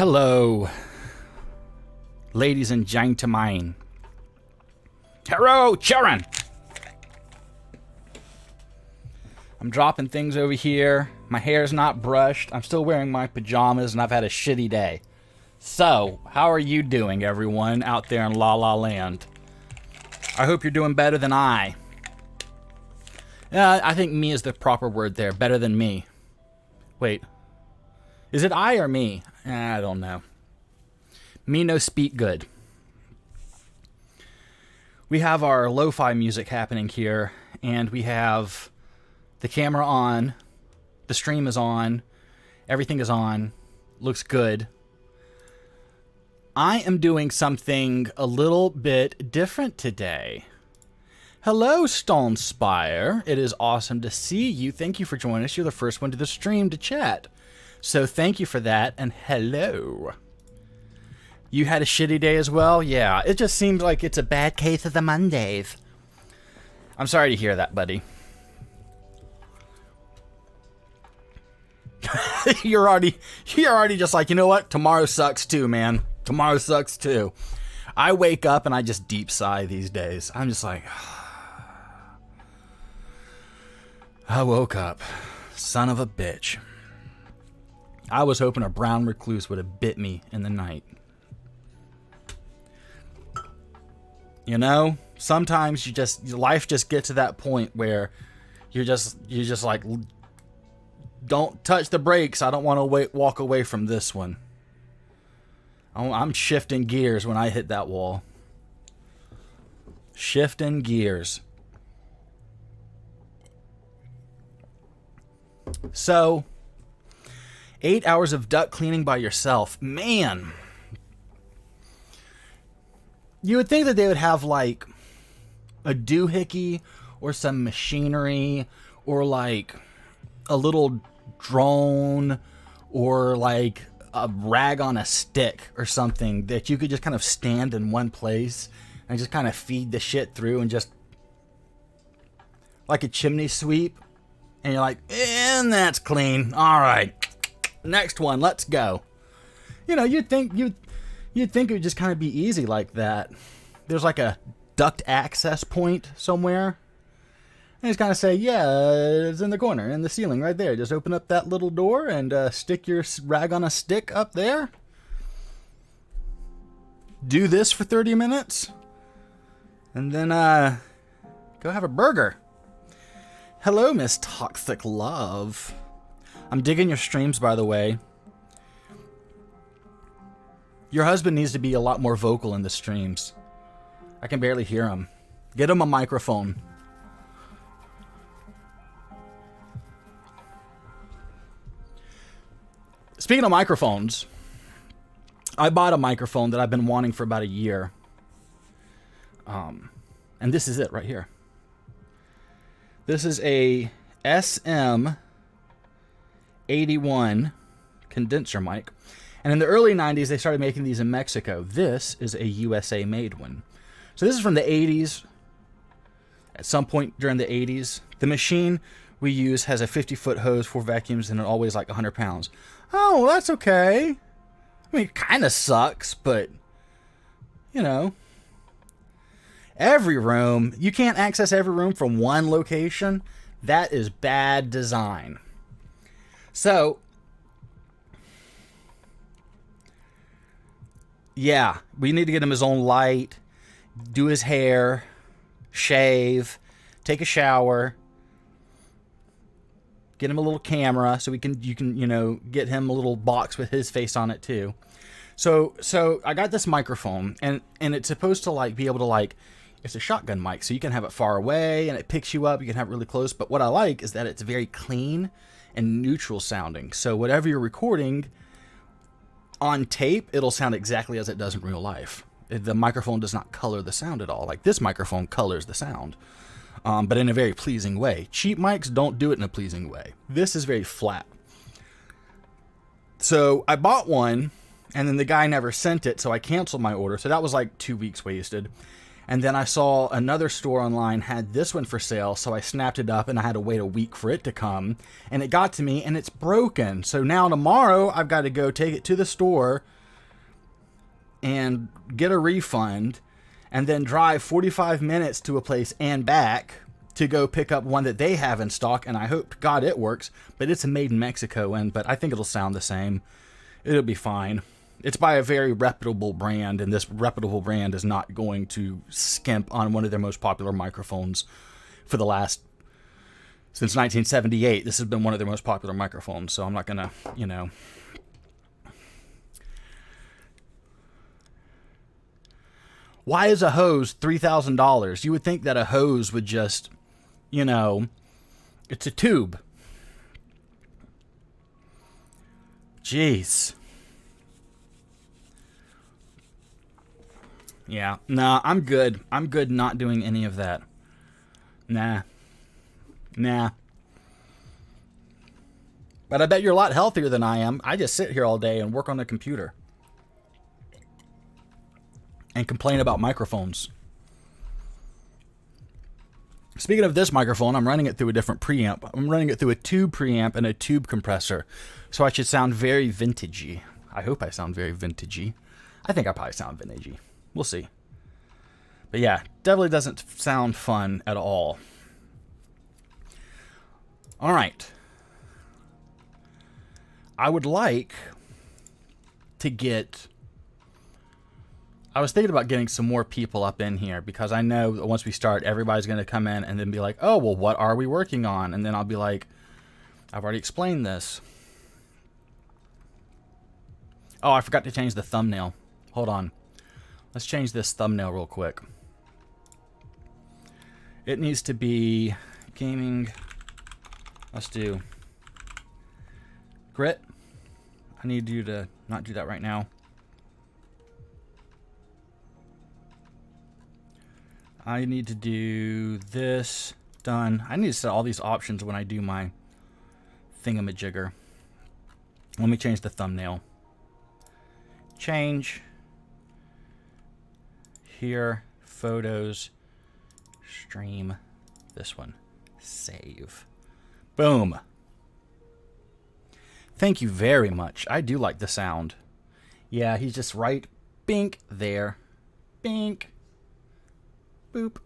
Hello, ladies and gentlemen. Hello, children. I'm dropping things over here. My hair's not brushed. I'm still wearing my pajamas, and I've had a shitty day. So, how are you doing, everyone, out there in La La Land? I hope you're doing better than I. I think me is the proper word there. Better than me. Wait. Is it I or me? I don't know. Me no speak good. We have our lo-fi music happening here, and we have the camera on, the stream is on, everything is on, looks good. I am doing something a little bit different today. Hello, Stone Spire. It is awesome to see you. Thank you for joining us. You're the first one to the stream to chat. So thank you for that, and hello. You had a shitty day as well? Yeah, it just seems like it's a bad case of the Mondays. I'm sorry to hear that, buddy. You're already just like, you know what? Tomorrow sucks too, man. Tomorrow sucks too. I wake up and I just deep sigh these days. I'm just like, I woke up. Son of a bitch. I was hoping a brown recluse would have bit me in the night. You know, sometimes life just gets to that point where you're just like, don't touch the brakes. I don't want to walk away from this one. I'm shifting gears when I hit that wall. Shifting gears. So, 8 hours of duct cleaning by yourself. Man. You would think that they would have like a doohickey or some machinery or like a little drone or like a rag on a stick or something that you could just kind of stand in one place and just kind of feed the shit through and just like a chimney sweep. And you're like, and that's clean. All right. Next one. Let's go. You know, you'd think it would just kind of be easy like that. There's like a duct access point somewhere. And just kind of say, yeah, it's in the corner, in the ceiling right there. Just open up that little door and stick your rag on a stick up there. Do this for 30 minutes. And then go have a burger. Hello, Miss Toxic Love. I'm digging your streams, by the way. Your husband needs to be a lot more vocal in the streams. I can barely hear him. Get him a microphone. Speaking of microphones, I bought a microphone that I've been wanting for about a year. And this is it right here. This is a SM81 condenser mic. And in the early 90s, they started making these in Mexico. This is a USA made one. So this is from the 80s. At some point during the 80s, the machine we use has a 50-foot hose, 4 vacuums, and it always like 100 pounds. Oh, well, that's okay. I mean, it kind of sucks, but, you know. Every room, you can't access every room from one location. That is bad design. So, yeah, we need to get him his own light, do his hair, shave, take a shower, get him a little camera so you can, you know, get him a little box with his face on it too. So I got this microphone and it's supposed to like be able to like, it's a shotgun mic, so you can have it far away and it picks you up. You can have it really close. But what I like is that it's very clean and neutral sounding. So whatever you're recording on tape, it'll sound exactly as it does in real life. The microphone does not color the sound at all. Like this microphone colors the sound, but in a very pleasing way. Cheap mics don't do it in a pleasing way. This is very flat. So I bought one, and then the guy never sent it, so I canceled my order. So that was like 2 weeks wasted. And then I saw another store online had this one for sale, so I snapped it up and I had to wait a week for it to come. And it got to me and it's broken. So now tomorrow I've got to go take it to the store and get a refund and then drive 45 minutes to a place and back to go pick up one that they have in stock. And I hope to God it works, but it's made in Mexico, but I think it'll sound the same. It'll be fine. It's by a very reputable brand, and this reputable brand is not going to skimp on one of their most popular microphones for the last, since 1978. This has been one of their most popular microphones, so I'm not gonna, Why is a hose $3,000? You would think that a hose would just, it's a tube. Jeez. Yeah, nah, I'm good. I'm good not doing any of that. Nah. But I bet you're a lot healthier than I am. I just sit here all day and work on the computer. And complain about microphones. Speaking of this microphone, I'm running it through a different preamp. I'm running it through a tube preamp and a tube compressor. So I should sound very vintagey. I hope I sound very vintagey. I think I probably sound vintagey. We'll see. But yeah, definitely doesn't sound fun at all. All right. I would like to get... I was thinking about getting some more people up in here because I know that once we start, everybody's going to come in and then be like, oh, well, what are we working on? And then I'll be like, I've already explained this. Oh, I forgot to change the thumbnail. Hold on. Let's change this thumbnail real quick. It needs to be gaming. Let's do grit. I need you to not do that right now. I need to do this. Done. I need to set all these options when I do my thingamajigger. Let me change the thumbnail. Change. Here, photos, stream, this one, save. Boom. Thank you very much. I do like the sound. Yeah, he's just right, bink, there, bink, boop,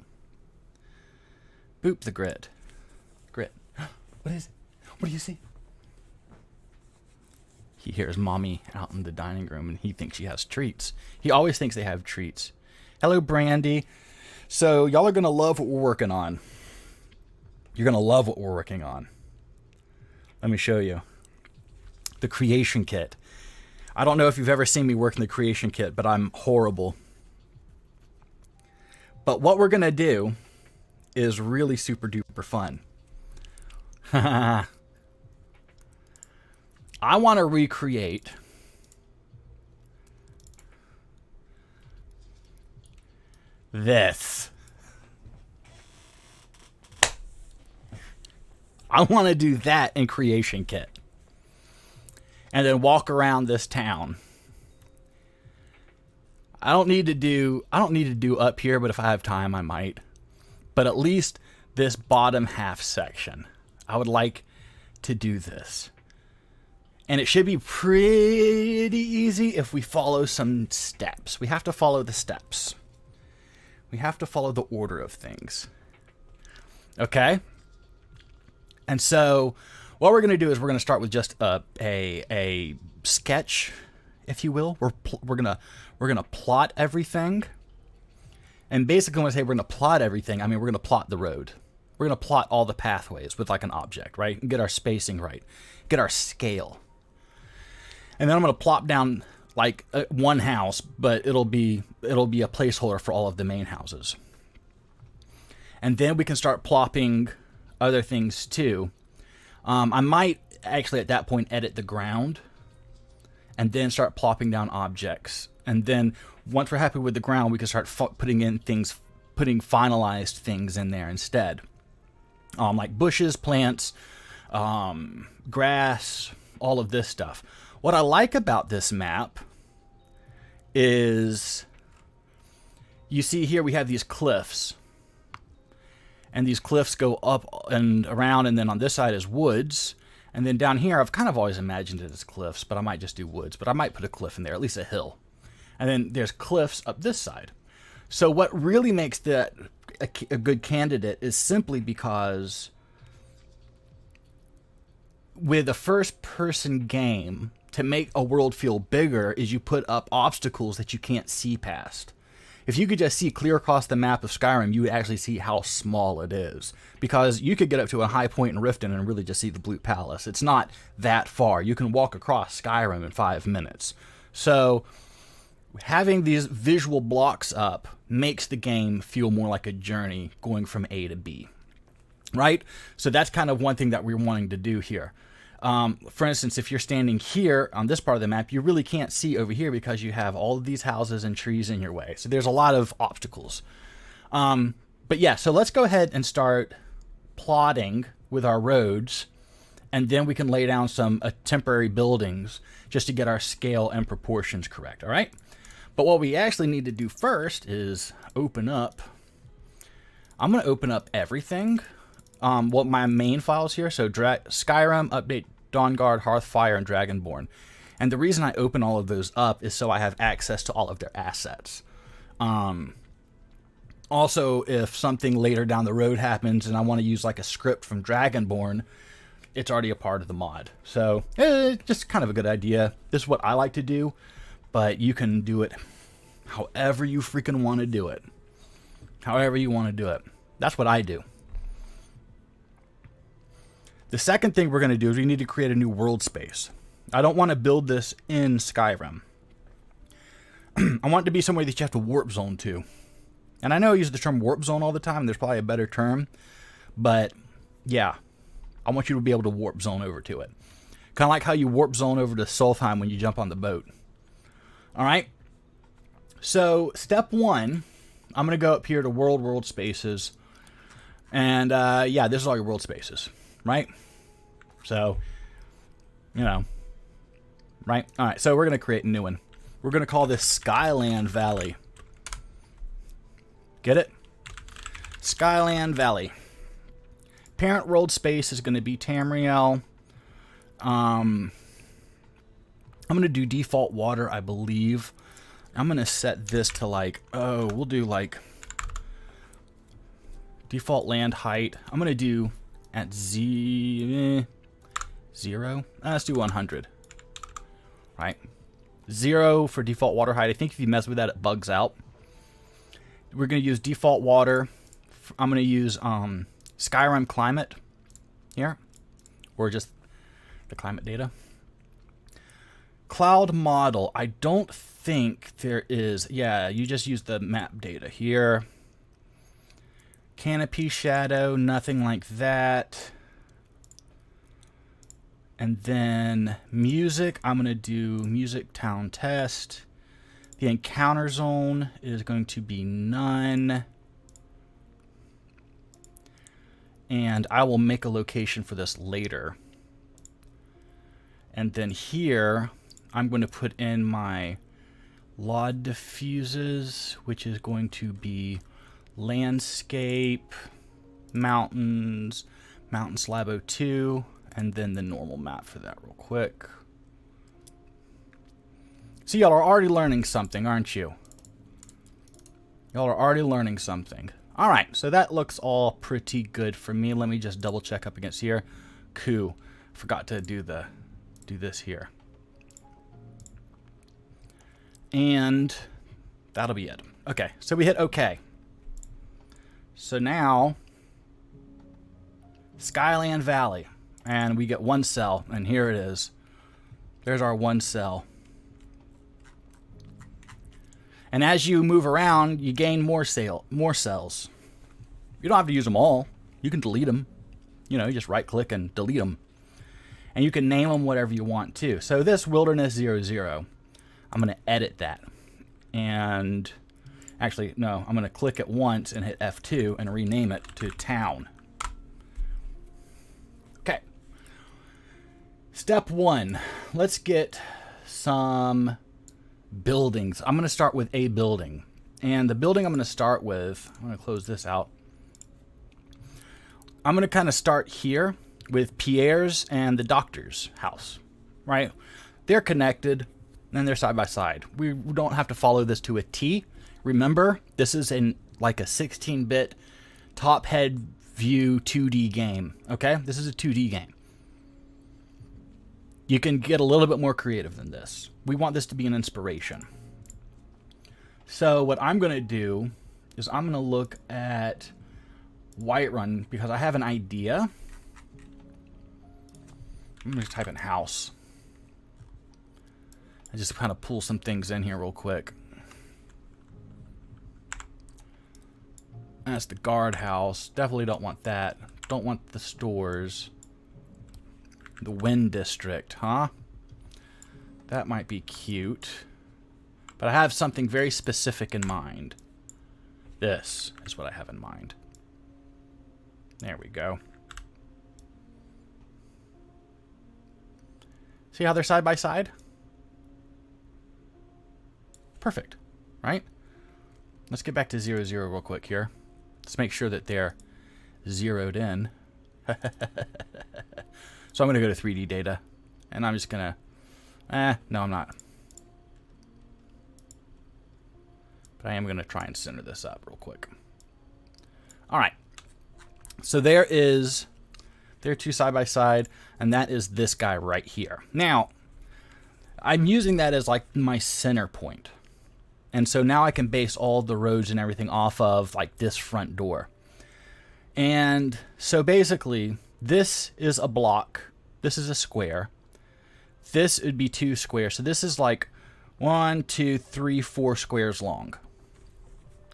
boop the grit. Grit. What is it? What do you see? He hears mommy out in the dining room and he thinks she has treats. He always thinks they have treats. Hello, Brandy. So y'all are going to love what we're working on. You're going to love what we're working on. Let me show you. The creation kit. I don't know if you've ever seen me work in the creation kit, but I'm horrible. But what we're going to do is really super duper fun. I want to recreate this. I want to do that in Creation Kit. And then walk around this town. I don't need to do up here, but if I have time I might. But at least this bottom half section. I would like to do this. And it should be pretty easy if we follow some steps. We have to follow the steps. We have to follow the order of things. Okay? And so what we're going to do is we're going to start with just a sketch, if you will. We're going to plot everything. And basically when I say we're going to plot everything, I mean we're going to plot the road. We're going to plot all the pathways with like an object, right? And get our spacing right. Get our scale. And then I'm going to plop down like one house, but it'll be a placeholder for all of the main houses. And then we can start plopping other things too. I might actually at that point edit the ground and then start plopping down objects. And then once we're happy with the ground, we can start putting finalized things in there instead. Like bushes, plants, grass, all of this stuff. What I like about this map is you see here we have these cliffs. And these cliffs go up and around, and then on this side is woods. And then down here, I've kind of always imagined it as cliffs, but I might just do woods. But I might put a cliff in there, at least a hill. And then there's cliffs up this side. So what really makes that a good candidate is simply because with a first-person game, to make a world feel bigger is you put up obstacles that you can't see past. If you could just see clear across the map of Skyrim, you would actually see how small it is. Because you could get up to a high point in Riften and really just see the Blue Palace. It's not that far. You can walk across Skyrim in 5 minutes. So having these visual blocks up makes the game feel more like a journey going from A to B. Right? So that's kind of one thing that we're wanting to do here. For instance, if you're standing here on this part of the map, you really can't see over here because you have all of these houses and trees in your way. So there's a lot of obstacles. But yeah, so let's go ahead and start plotting with our roads, and then we can lay down some temporary buildings just to get our scale and proportions correct, all right? But what we actually need to do first is open up. I'm going to open up everything. Well, my main files here, so Skyrim, Update, Dawnguard, Hearthfire, and Dragonborn. And the reason I open all of those up is so I have access to all of their assets. Also, if something later down the road happens and I want to use like a script from Dragonborn, it's already a part of the mod. So, just kind of a good idea. This is what I like to do, but you can do it however you freaking want to do it. However you want to do it. That's what I do. The second thing we're going to do is we need to create a new world space. I don't want to build this in Skyrim. I want it to be somewhere that you have to warp zone to. And I know I use the term warp zone all the time. There's probably a better term. But, yeah. I want you to be able to warp zone over to it. Kind of like how you warp zone over to Solheim when you jump on the boat. Alright? So, step one, I'm going to go up here to world spaces. And, yeah, this is all your world spaces. Right? So, you know. Right? Alright, so we're going to create a new one. We're going to call this Skyland Valley. Get it? Skyland Valley. Parent world space is going to be Tamriel. I'm going to do default water, I believe. I'm going to set this to like, we'll do like default land height. I'm going to do at 0. Let's do 100. Right? 0 for default water height. I think if you mess with that, it bugs out. We're going to use default water. I'm going to use Skyrim climate here, or just the climate data. Cloud model. I don't think there is. Yeah, you just use the map data here. Canopy shadow, nothing like that. And then music, I'm going to do music town test. The encounter zone is going to be none. And I will make a location for this later. And then here, I'm going to put in my LOD diffuses, which is going to be landscape, mountains, mountain slab 02, and then the normal map for that real quick. So y'all are already learning something, aren't you? Y'all are already learning something. All right, so that looks all pretty good for me. Let me just double check up against here. Cool. Forgot to do this here. And that'll be it. Okay, so we hit OK. So now, Skyland Valley. And we get one cell, and here it is. There's our one cell. And as you move around, you gain more cells. You don't have to use them all. You can delete them. You know, you just right-click and delete them. And you can name them whatever you want to. So this Wilderness 00, I'm going to edit that. And actually, no, I'm going to click it once and hit F2 and rename it to Town. Okay. Step one, let's get some buildings. I'm going to start with a building. And the building I'm going to start with, I'm going to close this out. I'm going to kind of start here with Pierre's and the doctor's house, right? They're connected and they're side by side. We don't have to follow this to a T. Remember, this is like a 16-bit top head view 2D game, okay? This is a 2D game. You can get a little bit more creative than this. We want this to be an inspiration. So what I'm going to do is I'm going to look at Whiterun because I have an idea. I'm going to type in house. I just kind of pull some things in here real quick. That's the guard house. Definitely don't want that. Don't want the stores. The Wind District, huh? That might be cute. But I have something very specific in mind. This is what I have in mind. There we go. See how they're side by side? Perfect, right? Let's get back to 0, 0 real quick here. Let's make sure that they're zeroed in. So I'm going to go to 3D data. And I'm just going to... no, I'm not. But I am going to try and center this up real quick. All right. So there is... They're two side by side. And that is this guy right here. Now, I'm using that as like my center point. And so now I can base all the roads and everything off of like this front door. And so basically, this is a block. This is a square. This would be 2 squares. So this is like 1, 2, 3, 4 squares long.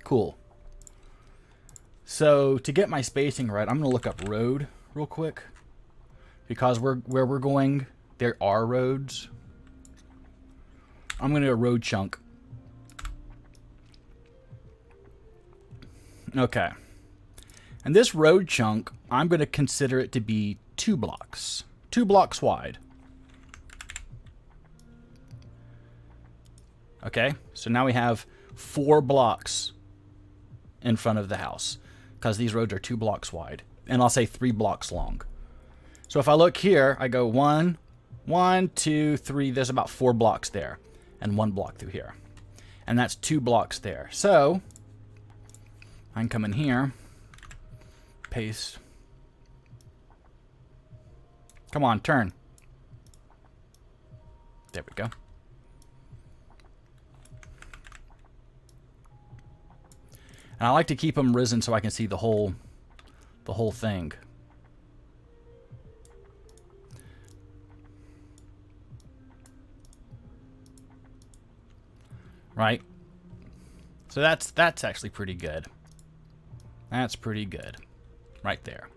Cool. So to get my spacing right, I'm going to look up road real quick. Because where we're going, there are roads. I'm going to do a road chunk. Okay. And this road chunk, I'm going to consider it to be 2 blocks. 2 blocks wide. Okay, so now we have 4 blocks in front of the house. Because these roads are 2 blocks wide. And I'll say 3 blocks long. So if I look here, I go 1, 2, 3. There's about 4 blocks there. And 1 block through here. And that's 2 blocks there. So I can come in here, paste. Come on, turn. There we go. And I like to keep them risen so I can see the whole thing. Right? So that's actually pretty good. That's pretty good. Right there.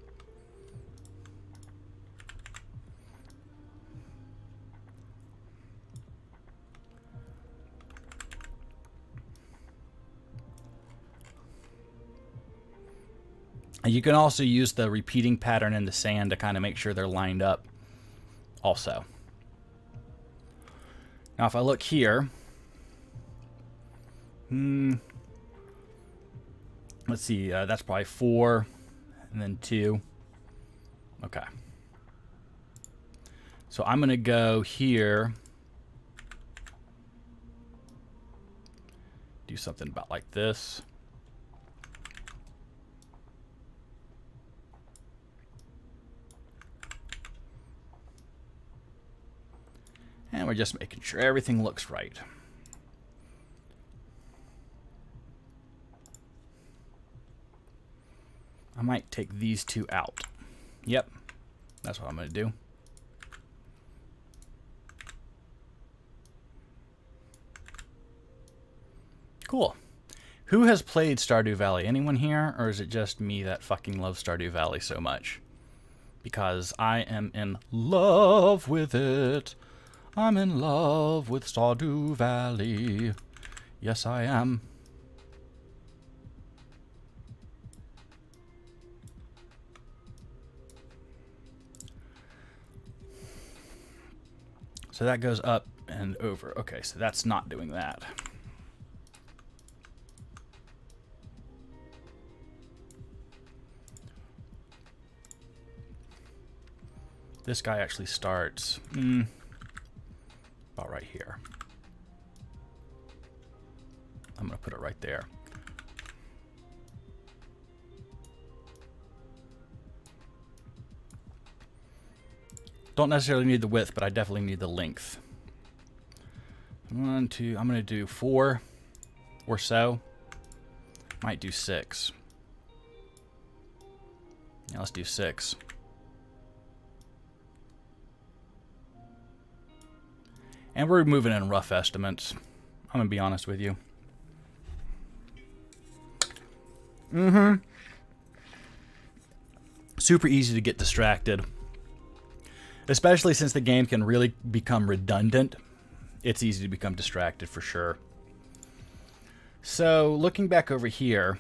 You can also use the repeating pattern in the sand to kind of make sure they're lined up also. Now if I look here, let's see, that's probably 4 and then 2. Okay. So I'm going to go here, do something about like this. And we're just making sure everything looks right. I might take these 2 out. Yep, that's what I'm going to do. Cool. Who has played Stardew Valley? Anyone here? Or is it just me that fucking loves Stardew Valley so much? Because I am in love with it. I'm in love with Stardew Valley. Yes, I am. So that goes up and over. Okay, so that's not doing that. This guy actually starts about right here. I'm going to put it right there. Don't necessarily need the width, but I definitely need the length. 1, 2, I'm going to do 4 or so. Might do 6. Yeah, let's do 6. And we're moving in rough estimates. I'm going to be honest with you. Super easy to get distracted. Especially since the game can really become redundant. It's easy to become distracted for sure. So, looking back over here,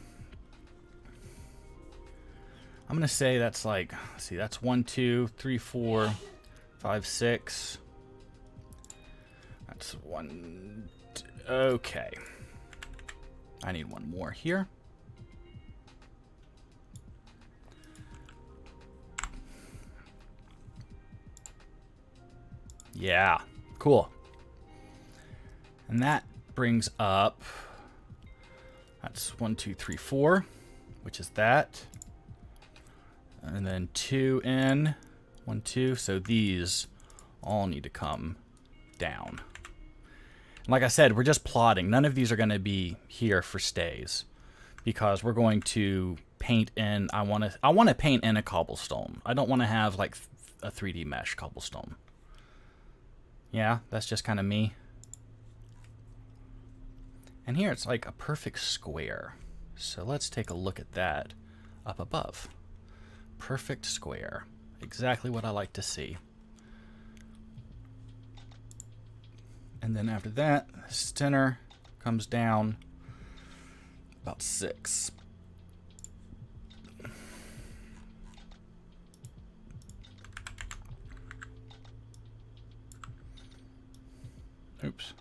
I'm going to say that's like, let's see, that's 1, 2, 3, 4, 5, 6. That's 1. Okay. I need one more here. Yeah, cool. And that brings up, that's 1, 2, 3, 4, which is that. And then 2 in, 1, 2. So these all need to come down. And like I said, we're just plotting. None of these are going to be here for stays because we're going to paint in. I want to paint in a cobblestone. I don't want to have like a 3D mesh cobblestone. Yeah, that's just kind of me. And here it's like a perfect square. So let's take a look at that up above. Perfect square. Exactly what I like to see. And then after that, center comes down about 6. Oops.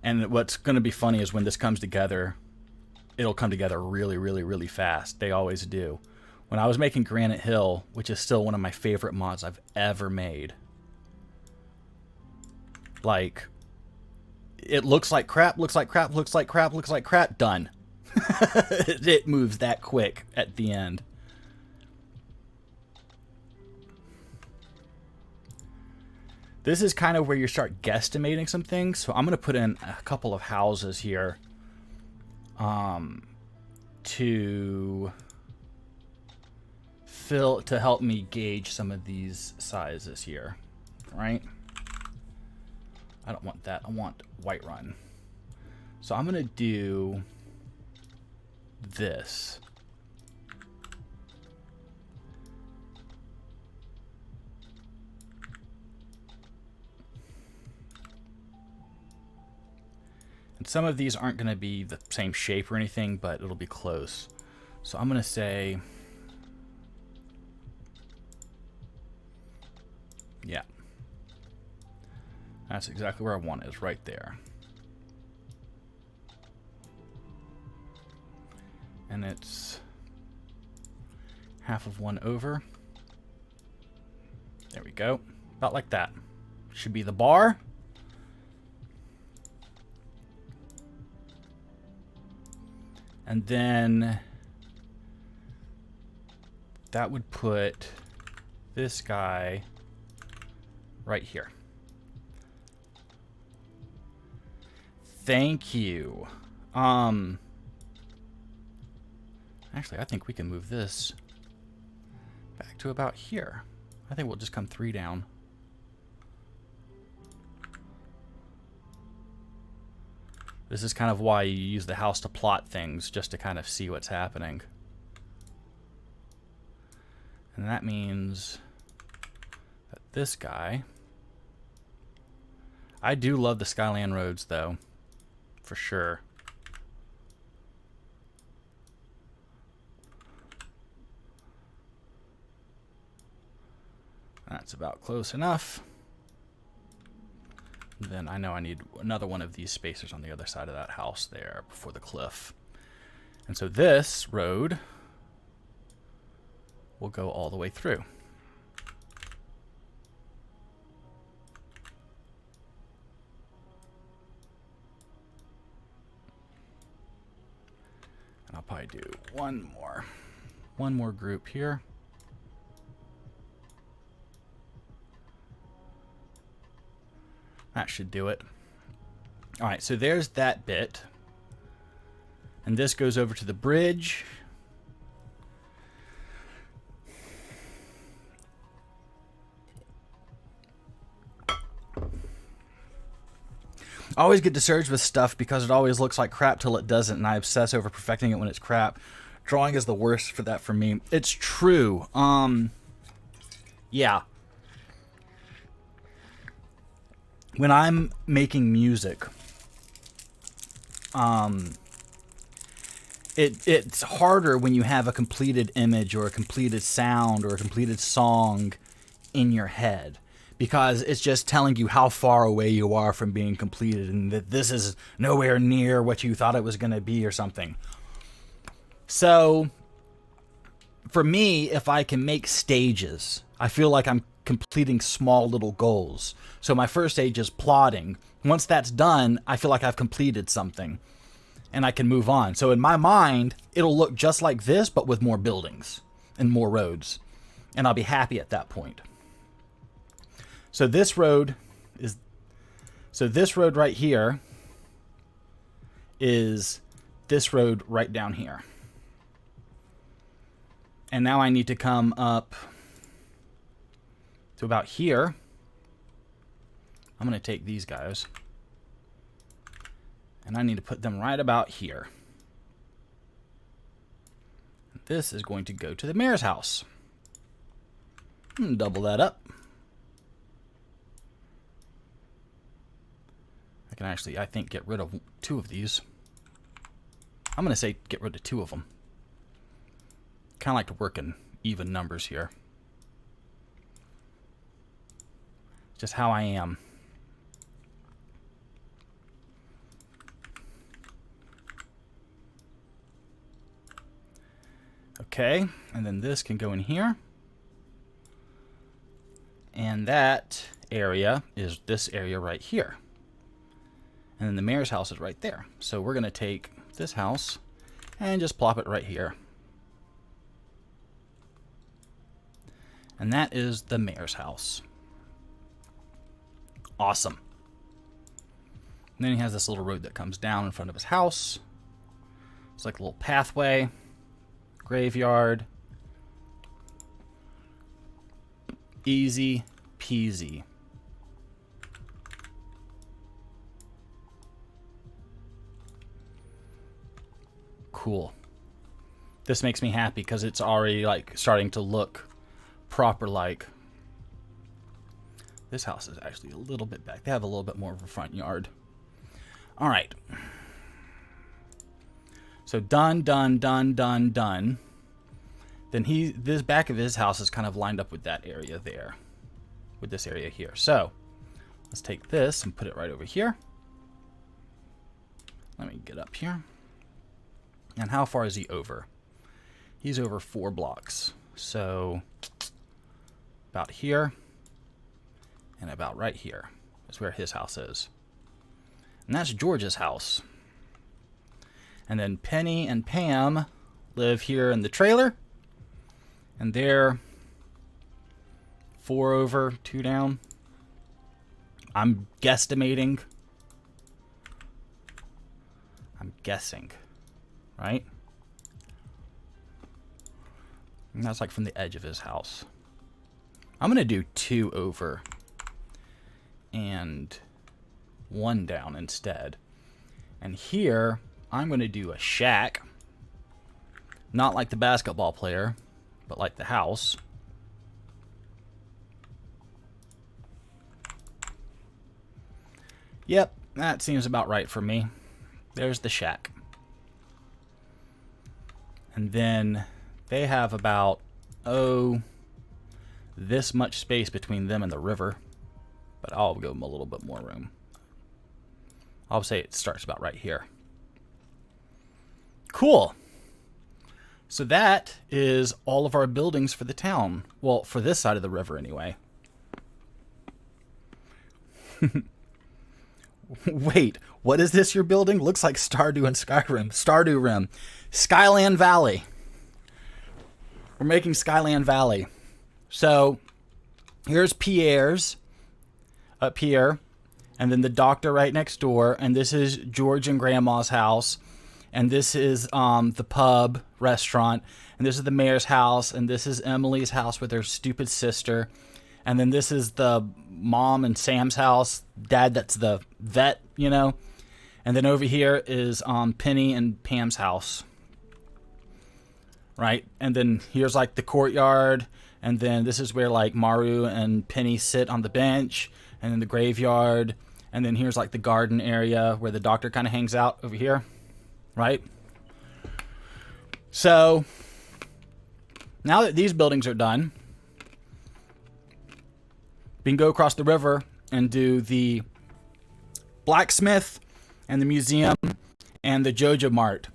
And what's going to be funny is when this comes together, it'll come together really, really, really fast. They always do. When I was making Granite Hill, which is still one of my favorite mods I've ever made, like, it looks like crap, looks like crap, looks like crap, looks like crap, done. It moves that quick at the end. This is kind of where you start guesstimating some things. So I'm going to put in a couple of houses here to help me gauge some of these sizes here, right? I don't want that. I want Whiterun. So I'm going to do this. And some of these aren't going to be the same shape or anything, but it'll be close. So I'm going to say, yeah. That's exactly where I want it, is right there. And it's half of one over. There we go. About like that. Should be the bar. And then that would put this guy right here. Thank you. Actually, I think we can move this back to about here. I think we'll just come 3 down. This is kind of why you use the house to plot things, just to kind of see what's happening. And that means that this guy... I do love the Skyland roads, though, for sure. That's about close enough. Then I know I need another one of these spacers on the other side of that house there before the cliff. And so this road will go all the way through. And I'll probably do one more group here. That should do it. All right, so there's that bit. And this goes over to the bridge. I always get discouraged with stuff because it always looks like crap till it doesn't, and I obsess over perfecting it when it's crap. Drawing is the worst for that for me. It's true. Yeah. When I'm making music, it's harder when you have a completed image or a completed sound or a completed song in your head, because it's just telling you how far away you are from being completed and that this is nowhere near what you thought it was going to be or something. So for me, if I can make stages, I feel like I'm completing small little goals. So my first stage is plotting. Once that's done, I feel like I've completed something and I can move on. So in my mind, it'll look just like this, but with more buildings and more roads. And I'll be happy at that point. So this road right here is this road right down here. And now I need to come up to about here. I'm going to take these guys. And I need to put them right about here. This is going to go to the mayor's house. Double that up. I can actually, I think, get rid of 2 of these. I'm going to say get rid of 2 of them. Kind of like to work in even numbers here. Just how I am. Okay, and then this can go in here. And that area is this area right here. And then the mayor's house is right there. So we're going to take this house and just plop it right here. And that is the mayor's house. Awesome. And then he has this little road that comes down in front of his house. It's like a little pathway. Graveyard. Easy peasy. Cool. This makes me happy because it's already like starting to look proper like. This house is actually a little bit back. They have a little bit more of a front yard. All right. So done. Then this back of his house is kind of lined up with that area there. With this area here. So let's take this and put it right over here. Let me get up here. And how far is he over? He's over 4 blocks. So about here and about right here is where his house is. And that's George's house. And then Penny and Pam live here in the trailer. And they're 4 over, 2 down. I'm guesstimating. I'm guessing. Right? And that's like from the edge of his house. I'm going to do 2 over and 1 down instead. And here, I'm going to do a shack. Not like the basketball player, but like the house. Yep, that seems about right for me. There's the shack. And then they have about, this much space between them and the river. But I'll give them a little bit more room. I'll say it starts about right here. Cool. So that is all of our buildings for the town. Well, for this side of the river anyway. Wait, what is this you're building? Looks like Stardew and Skyrim. Stardew Rim. Skyland Valley. We're making Skyland Valley. So, here's Pierre's up here. And then the doctor right next door. And this is George and Grandma's house. And this is the pub, restaurant. And this is the mayor's house. And this is Emily's house with her stupid sister. And then this is the mom and Sam's house. Dad, that's the vet, you know. And then over here is Penny and Pam's house. Right? And then here's like the courtyard. And then this is where like Maru and Penny sit on the bench. And then the graveyard. And then here's like the garden area where the doctor kind of hangs out over here. Right? So, now that these buildings are done, we can go across the river and do the blacksmith and the museum and the JoJo Mart.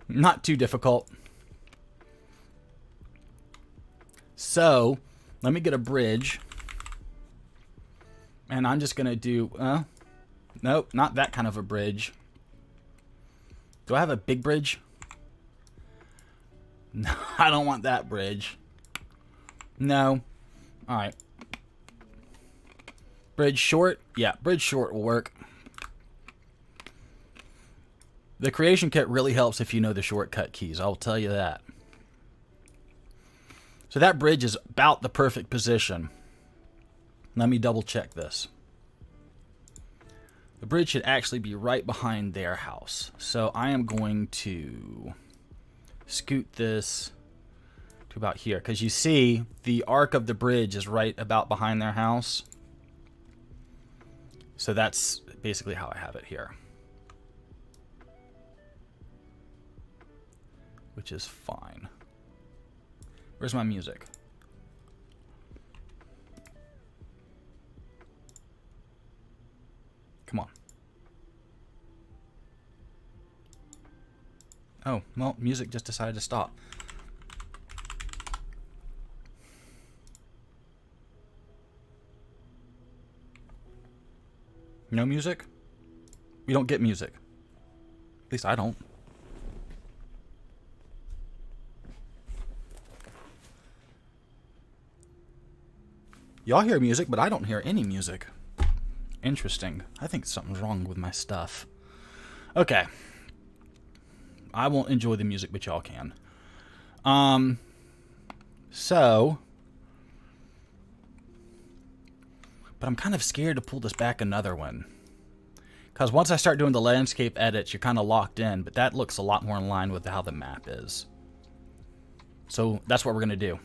Not too difficult. So, let me get a bridge. And I'm just going to do... nope, not that kind of a bridge. Do I have a big bridge? No, I don't want that bridge. No. Alright. Bridge short? Yeah, bridge short will work. The creation kit really helps if you know the shortcut keys. I'll tell you that. So that bridge is about the perfect position. Let me double check this. The bridge should actually be right behind their house. So I am going to scoot this to about here. Because you see, the arc of the bridge is right about behind their house. So that's basically how I have it here. Which is fine. Where's my music? Come on. Oh, well, music just decided to stop. No music? We don't get music. At least I don't. Y'all hear music, but I don't hear any music. Interesting. I think something's wrong with my stuff. Okay. I won't enjoy the music, but y'all can. So... But I'm kind of scared to pull this back another one. Because once I start doing the landscape edits, you're kind of locked in. But that looks a lot more in line with how the map is. So that's what we're going to do.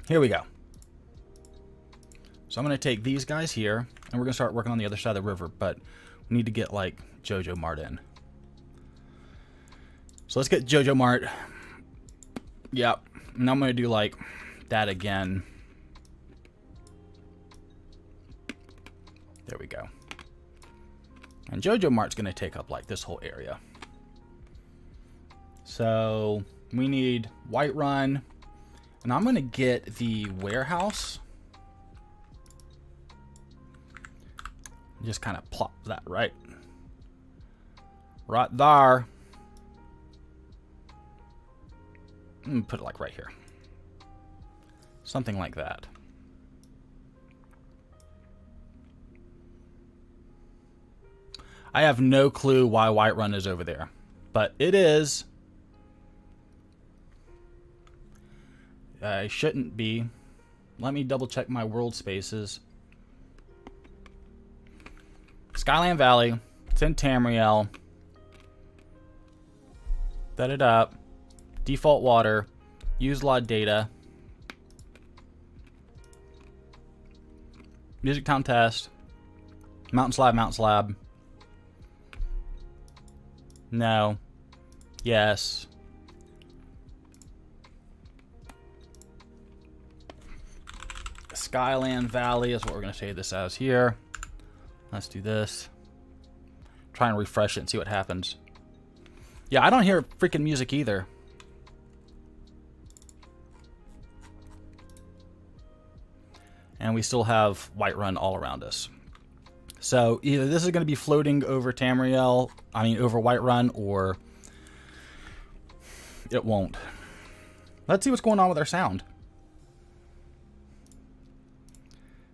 Here we go. So I'm going to take these guys here, and we're going to start working on the other side of the river, but we need to get, like, JoJo Mart in. So let's get JoJo Mart. Yep. And I'm going to do, like, that again. There we go. And JoJo Mart's going to take up, like, this whole area. So we need Whiterun, and I'm going to get the warehouse. Just kind of plop that right there. Put it like right here. Something like that. I have no clue why Whiterun is over there, but it is. I shouldn't be. Let me double check my world spaces. Skyland Valley. It's in Tamriel. Set it up. Default water. Use LOD data. Music town test. Mountain slab, mountain slab. No. Yes. Skyland Valley is what we're going to say this as here. Let's do this. Try and refresh it and see what happens. Yeah, I don't hear freaking music either. And we still have Whiterun all around us. So either this is going to be floating over Tamriel, over Whiterun, or it won't. Let's see what's going on with our sound.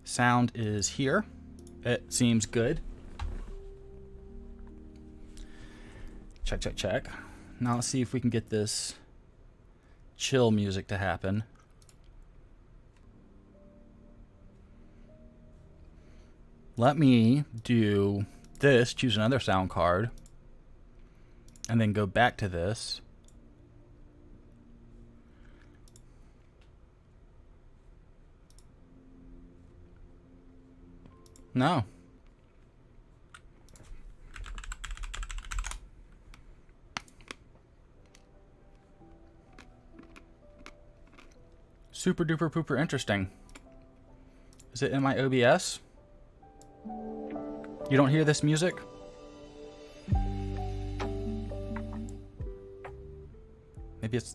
Sound is here. It seems good. Check, check, check. Now let's see if we can get this chill music to happen. Let me do this, choose another sound card, and then go back to this. No. Super duper pooper interesting. Is it in my OBS? You don't hear this music?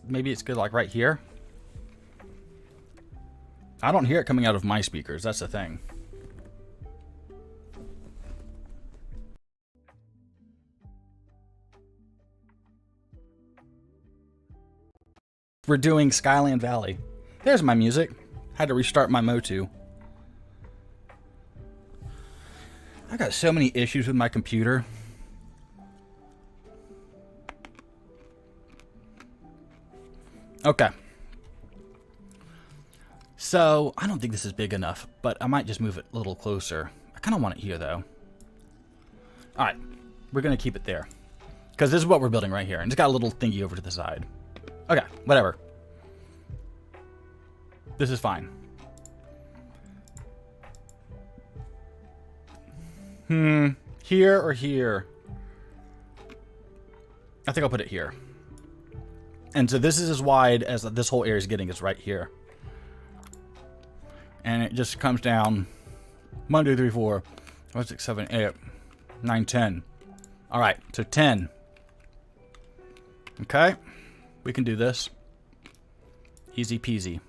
Maybe it's good like right here. I don't hear it coming out of my speakers, that's the thing. We're doing Skyland Valley. There's my music. Had to restart my Motu. I got so many issues with my computer. Okay. So, I don't think this is big enough, but I might just move it a little closer. I kind of want it here, though. Alright. We're going to keep it there. Because this is what we're building right here. And it's got a little thingy over to the side. Okay, whatever. This is fine. Here or here? I think I'll put it here. And so this is as wide as this whole area is getting, is right here. And it just comes down 1, 2, 3, 4, 5, 6, 7, 8, 9, 10. Alright, so 10. Okay. We can do this. Easy peasy.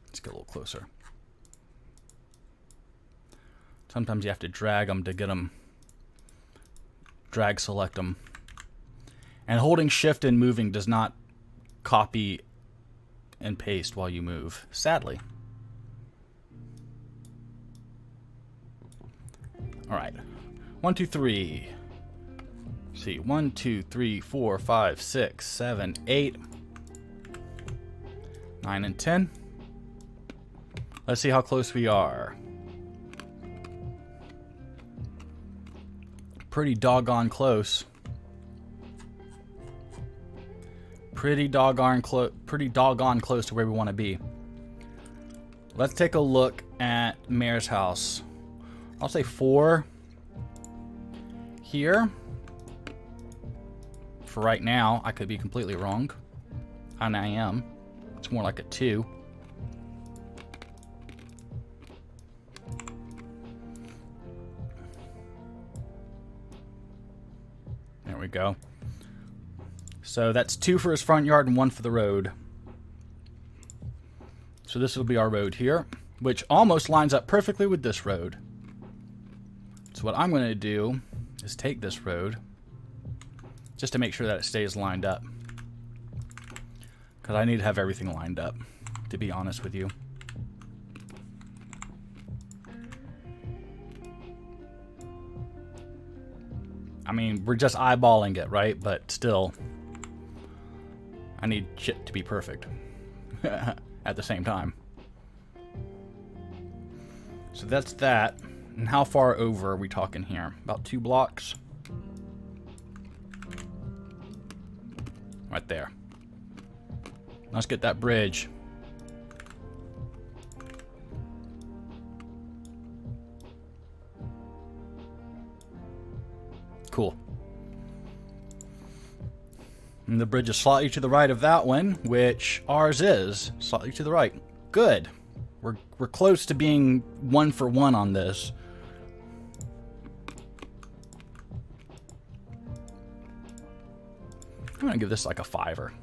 Let's get a little closer. Sometimes you have to drag them to get them. Drag select them. And holding shift and moving does not copy and paste while you move, sadly. Alright. 1, 2, 3. Let's see. 1, 2, 3, 4, 5, 6, 7, 8. 9 and 10. Let's see how close we are. Pretty doggone close. Pretty doggone close to where we want to be. Let's take a look at Mayor's house. I'll say 4 here. For right now, I could be completely wrong. And I am. It's more like a 2. There we go. So that's 2 for his front yard and 1 for the road. So this will be our road here, which almost lines up perfectly with this road. So what I'm going to do is take this road just to make sure that it stays lined up. Because I need to have everything lined up, to be honest with you. I mean, we're just eyeballing it, right? But still, I need shit to be perfect at the same time. So that's that. And how far over are we talking here? About 2 blocks? Right there. Let's get that bridge. Cool. And the bridge is slightly to the right of that one, which ours is. Slightly to the right. Good. We're close to being 1 for 1 on this. I'm gonna give this like a 5-er.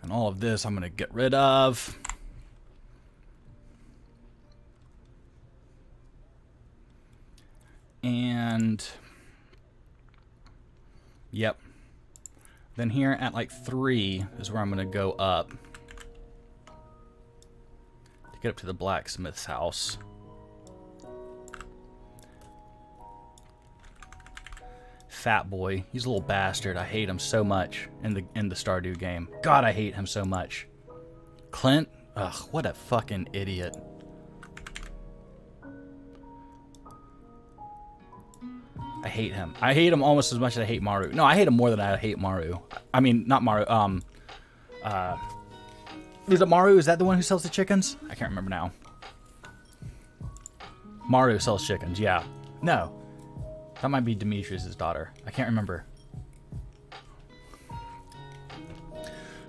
And all of this I'm gonna get rid of. And yep. Then here at like 3 is where I'm going to go up to get up to the blacksmith's house. Fat boy, he's a little bastard. I hate him so much in the Stardew game. God, I hate him so much. Clint, ugh, what a fucking idiot. I hate him. I hate him almost as much as I hate Maru. No, I hate him more than I hate Maru. I mean, not Maru. Is it Maru? Is that the one who sells the chickens? I can't remember now. Maru sells chickens, yeah. No. That might be Demetrius' daughter. I can't remember.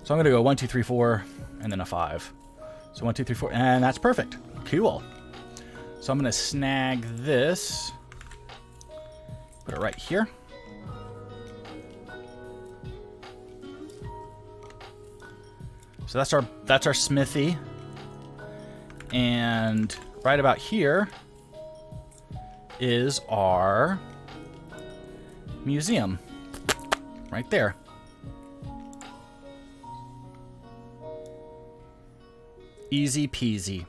So I'm going to go 1, 2, 3, 4, and then a 5. So 1, 2, 3, 4, and that's perfect. Cool. So I'm going to snag this. Put it right here. So that's our smithy. And right about here is our museum. Right there. Easy peasy.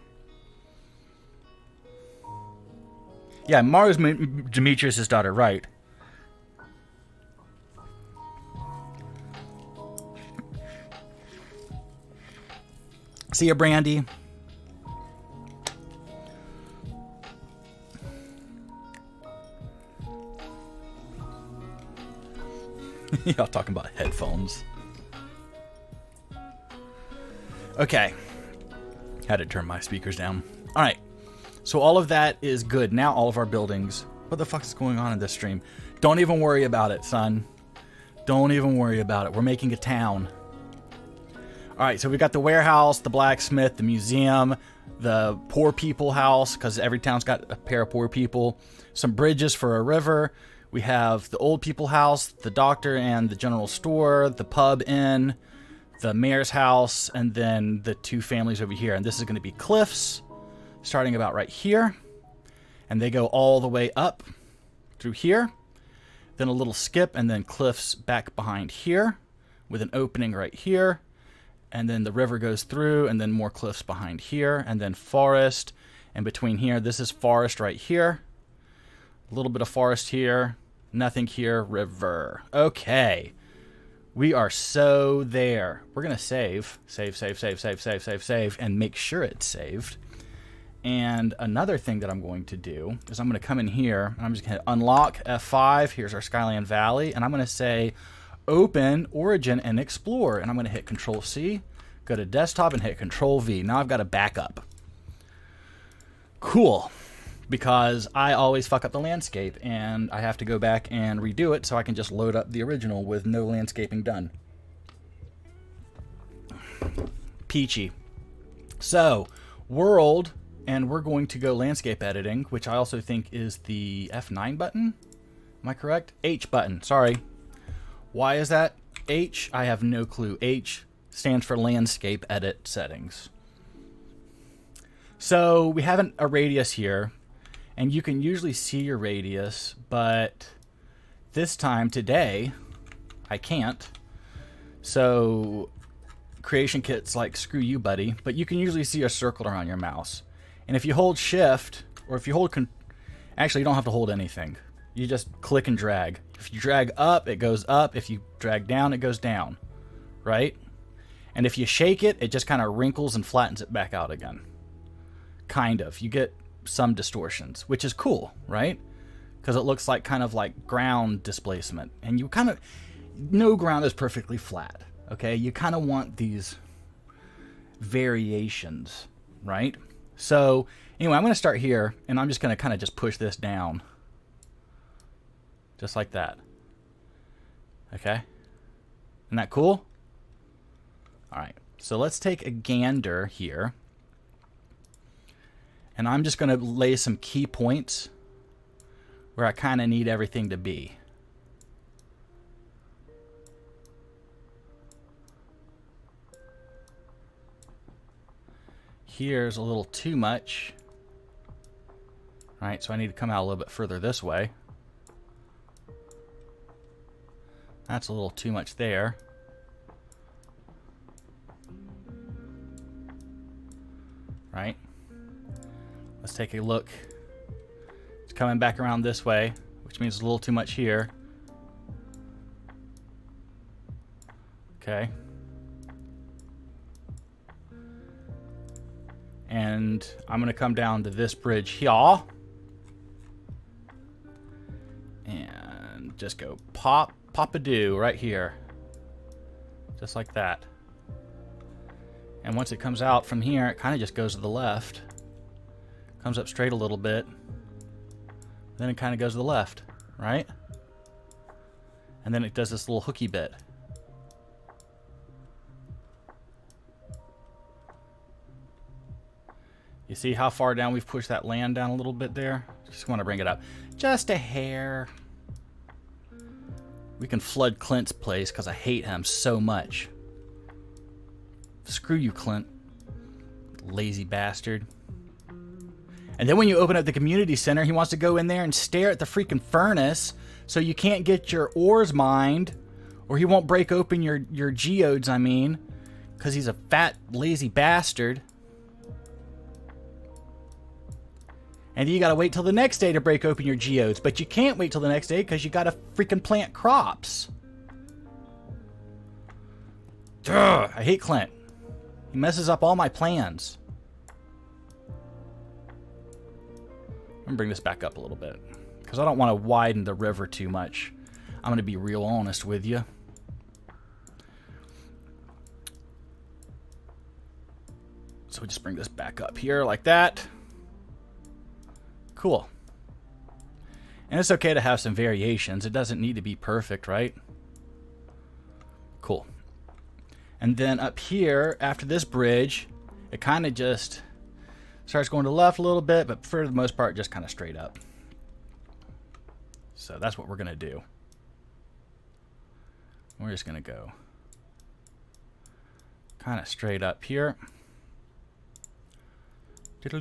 Yeah, Maru's Demetrius' daughter, right. See ya, Brandy. Y'all talking about headphones. Okay. Had to turn my speakers down. All right. So all of that is good. Now all of our buildings. What the fuck is going on in this stream? Don't even worry about it, son. Don't even worry about it. We're making a town. All right, so we got the warehouse, the blacksmith, the museum, the poor people house, because every town's got a pair of poor people. Some bridges for a river. We have the old people house, the doctor and the general store, the pub inn, the mayor's house, and then the 2 families over here. And this is going to be cliffs, starting about right here. And they go all the way up through here. Then a little skip, and then cliffs back behind here with an opening right here. And then the river goes through, and then more cliffs behind here, and then forest. And between here, this is forest right here. A little bit of forest here. Nothing here. River. Okay. We are so there. We're going to save. Save, and make sure it's saved. And another thing that I'm going to do is I'm going to come in here, and I'm just going to unlock F5. Here's our Skyland Valley. And I'm going to say open origin and explore, and I'm going to hit Control C, go to desktop, and hit Control V. Now I've got a backup. Cool, because I always fuck up the landscape and I have to go back and redo it so I can just load up the original with no landscaping done. Peachy. So world, and we're going to go landscape editing, which I also think is the F9 button. Am I correct? H button, sorry. Why is that H? I have no clue. H stands for landscape edit settings. So we have a radius here, and you can usually see your radius, but this time today I can't. So creation kit's like, screw you, buddy. But you can usually see a circle around your mouse. And if you hold shift, or if you hold actually you don't have to hold anything. You just click and drag. If you drag up, it goes up. If you drag down, it goes down. Right? And if you shake it, it just kind of wrinkles and flattens it back out again. Kind of. You get some distortions, which is cool, right? Because it looks like kind of like ground displacement. And you kind of... No ground is perfectly flat. Okay? You kind of want these variations, right? So, anyway, I'm going to start here, and I'm just going to kind of just push this down. Just like that. Okay? Isn't that cool? All right, so let's take a gander here. And I'm just going to lay some key points where I kind of need everything to be. Here's a little too much. All right, so I need to come out a little bit further this way. That's a little too much there. Right? Let's take a look. It's coming back around this way, which means a little too much here. Okay. And I'm going to come down to this bridge here. And just go pop-a-doo right here. Just like that. And once it comes out from here, it kind of just goes to the left. Comes up straight a little bit. Then it kind of goes to the left, right? And then it does this little hooky bit. You see how far down we've pushed that land down a little bit there? Just want to bring it up. Just a hair. We can flood Clint's place because I hate him so much. Screw you, Clint. Lazy bastard. And then when you open up the community center, he wants to go in there and stare at the freaking furnace so you can't get your ores mined, or he won't break open your geodes, I mean, because he's a fat, lazy bastard. And you gotta wait till the next day to break open your geodes, but you can't wait till the next day because you gotta freaking plant crops. Ugh, I hate Clint. He messes up all my plans. I'm gonna bring this back up a little bit because I don't want to widen the river too much. I'm gonna be real honest with you. So we just bring this back up here like that. Cool. And it's okay to have some variations. It doesn't need to be perfect, right? Cool. And then up here, after this bridge, it kind of just starts going to the left a little bit, but for the most part, just kind of straight up. So that's what we're going to do. We're just going to go kind of straight up here. This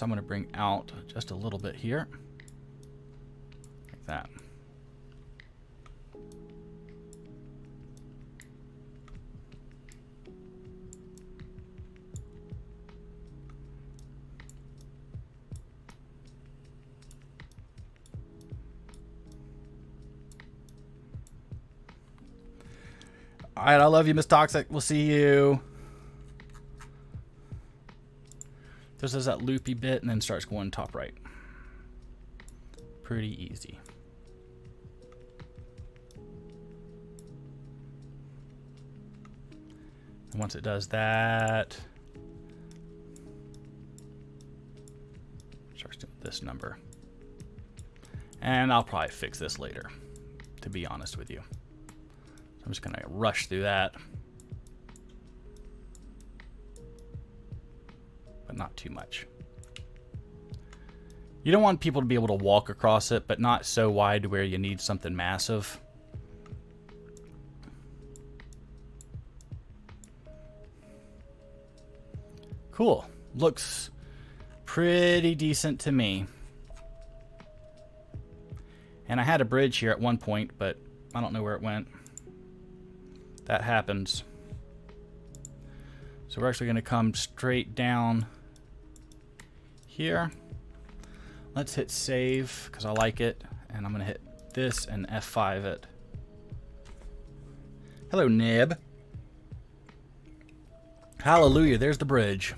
I'm going to bring out just a little bit here. Like that. All right, I love you, Miss Toxic. We'll see you. This is that loopy bit and then starts going top right. Pretty easy. And once it does that, it starts doing this number. And I'll probably fix this later, to be honest with you. I'm just going to rush through that. But not too much. You don't want people to be able to walk across it, but not so wide to where you need something massive. Cool. Looks pretty decent to me. And I had a bridge here at one point, but I don't know where it went. That happens. So we're actually going to come straight down here. Let's hit save because I like it. And I'm going to hit this and F5 it. Hello, Nib. Hallelujah, there's the bridge.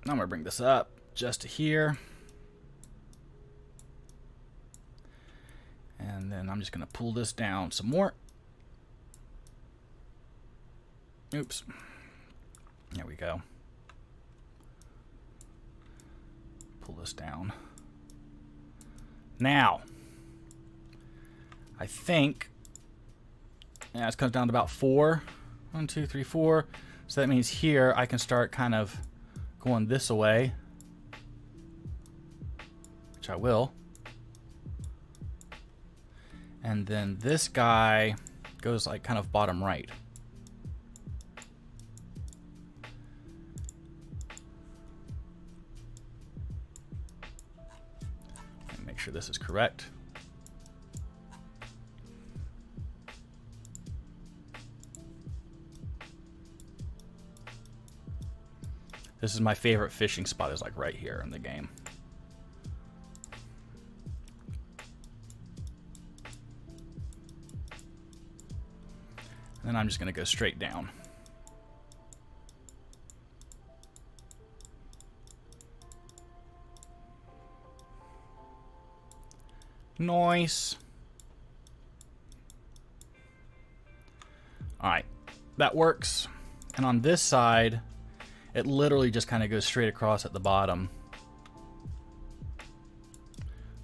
Now I'm going to bring this up just to here. And then I'm just going to pull this down some more. Oops. There we go. Pull this down. Now, I think, yeah, it comes down to about 4. 1, 2, 3, 4. So that means here I can start kind of going this way, which I will. And then this guy goes like kind of bottom right. Make sure this is correct. This is my favorite fishing spot, is like right here in the game. And then I'm just going to go straight down. Nice. Alright, that works. And on this side, it literally just kind of goes straight across at the bottom,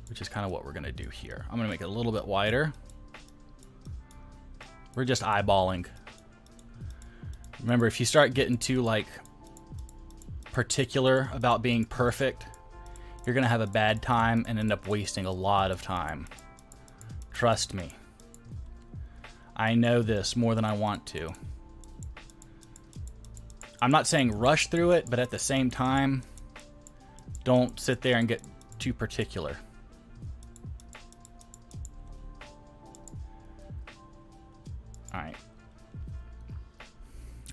which is kind of what we're going to do here. I'm going to make it a little bit wider. We're just eyeballing. Remember, if you start getting too like particular about being perfect, you're going to have a bad time and end up wasting a lot of time. Trust me. I know this more than I want to. I'm not saying rush through it, but at the same time, don't sit there and get too particular. All right.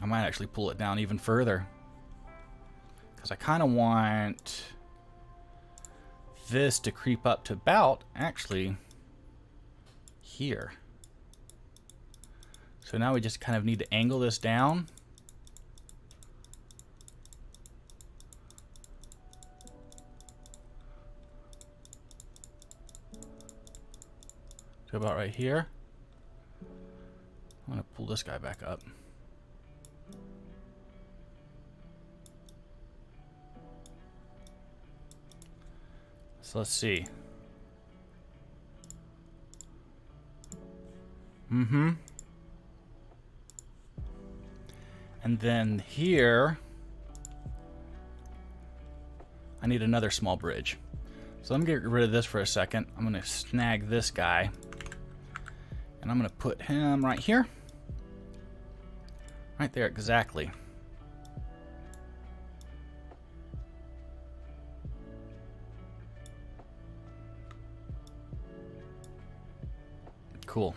I might actually pull it down even further, because I kind of want this to creep up to about, actually, here. So now we just kind of need to angle this down. To about right here. I'm going to pull this guy back up. So let's see. And then here, I need another small bridge. So let me get rid of this for a second. I'm going to snag this guy. And I'm going to put him right here. Right there, exactly. Cool.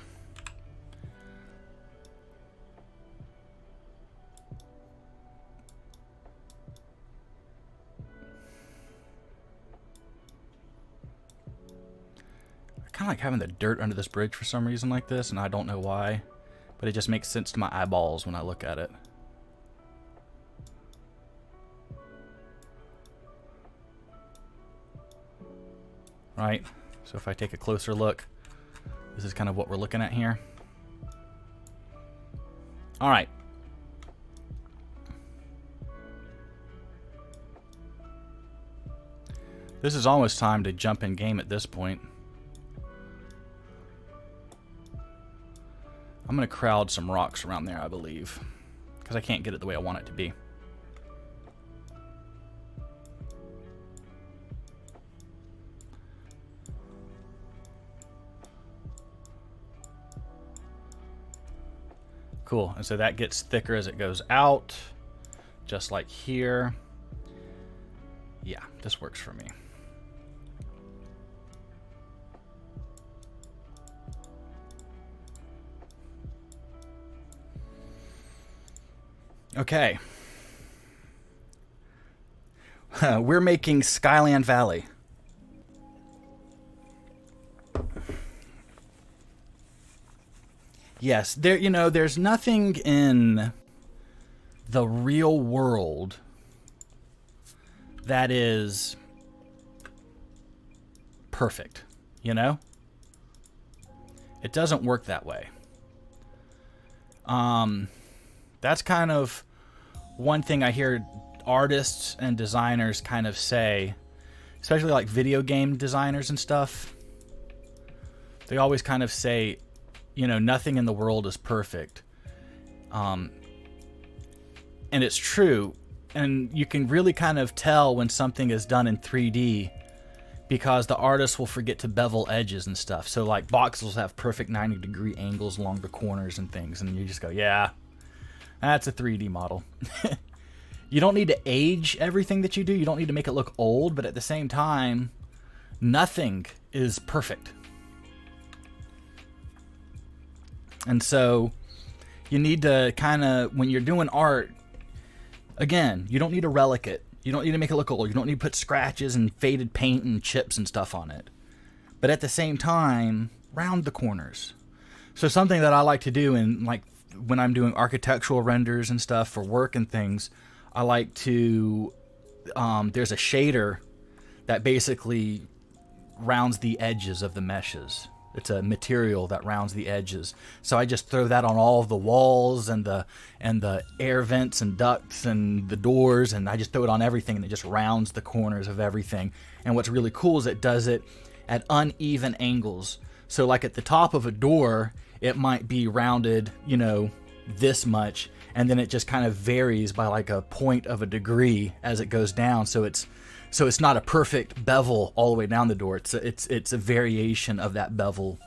I kind of like having the dirt under this bridge for some reason like this, and I don't know why, but it just makes sense to my eyeballs when I look at it. Right? So if I take a closer look, this is kind of what we're looking at here. All right. This is almost time to jump in game at this point. I'm going to crowd some rocks around there, I believe, because I can't get it the way I want it to be. Cool, and so that gets thicker as it goes out, just like here. Yeah, this works for me. Okay. We're making Skyland Valley. Yes, there's nothing in the real world that is perfect, you know? It doesn't work that way. That's kind of one thing I hear artists and designers kind of say, especially like video game designers and stuff. They always kind of say, you know, nothing in the world is perfect. And it's true. And you can really kind of tell when something is done in 3D because the artist will forget to bevel edges and stuff. So like boxes have perfect 90-degree angles along the corners and things. And you just go, yeah, that's a 3D model. You don't need to age everything that you do. You don't need to make it look old. But at the same time, nothing is perfect. And so you need to kind of, when you're doing art, again, you don't need to relic it. You don't need to make it look old. You don't need to put scratches and faded paint and chips and stuff on it. But at the same time, round the corners. So something that I like to do in, like, when I'm doing architectural renders and stuff for work and things, I like to, there's a shader that basically rounds the edges of the meshes. It's a material that rounds the edges. So I just throw that on all of the walls and the air vents and ducts and the doors, and I just throw it on everything, and it just rounds the corners of everything. And what's really cool is it does it at uneven angles. So like at the top of a door, it might be rounded, you know, this much, and then it just kind of varies by like a point of a degree as it goes down. So it's not a perfect bevel all the way down the door. It's a variation of that bevel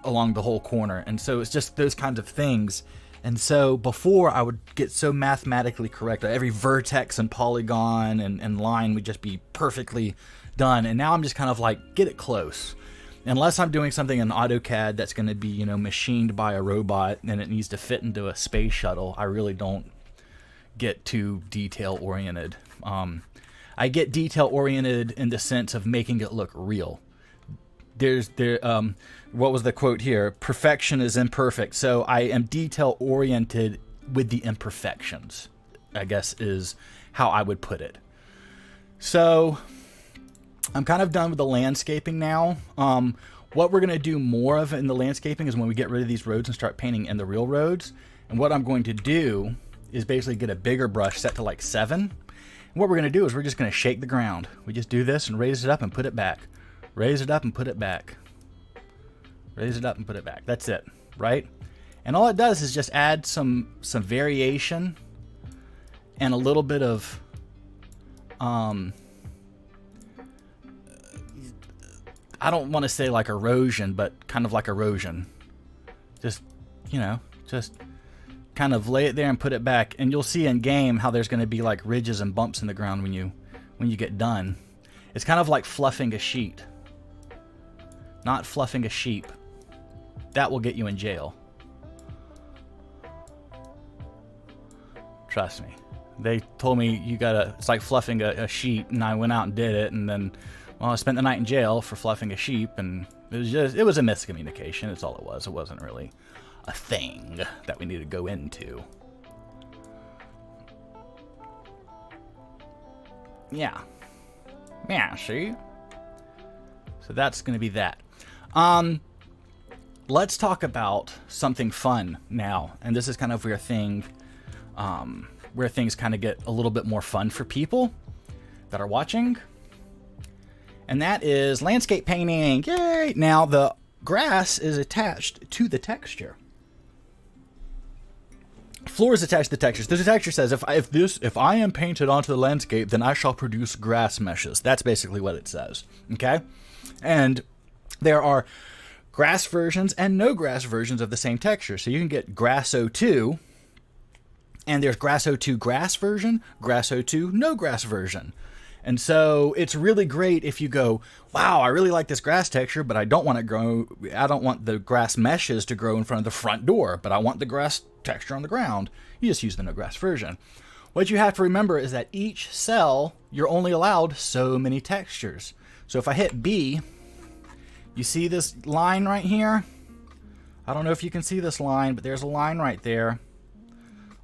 along the whole corner. And so it's just those kinds of things. And so before I would get so mathematically correct. Every vertex and polygon and line would just be perfectly done. And now I'm just kind of like, get it close. Unless I'm doing something in AutoCAD that's going to be, you know, machined by a robot and it needs to fit into a space shuttle, I really don't get too detail oriented. I get detail oriented in the sense of making it look real. What was the quote here? Perfection is imperfect. So I am detail oriented with the imperfections, I guess is how I would put it. So I'm kind of done with the landscaping now. What we're going to do more of in the landscaping is when we get rid of these roads and start painting in the real roads. And what I'm going to do is basically get a bigger brush set to like 7. What we're going to do is we're just going to shake the ground. We just do this and raise it up and put it back. Raise it up and put it back. Raise it up and put it back. That's it, right? And all it does is just add some variation and a little bit of I don't want to say like erosion, but kind of like erosion. Just, you know, just kind of lay it there and put it back, and you'll see in game how there's going to be like ridges and bumps in the ground when you get done. It's kind of like fluffing a sheet, not fluffing a sheep. That will get you in jail. Trust me. They told me it's like fluffing a sheet, and I went out and did it, and then, well, I spent the night in jail for fluffing a sheep, and it was a miscommunication. That's all it was. It wasn't really a thing that we need to go into. Yeah, see? So that's going to be that. Let's talk about something fun now. And this is kind of where things kind of get a little bit more fun for people that are watching. And that is landscape painting. Yay! Now the grass is attached to the texture. Floor is attached to the textures. The texture says, if I am painted onto the landscape, then I shall produce grass meshes. That's basically what it says. Okay? And there are grass versions and no grass versions of the same texture. So you can get Grass 02, and there's Grass 02 grass version, Grass 02 no grass version. And so it's really great if you go, wow, I really like this grass texture, but I don't want the grass meshes to grow in front of the front door, but I want the grass texture on the ground. You just use the no grass version. What you have to remember is that each cell, you're only allowed so many textures. So if I hit B, you see this line right here? I don't know if you can see this line, but there's a line right there.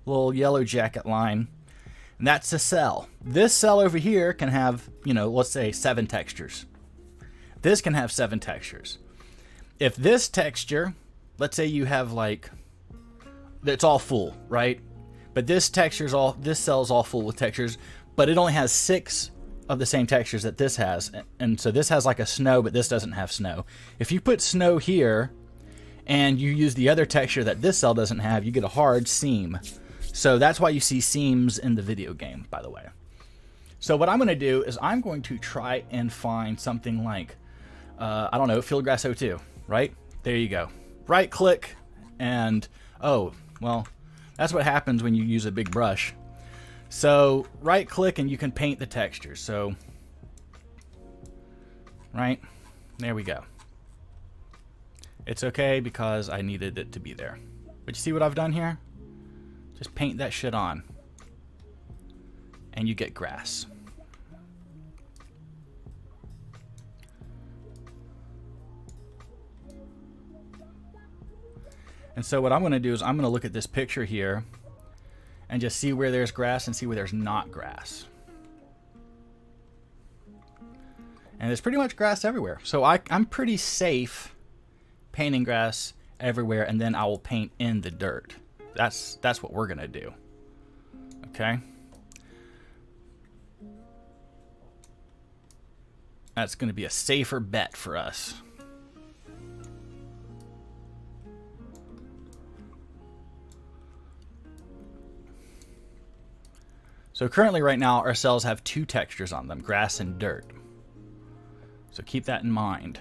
Little yellow jacket line. And that's a cell. This cell over here can have, let's say 7 textures. This can have 7 textures. If this texture, let's say you have it's all full, right? But this cell is all full with textures, but it only has 6 of the same textures that this has. And so this has like a snow, but this doesn't have snow. If you put snow here and you use the other texture that this cell doesn't have, you get a hard seam. So that's why you see seams in the video game, by the way. So what I'm going to do is I'm going to try and find something like, I don't know, Fieldgrass 02, right? There you go. Right click and, oh, well, that's what happens when you use a big brush. So right click and you can paint the texture. So, right, there we go. It's okay because I needed it to be there. But you see what I've done here? Just paint that shit on. And you get grass. And so what I'm going to do is I'm going to look at this picture here and just see where there's grass and see where there's not grass. And there's pretty much grass everywhere. So I'm pretty safe painting grass everywhere, and then I will paint in the dirt. That's what we're going to do. Okay? That's going to be a safer bet for us. So currently right now our cells have two textures on them, grass and dirt. So keep that in mind.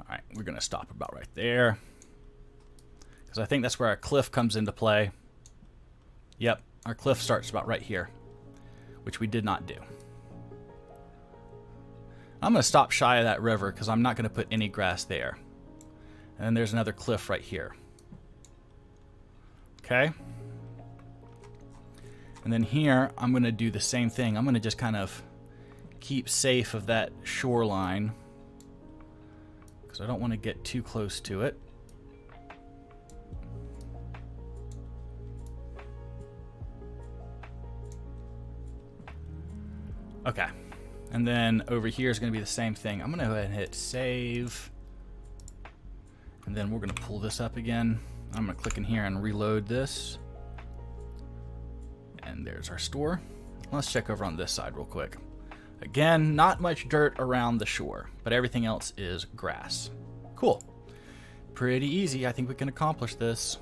Alright, we're going to stop about right there. Because I think that's where our cliff comes into play. Yep, our cliff starts about right here, which we did not do. I'm going to stop shy of that river because I'm not going to put any grass there. And then there's another cliff right here. Okay? And then here, I'm going to do the same thing. I'm going to just kind of keep safe of that shoreline because I don't want to get too close to it. Okay. And then over here is going to be the same thing. I'm going to go ahead and hit save. And then we're going to pull this up again. I'm going to click in here and reload this. And there's our store. Let's check over on this side real quick. Again, not much dirt around the shore, but everything else is grass. Cool. Pretty easy. I think we can accomplish this.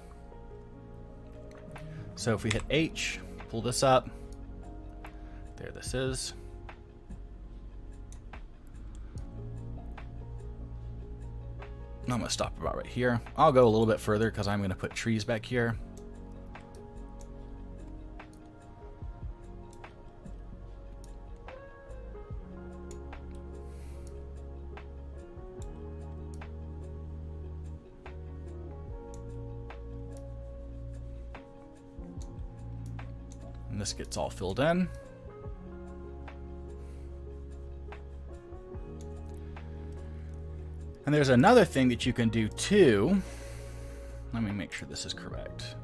So if we hit H, pull this up. There this is. I'm going to stop about right here. I'll go a little bit further because I'm going to put trees back here. And this gets all filled in. And there's another thing that you can do too. Let me make sure this is correct.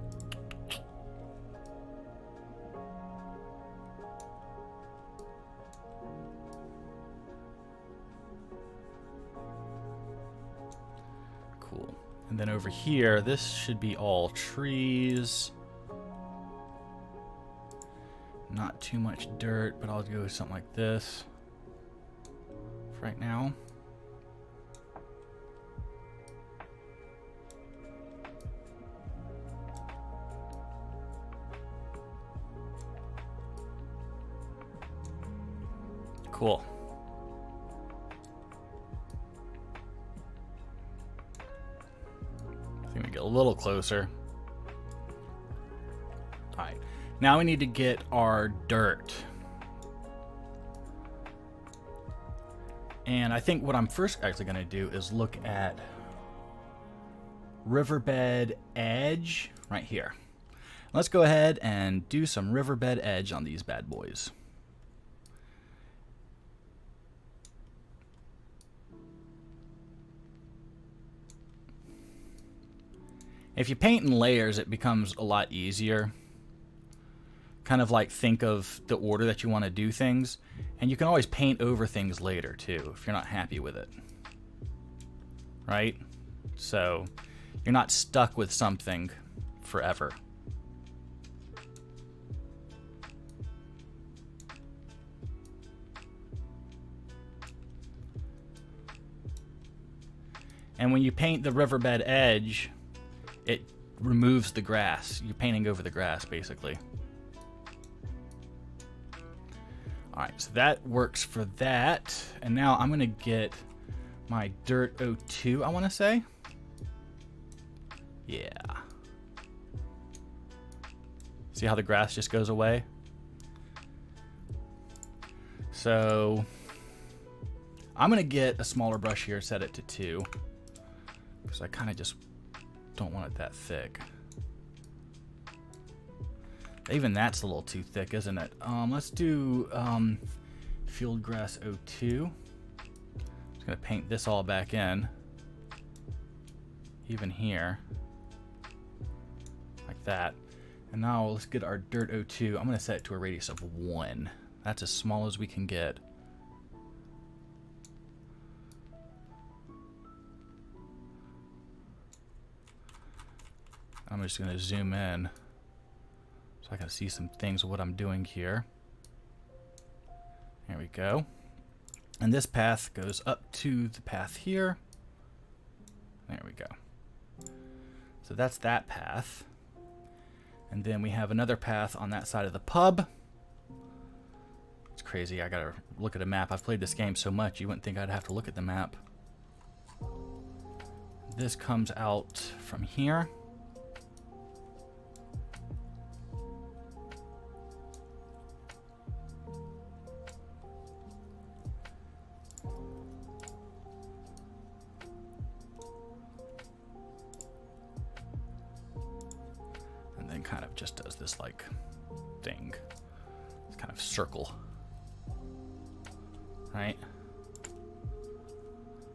Cool. And then over here, this should be all trees. Not too much dirt, but I'll go with something like this for right now. Cool. I think we get a little closer. All right. Now we need to get our dirt. And I think what I'm first actually going to do is look at riverbed edge right here. Let's go ahead and do some riverbed edge on these bad boys. If you paint in layers, it becomes a lot easier. Kind of like think of the order that you want to do things. And you can always paint over things later too, if you're not happy with it. Right? So you're not stuck with something forever. And when you paint the riverbed edge, it removes the grass. You're painting over the grass, basically. Alright, so that works for that. And now I'm going to get my Dirt 02, I want to say. Yeah. See how the grass just goes away? So I'm going to get a smaller brush here, set it to 2. Because I kind of just don't want it that thick. Even that's a little too thick, isn't it? Let's do Field Grass 02. Just going to paint this all back in. Even here. Like that. And now let's get our Dirt 02. I'm going to set it to a radius of 1. That's as small as we can get. I'm just going to zoom in so I can see some things of what I'm doing here. There we go. And this path goes up to the path here. There we go. So that's that path. And then we have another path on that side of the pub. It's crazy. I gotta look at a map. I've played this game so much, you wouldn't think I'd have to look at the map. This comes out from here. And then kind of just does this like thing. It's kind of circle. Right?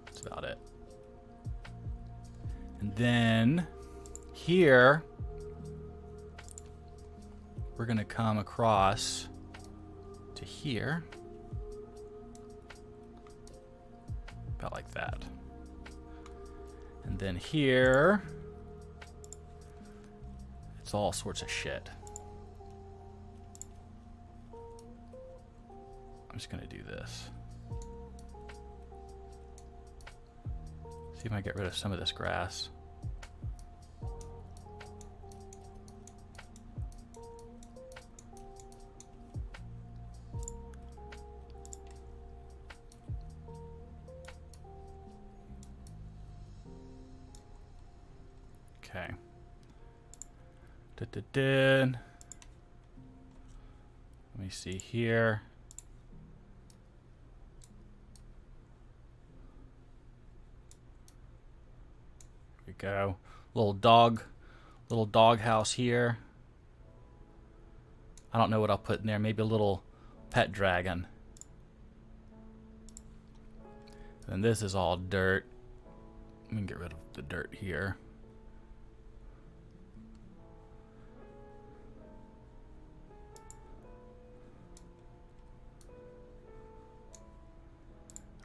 That's about it. And then here we're going to come across to here. About like that. And then here it's all sorts of shit. I'm just going to do this. See if I get rid of some of this grass. Okay. Let me see here. Go. Little dog house here. I don't know what I'll put in there. Maybe a little pet dragon. And this is all dirt. Let me get rid of the dirt here.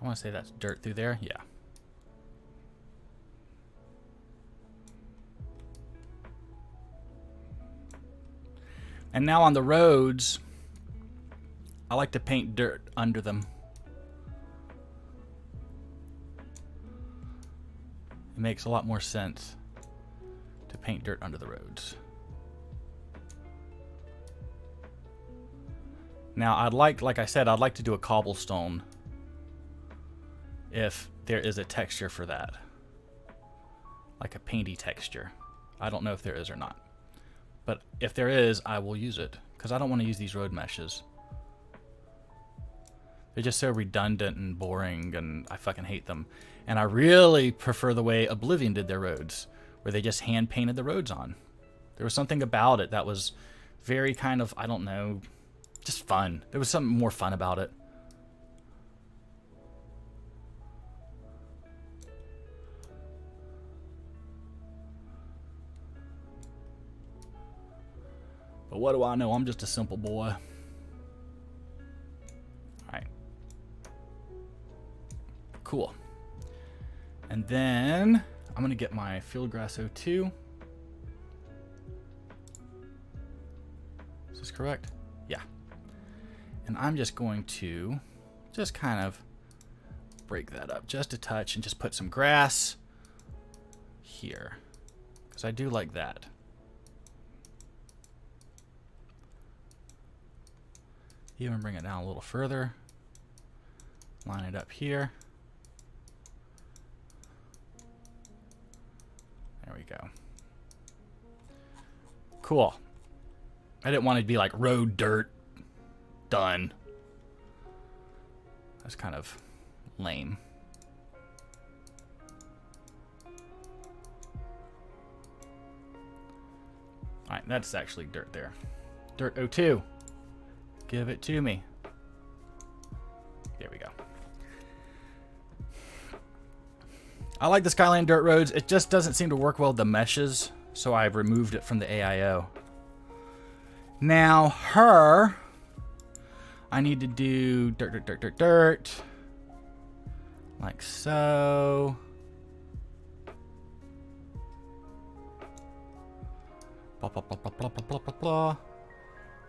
I want to say that's dirt through there. Yeah. And now on the roads, I like to paint dirt under them. It makes a lot more sense to paint dirt under the roads. Now I'd like I said, I'd like to do a cobblestone if there is a texture for that. Like a painty texture. I don't know if there is or not. But if there is, I will use it. Because I don't want to use these road meshes. They're just so redundant and boring, and I fucking hate them. And I really prefer the way Oblivion did their roads, where they just hand painted the roads on. There was something about it that was very kind of, I don't know, just fun. There was something more fun about it. But what do I know? I'm just a simple boy. Alright. Cool. And then I'm going to get my field grass 02. Is this correct? Yeah. And I'm just going to just kind of break that up just a touch and just put some grass here, because I do like that. Even bring it down a little further. Line it up here. There we go. Cool. I didn't want it to be like road dirt. Done. That's kind of lame. Alright, that's actually dirt there. Dirt 02. Give it to me. There we go. I like the Skyland dirt roads. It just doesn't seem to work well with the meshes, so I've removed it from the AIO. Now, her, I need to do dirt, like so. Blah, blah, blah, blah, blah, blah, blah, blah.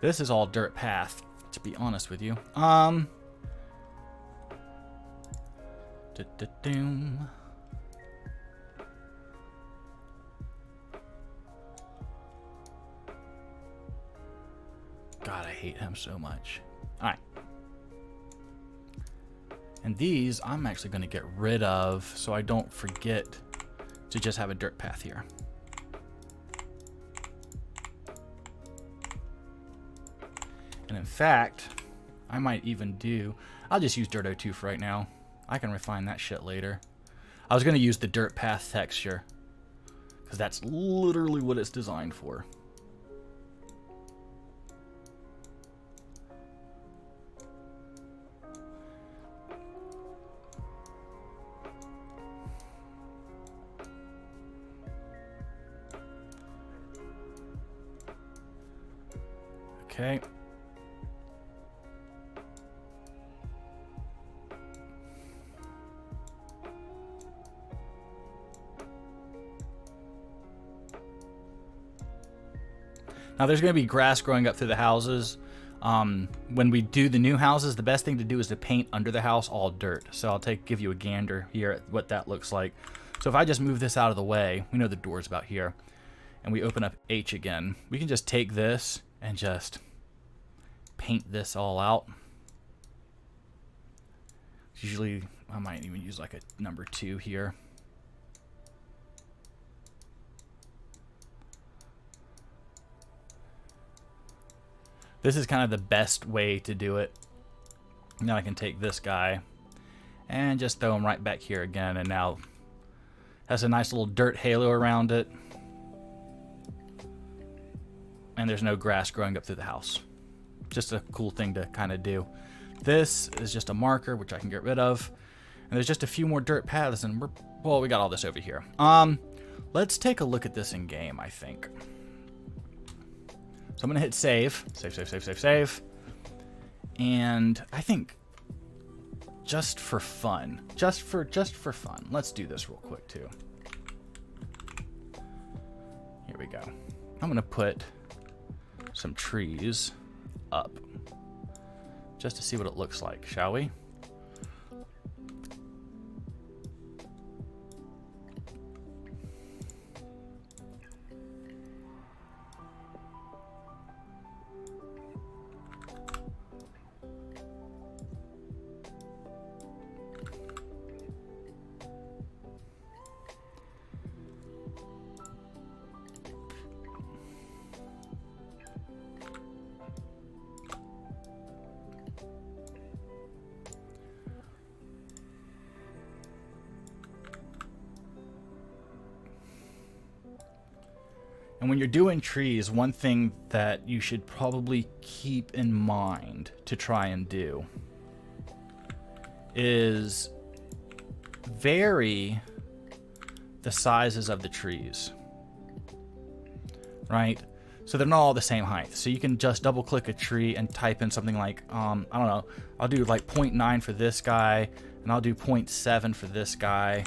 This is all dirt path, to be honest with you. God, I hate him so much. All right. And these I'm actually going to get rid of so I don't forget to just have a dirt path here. And in fact, I might even do, I'll just use Dirt 02 for right now. I can refine that shit later. I was going to use the dirt path texture, because that's literally what it's designed for. Okay. Now there's going to be grass growing up through the houses. When we do the new houses, the best thing to do is to paint under the house all dirt. So I'll give you a gander here at what that looks like. So if I just move this out of the way, we know the door's about here, and we open up H again, we can just take this and just paint this all out. Usually I might even use like a number 2 here. This is kind of the best way to do it. Now I can take this guy and just throw him right back here again, and now has a nice little dirt halo around it. And there's no grass growing up through the house. Just a cool thing to kind of do. This is just a marker, which I can get rid of. And there's just a few more dirt paths, and we got all this over here. Let's take a look at this in game, I think. So I'm going to hit save. Save. And I think just for fun, just for fun, let's do this real quick too. Here we go. I'm going to put some trees up just to see what it looks like, shall we? And when you're doing trees, one thing that you should probably keep in mind to try and do is vary the sizes of the trees, right? So they're not all the same height. So you can just double click a tree and type in something like, I don't know, I'll do like 0.9 for this guy, and I'll do 0.7 for this guy.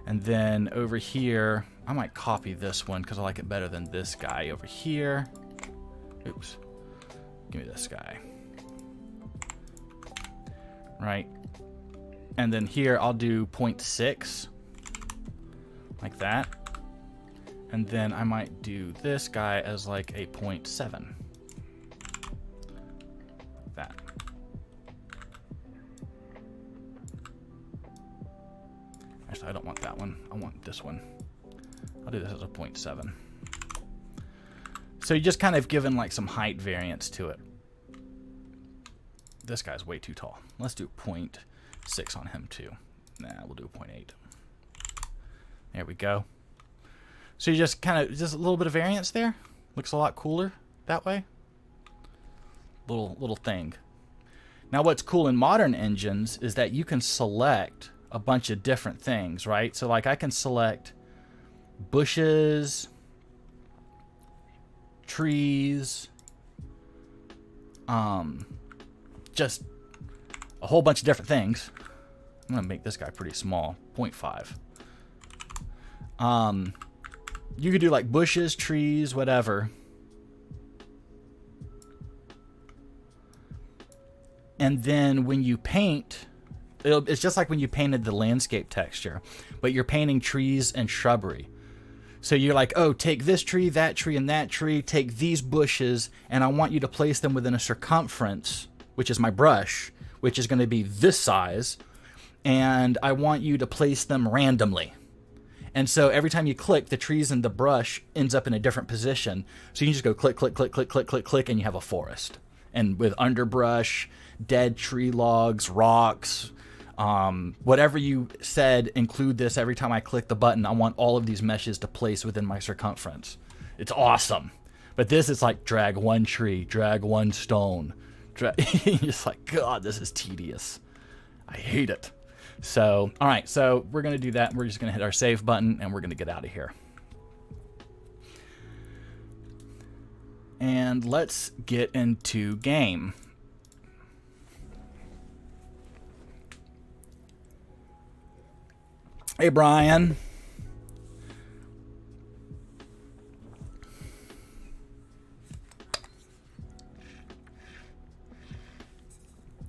And then over here, I might copy this one because I like it better than this guy over here. Oops. Give me this guy. Right. And then here I'll do 0.6. Like that. And then I might do this guy as like a 0.7. Like that. Actually, I don't want that one. I want this one. I'll do this as a 0.7. So you just kind of given like some height variance to it. This guy's way too tall. Let's do 0.6 on him too. Nah, we'll do 0.8. There we go. So you just kind of, just a little bit of variance there. Looks a lot cooler that way. Little thing. Now what's cool in modern engines is that you can select a bunch of different things, right? So like I can select bushes, trees, just a whole bunch of different things. I'm gonna make this guy pretty small, 0.5. You could do like bushes, trees, whatever. And then when you paint, it's just like when you painted the landscape texture, but you're painting trees and shrubbery. So you're like, oh, take this tree, and that tree, take these bushes, and I want you to place them within a circumference, which is my brush, which is going to be this size, and I want you to place them randomly. And so every time you click, the trees and the brush ends up in a different position. So you can just go click, click, click, click, click, click, click, and you have a forest. And with underbrush, dead tree logs, rocks, whatever you said, include this every time I click the button. I want all of these meshes to place within my circumference. It's awesome. But this is like drag one tree, drag one stone. You're just like, God, this is tedious. I hate it. So, all right, so we're going to do that. We're just going to hit our save button, and we're going to get out of here. And let's get into game. Hey, Brian.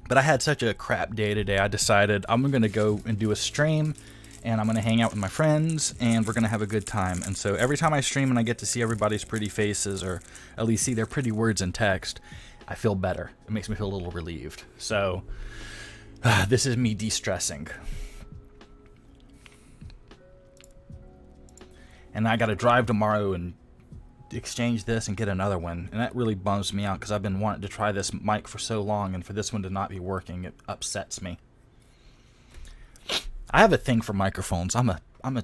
But I had such a crap day today, I decided I'm going to go and do a stream, and I'm going to hang out with my friends, and we're going to have a good time. And so every time I stream and I get to see everybody's pretty faces, or at least see their pretty words in text, I feel better. It makes me feel a little relieved. So this is me de-stressing. And I got to drive tomorrow and exchange this and get another one, and that really bums me out because I've been wanting to try this mic for so long, and for this one to not be working, it upsets me. I have a thing for microphones. I'm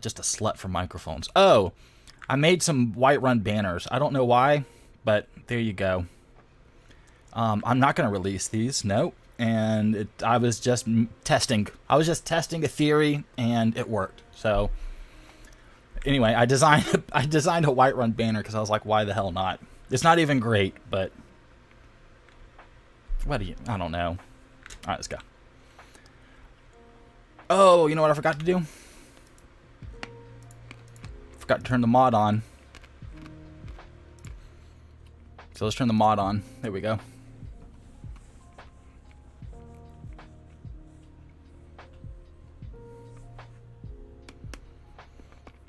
just a slut for microphones. Oh, I made some Whiterun banners. I don't know why, but there you go. I'm not going to release these, no. And I was just testing. I was just testing a theory, and it worked. So anyway, I designed a Whiterun banner because I was like, why the hell not? It's not even great, but I don't know. All right, let's go. Oh, you know what I forgot to do? Forgot to turn the mod on. So let's turn the mod on. There we go.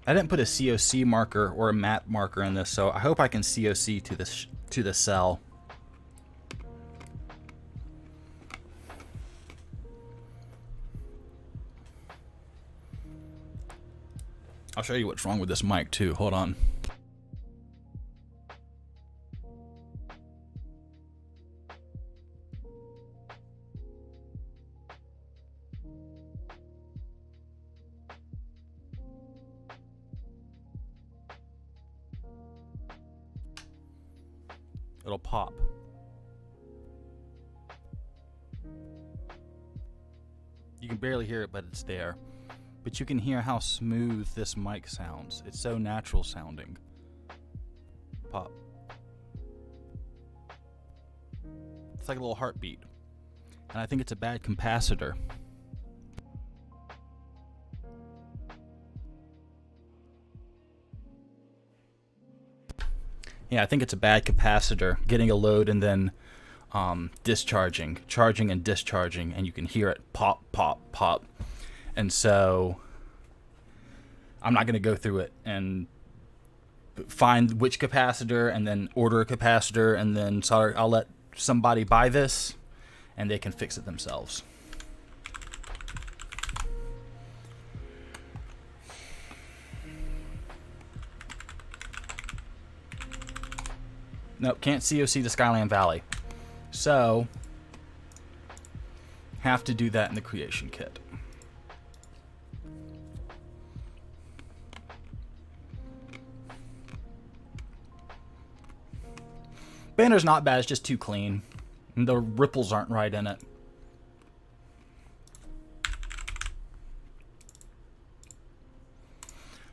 I didn't put a COC marker or a map marker in this, so I hope I can COC to the cell. I'll show you what's wrong with this mic too. Hold on. It'll pop. You can barely hear it, but it's there. But you can hear how smooth this mic sounds. It's so natural sounding. Pop. It's like a little heartbeat. And I think it's a bad capacitor. Yeah, I think it's a bad capacitor getting a load and then discharging, charging and discharging, and you can hear it pop, pop, pop. And so I'm not going to go through it and find which capacitor and then order a capacitor, and then sorry, I'll let somebody buy this and they can fix it themselves. Nope, can't COC the Skyland Valley. So, have to do that in the creation kit. Banner's not bad, it's just too clean. And the ripples aren't right in it.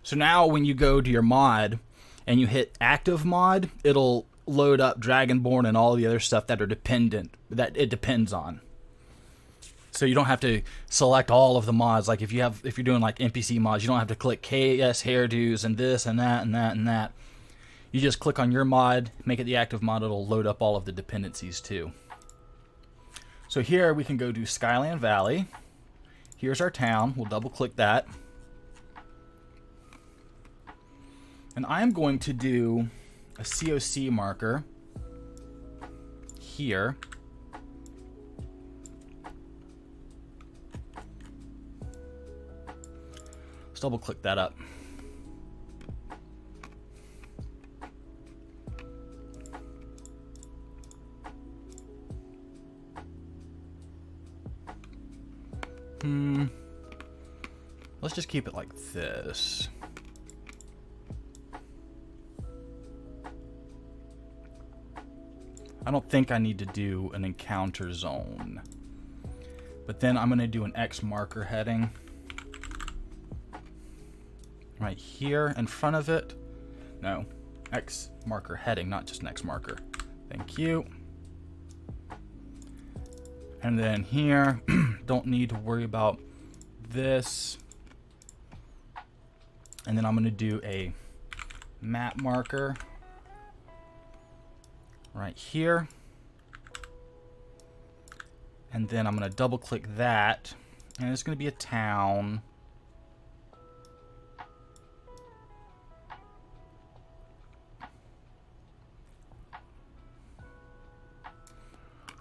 So now when you go to your mod and you hit active mod, it'll load up Dragonborn and all the other stuff that are that it depends on. So you don't have to select all of the mods. Like if you're doing like NPC mods, you don't have to click KS hairdos and this and that and that and that. You just click on your mod, make it the active mod, it'll load up all of the dependencies too. So here we can go to Skyland Valley. Here's our town. We'll double click that. And I'm going to do a COC marker here. Let's double click that up. Let's just keep it like this. I don't think I need to do an encounter zone. But then I'm going to do an X marker heading. Right here in front of it. No, X marker heading, not just an X marker. Thank you. And then here, don't need to worry about this. And then I'm going to do a map marker right here. And then I'm going to double click that. And it's going to be a town.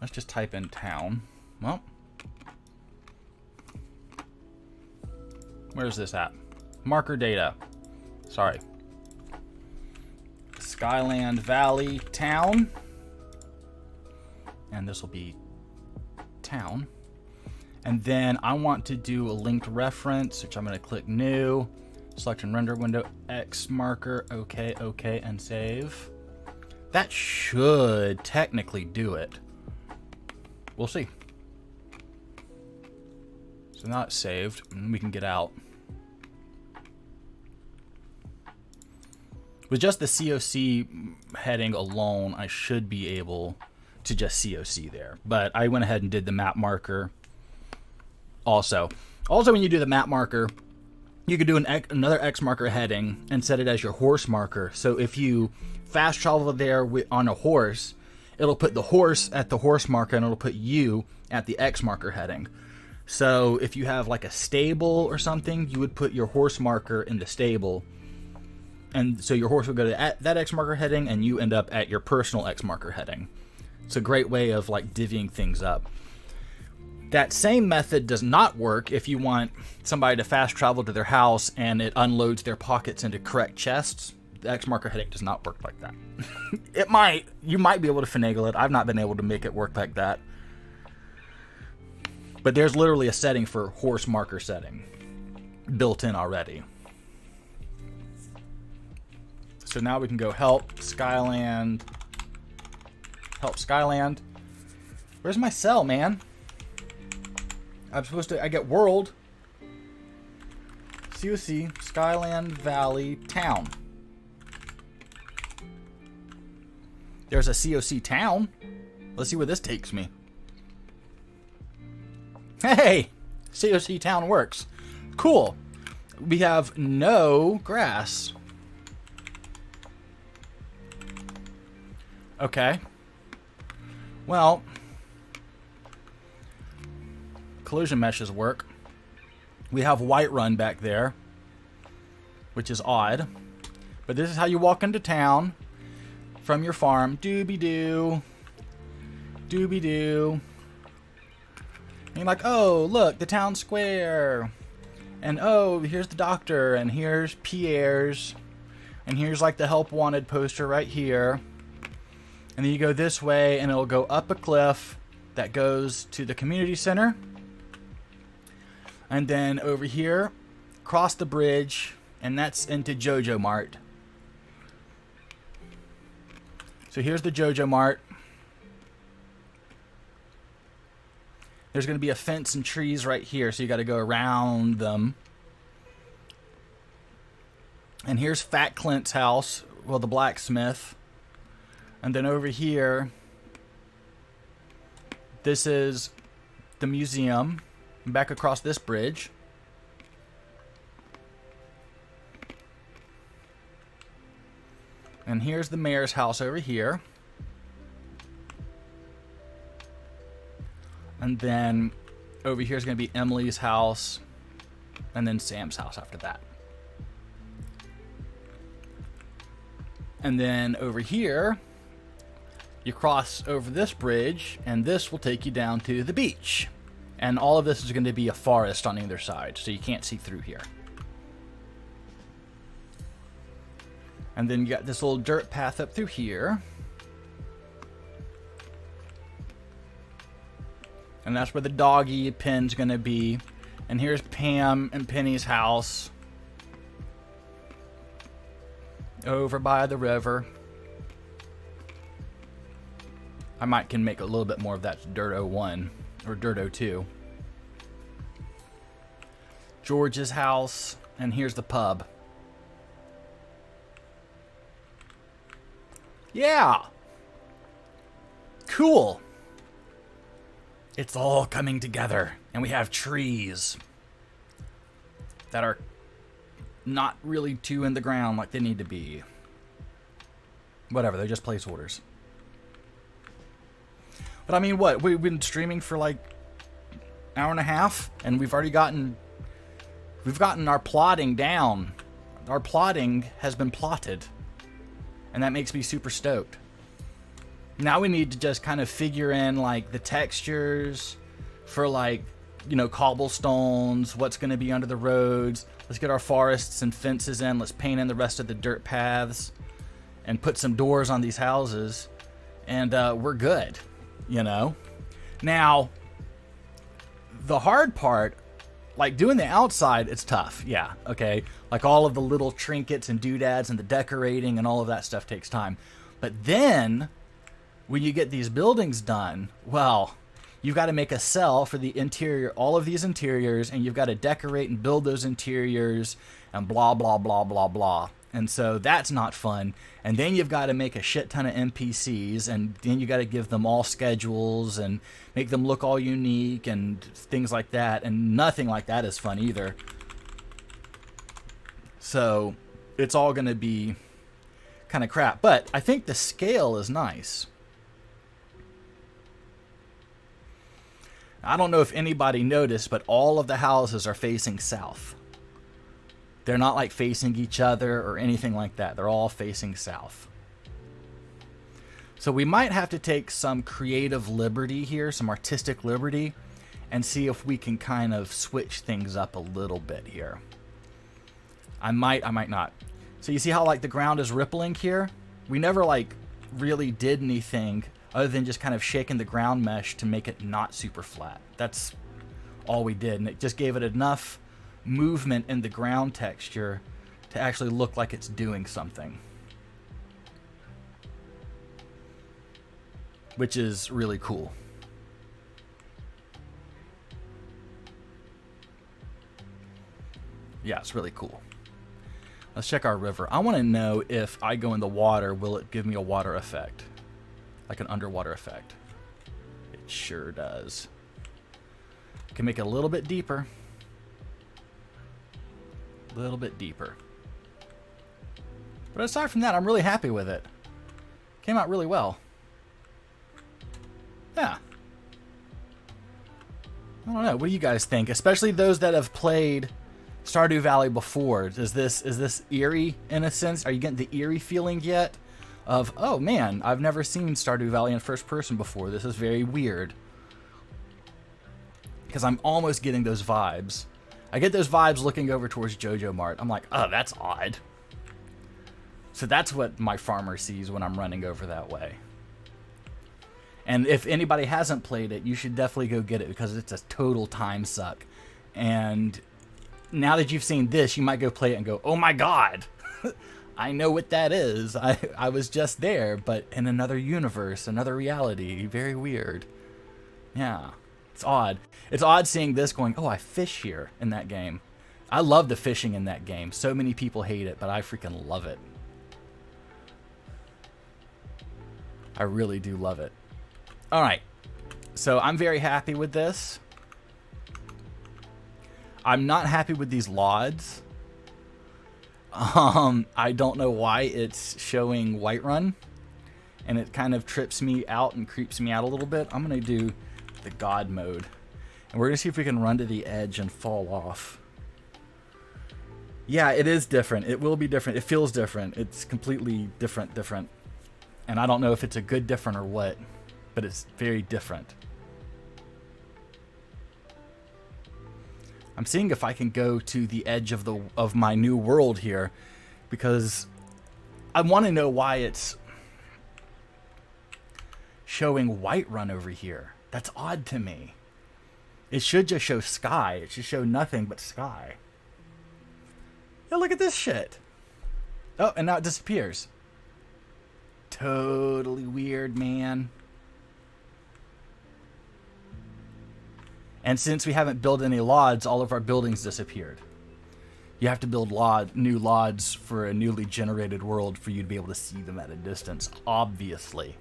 Let's just type in town. Well, where's this at? Marker data. Sorry. Skyland Valley town. And this will be town. And then I want to do a linked reference, which I'm going to click new. Select and render window, X marker, okay, okay, and save. That should technically do it. We'll see. So now it's saved, and we can get out. With just the COC heading alone, I should be able to just COC there. But I went ahead and did the map marker also. Also, when you do the map marker, you could do another X marker heading and set it as your horse marker. So if you fast travel there on a horse, it'll put the horse at the horse marker and it'll put you at the X marker heading. So if you have like a stable or something, you would put your horse marker in the stable. And so your horse would go to that X marker heading and you end up at your personal X marker heading. It's a great way of like divvying things up. That same method does not work if you want somebody to fast travel to their house and it unloads their pockets into correct chests. The X marker heading does not work like that. It might. You might be able to finagle it. I've not been able to make it work like that. But there's literally a setting for horse marker setting built in already. So now we can go help Skyland. Help Skyland. Where's my cell, man? I get world. COC, Skyland Valley Town. There's a COC town. Let's see where this takes me. Hey! COC town works. Cool. We have no grass. Okay. Well, collision meshes work. We have Whiterun back there, which is odd. But this is how you walk into town from your farm. Doobie-doo. Doobie-doo. And you're like, oh, look, the town square. And oh, here's the doctor. And here's Pierre's. And here's like the help wanted poster right here. And then you go this way and it'll go up a cliff that goes to the community center. And then over here, cross the bridge, and that's into JoJo Mart. So here's the JoJo Mart. There's going to be a fence and trees right here, so you got to go around them. And here's Fat Clint's house, well, the blacksmith. And then over here, this is the museum. Back across this bridge. And here's the mayor's house over here. And then over here is going to be Emily's house. And then Sam's house after that. And then over here, you cross over this bridge, and this will take you down to the beach. And all of this is going to be a forest on either side, so you can't see through here. And then you got this little dirt path up through here. And that's where the doggy pen's going to be. And here's Pam and Penny's house. Over by the river. I might can make a little bit more of that Dirt 01 or Dirt 02. George's house, and here's the pub. Yeah. Cool. It's all coming together, and we have trees that are not really too in the ground like they need to be. Whatever, they're just placeholders. But I mean, what? We've been streaming for like an hour and a half, and we've gotten our plotting down. Our plotting has been plotted, and that makes me super stoked. Now we need to just kind of figure in like the textures for like, you know, cobblestones, what's going to be under the roads. Let's get our forests and fences in. Let's paint in the rest of the dirt paths and put some doors on these houses, and we're good. You know, now the hard part, like doing the outside, it's tough. Yeah. Okay. Like all of the little trinkets and doodads and the decorating and all of that stuff takes time. But then when you get these buildings done, well, you've got to make a cell for the interior, all of these interiors, and you've got to decorate and build those interiors and blah, blah, blah, blah, blah. And so that's not fun. And then you've got to make a shit ton of NPCs, and then you got to give them all schedules and make them look all unique and things like that. And nothing like that is fun either. So it's all going to be kind of crap. But I think the scale is nice. I don't know if anybody noticed, but all of the houses are facing south. They're not like facing each other or anything like that. They're all facing south. So we might have to take some creative liberty here, some artistic liberty, and see if we can kind of switch things up a little bit here. I might not. So you see how like the ground is rippling here? We never like really did anything other than just kind of shaking the ground mesh to make it not super flat. That's all we did, and it just gave it enough movement in the ground texture to actually look like it's doing something, which is really cool. Yeah, it's really cool. Let's check our river. I want to know if I go in the water, will it give me a water effect, like an underwater effect? It sure does. Can make it a little bit deeper. Little bit deeper. But aside from that, I'm really happy with it. Came out really well. Yeah. I don't know. What do you guys think? Especially those that have played Stardew Valley before. Is this eerie in a sense? Are you getting the eerie feeling yet? Of, oh man, I've never seen Stardew Valley in first person before. This is very weird. Because I'm almost getting those vibes. I get those vibes looking over towards Jojo Mart. I'm like, oh, that's odd. So that's what my farmer sees when I'm running over that way. And if anybody hasn't played it, you should definitely go get it because it's a total time suck. And now that you've seen this, you might go play it and go, oh my god, I know what that is. I was just there, but in another universe, another reality. Very weird. Yeah, it's odd. It's odd seeing this going, oh, I fish here in that game. I love the fishing in that game. So many people hate it, but I freaking love it. I really do love it. All right, so I'm very happy with this. I'm not happy with these LODs. I don't know why it's showing Whiterun, and it kind of trips me out and creeps me out a little bit. I'm gonna do the God mode, and we're gonna see if we can run to the edge and fall off. Yeah, it is different. It will be different. It feels different. It's completely different. And I don't know if it's a good different or what. But it's very different. I'm seeing if I can go to the edge of my new world here, because I want to know why it's showing Whiterun over here. That's odd to me. It should just show sky. It should show nothing but sky. Yeah, look at this shit. Oh, and now it disappears. Totally weird, man. And since we haven't built any LODs, all of our buildings disappeared. You have to build new LODs for a newly generated world for you to be able to see them at a distance, obviously.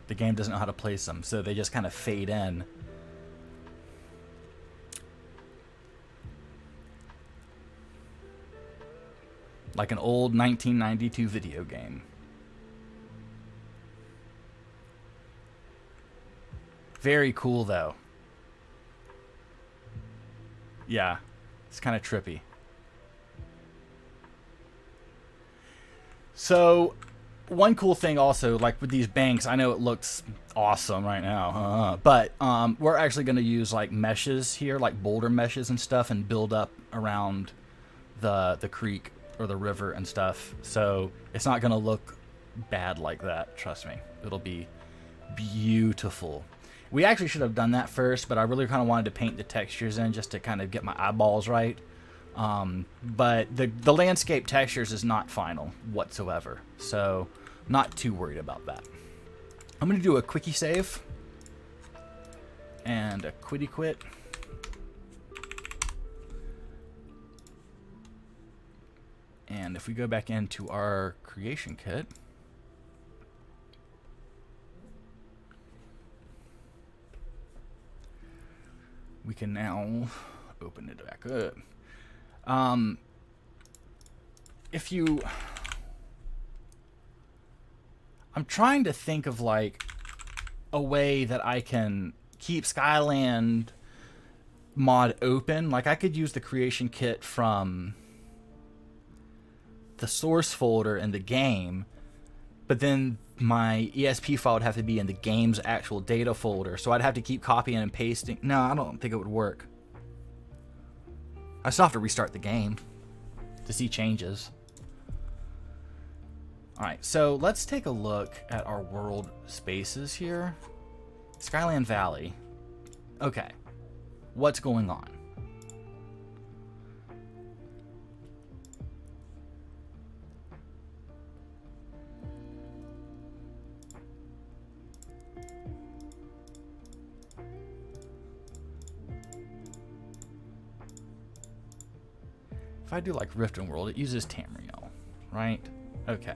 The game doesn't know how to place them, so they just kind of fade in. Like an old 1992 video game. Very cool, though. Yeah, it's kind of trippy. So, one cool thing also, like with these banks, I know it looks awesome right now, but we're actually going to use like meshes here, like boulder meshes and stuff, and build up around the creek or the river and stuff. So it's not going to look bad like that, trust me. It'll be beautiful. We actually should have done that first, but I really kind of wanted to paint the textures in just to kind of get my eyeballs right. But the landscape textures is not final whatsoever, so not too worried about that. I'm going to do a quickie save and a quitty quit. And if we go back into our creation kit, we can now open it back up. I'm trying to think of like a way that I can keep Skyland mod open. Like I could use the creation kit from the source folder in the game, but then my ESP file would have to be in the game's actual data folder, so I'd have to keep copying and pasting. No, I don't think it would work. I still have to restart the game to see changes. Alright, so let's take a look at our world spaces here. Skyland Valley. Okay, what's going on? If I do like Rift and World, it uses Tamriel, right? Okay.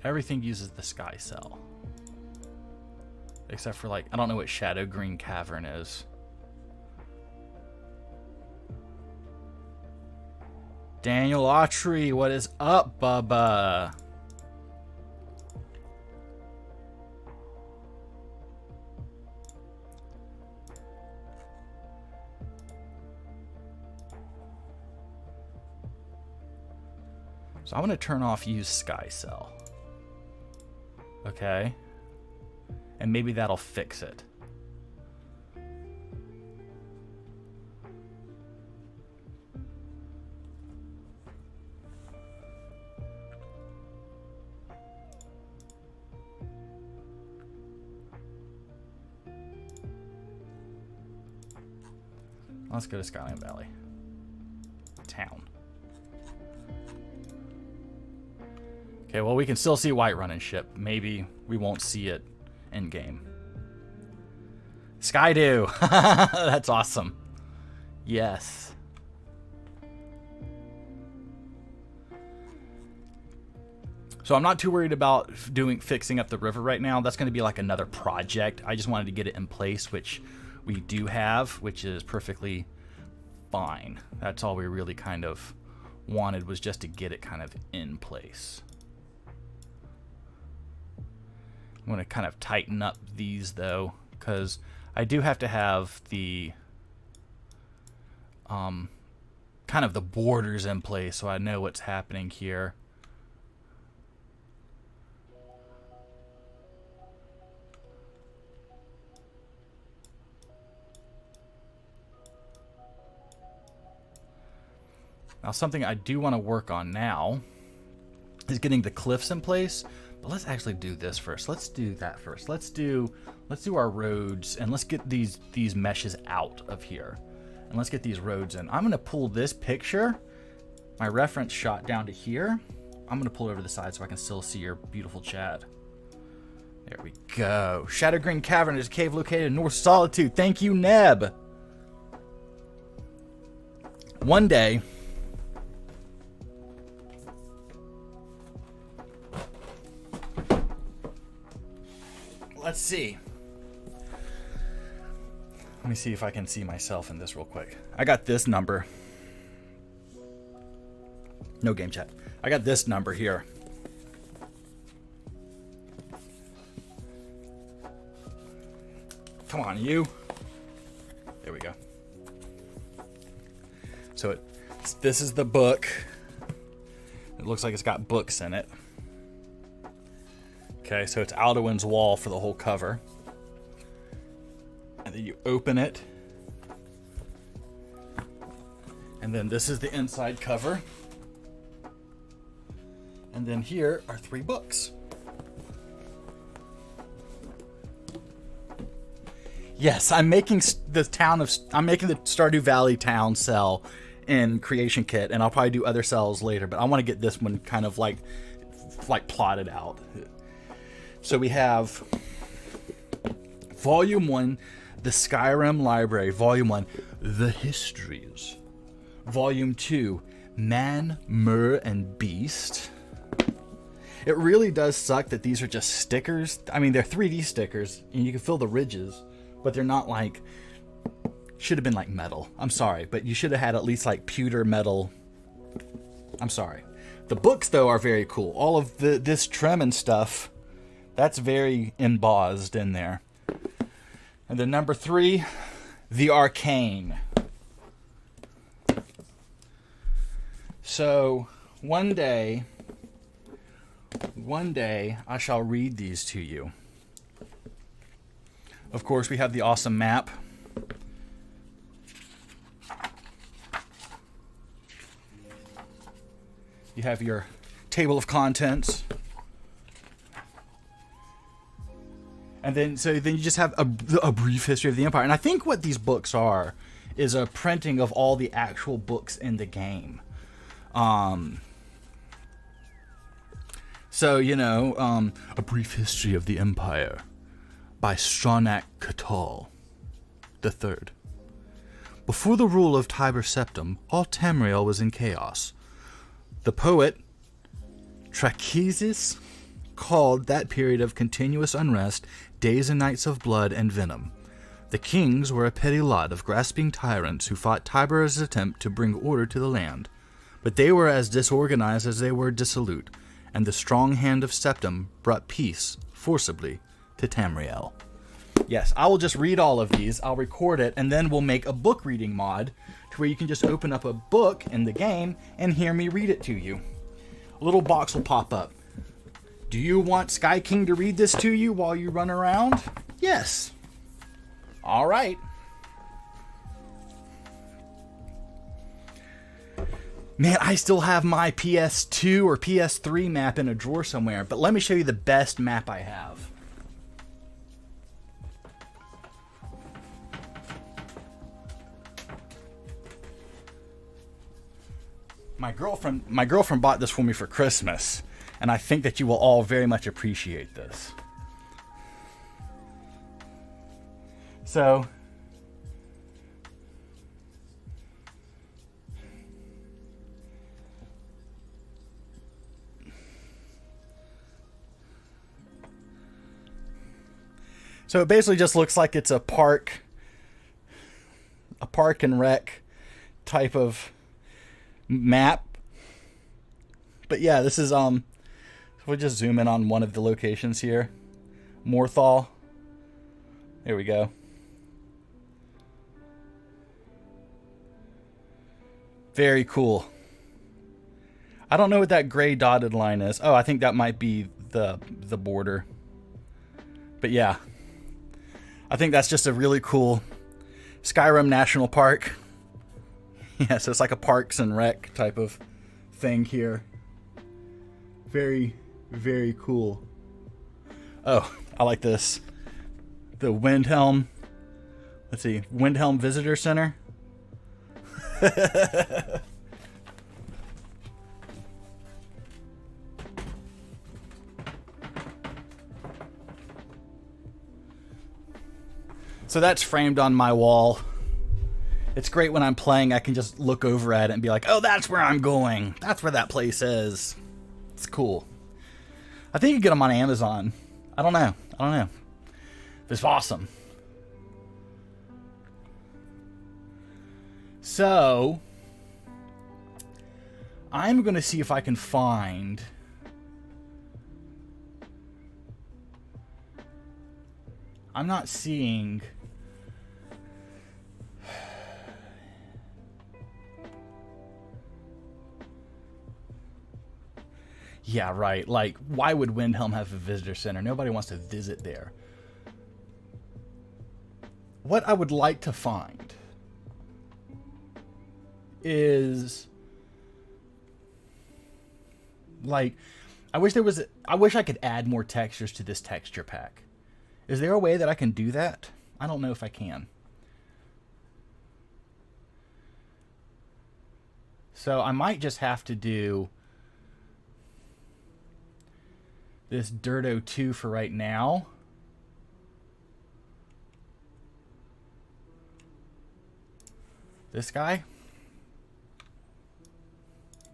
Everything uses the Sky Cell. Except for like, I don't know what Shadow Green Cavern is. Daniel Autry, what is up, Bubba? So I want to turn off use SkyCell. Okay. And maybe that'll fix it. Let's go to Skyland Valley. Town. Okay, well, we can still see Whiterun ship. Maybe we won't see it in game. Skydew! That's awesome. Yes. So I'm not too worried about fixing up the river right now. That's going to be like another project. I just wanted to get it in place, which we do have, which is perfectly fine. That's all we really kind of wanted, was just to get it kind of in place. I'm going to kind of tighten up these, though, because I do have to have the kind of the borders in place so I know what's happening here. Now, something I do want to work on now is getting the cliffs in place. But let's actually do this first. Let's do that first. Let's do our roads, and let's get these meshes out of here. And let's get these roads in. I'm going to pull this picture, my reference shot, down to here. I'm going to pull it over the side so I can still see your beautiful chat. There we go. Shadowgreen Cavern is a cave located in North Solitude. Thank you, Neb. One day, let's see. Let me see if I can see myself in this real quick. I got this number. No game chat. I got this number here. Come on, you. There we go. So this is the book. It looks like it's got books in it. Okay, so it's Alduin's Wall for the whole cover. And then you open it. And then this is the inside cover. And then here are 3 books. Yes, I'm making the Stardew Valley town cell in Creation Kit, and I'll probably do other cells later, but I want to get this one kind of like plotted out. So we have Volume 1, the Skyrim Library. Volume 1, the Histories. Volume 2, Man, Myr, and Beast. It really does suck that these are just stickers. I mean, they're 3D stickers, and you can feel the ridges, but they're not like... Should have been like metal. I'm sorry, but you should have had at least like pewter metal. I'm sorry. The books, though, are very cool. All of this trim and stuff... That's very embossed in there. And then number 3, the Arcane. So one day I shall read these to you. Of course, we have the awesome map. You have your table of contents. And then you just have a brief history of the Empire. And I think what these books are is a printing of all the actual books in the game. So, a brief history of the Empire by Stronach Catal III. Before the rule of Tiber Septim, all Tamriel was in chaos. The poet Trachizis called that period of continuous unrest days and nights of blood and venom. The kings were a petty lot of grasping tyrants who fought Tiber's attempt to bring order to the land. but they were as disorganized as they were dissolute, and the strong hand of Septim brought peace forcibly to Tamriel. Yes, I will just read all of these. I'll record it, and then we'll make a book reading mod to where you can just open up a book in the game and hear me read it to you. A little box will pop up. Do you want Sky King to read this to you while you run around? Yes. All right. Man, I still have my PS2 or PS3 map in a drawer somewhere, but let me show you the best map I have. My girlfriend bought this for me for Christmas, and I think that you will all very much appreciate this. So, it basically just looks like it's a park and rec type of map. But yeah, this is we'll just zoom in on one of the locations here. Morthal. There we go. Very cool. I don't know what that gray dotted line is. Oh, I think that might be the border. But yeah. I think that's just a really cool Skyrim National Park. Yeah, so it's like a Parks and Rec type of thing here. Very, very cool. Oh, I like this. The Windhelm. Let's see. Windhelm Visitor Center. So that's framed on my wall. It's great when I'm playing, I can just look over at it and be like, oh, that's where I'm going. That's where that place is. It's cool. I think you can get them on Amazon. I don't know. It's awesome. So, I'm going to see if I can find... I'm not seeing... Yeah, right. Like, why would Windhelm have a visitor center? Nobody wants to visit there. What I would like to find is, like, I wish I could add more textures to this texture pack. Is there a way that I can do that? I don't know if I can. So I might just have to do this Dirto 2 for right now. This guy.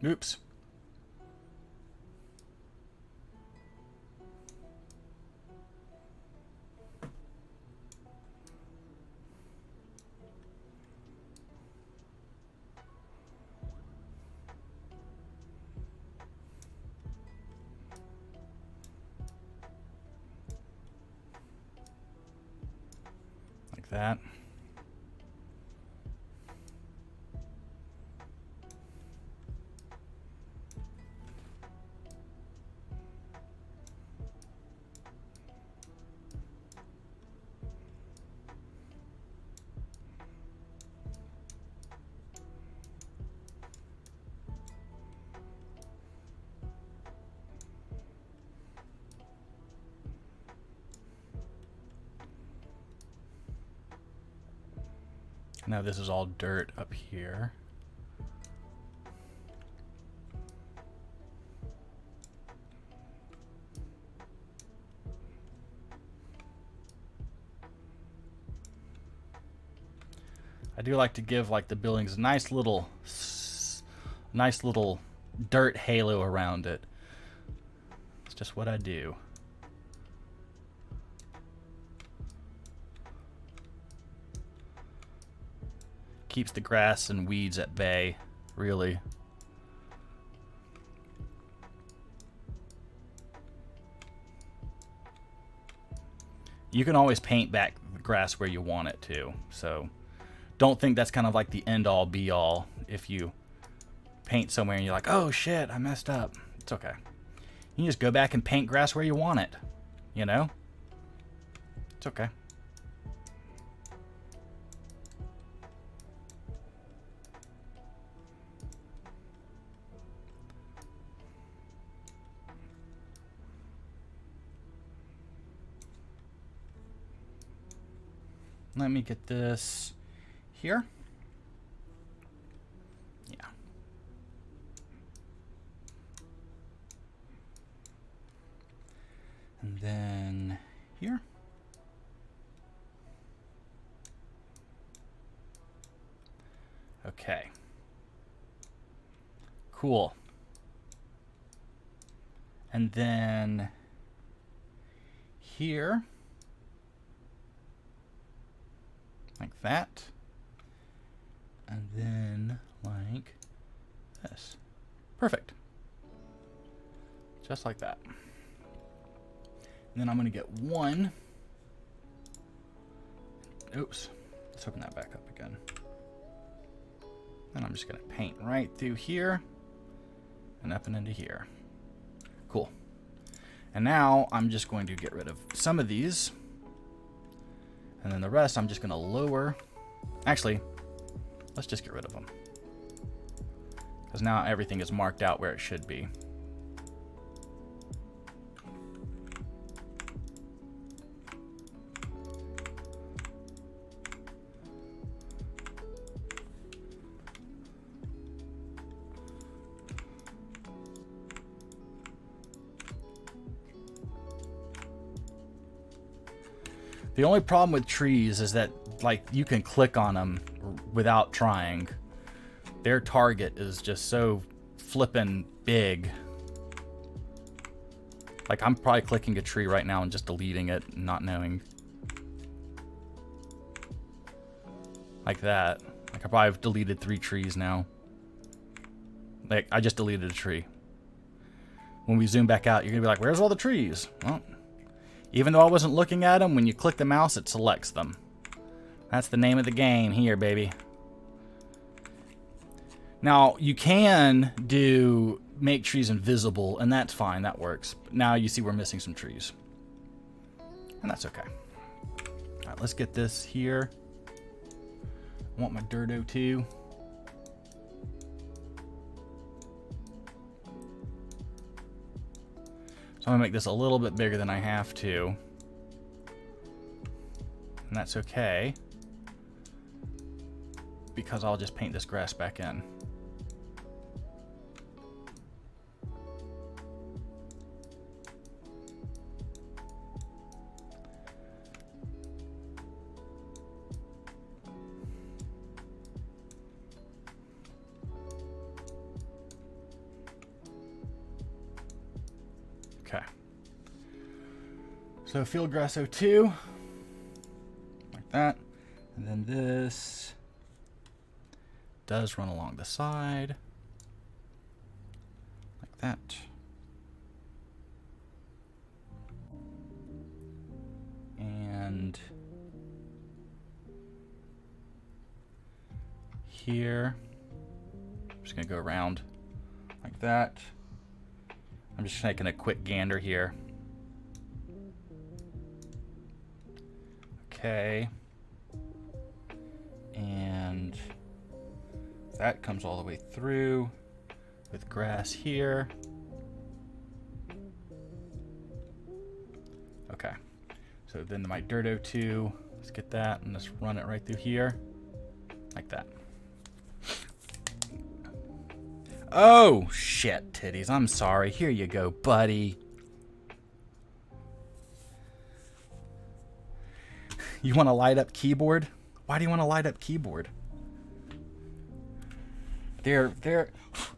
Oops. Like that. Now this is all dirt up here. I do like to give like the buildings a nice little dirt halo around it. It's just what I do. Keeps the grass and weeds at bay, really. You can always paint back the grass where you want it to. So don't think that's kind of like the end all be all. If you paint somewhere and you're like, oh shit, I messed up. It's okay. You can just go back and paint grass where you want it. You know? It's okay. Let me get this here. Yeah. And then here. Okay. Cool. And then here. Like that. And then like this. Perfect. Just like that. And then I'm going to get one. Oops. Let's open that back up again. And I'm just going to paint right through here and up and into here. Cool. And now I'm just going to get rid of some of these. And then the rest I'm just going to lower. Actually, let's just get rid of them. Because now everything is marked out where it should be. The only problem with trees is that, like, you can click on them without trying. Their target is just so flippin' big. Like, I'm probably clicking a tree right now and just deleting it, not knowing. Like that. Like, I probably have deleted 3 trees now. Like, I just deleted a tree. When we zoom back out, you're gonna be like, where's all the trees? Well, even though I wasn't looking at them, when you click the mouse, it selects them. That's the name of the game here, baby. Now, you can do make trees invisible, and that's fine. That works. But now you see we're missing some trees. And that's okay. All right, let's get this here. I want my Dirto too. So I'm going to make this a little bit bigger than I have to. And that's okay. Because I'll just paint this grass back in. Okay. So field grass 02, like that. And then this does run along the side, like that. And here, I'm just gonna go around like that. I'm just taking a quick gander here. Okay. And that comes all the way through with grass here. Okay. So then my Dirto 2, let's get that and let's run it right through here like that. Oh, shit, titties. I'm sorry. Here you go, buddy. You want to light up keyboard? Why do you want to light up keyboard? They're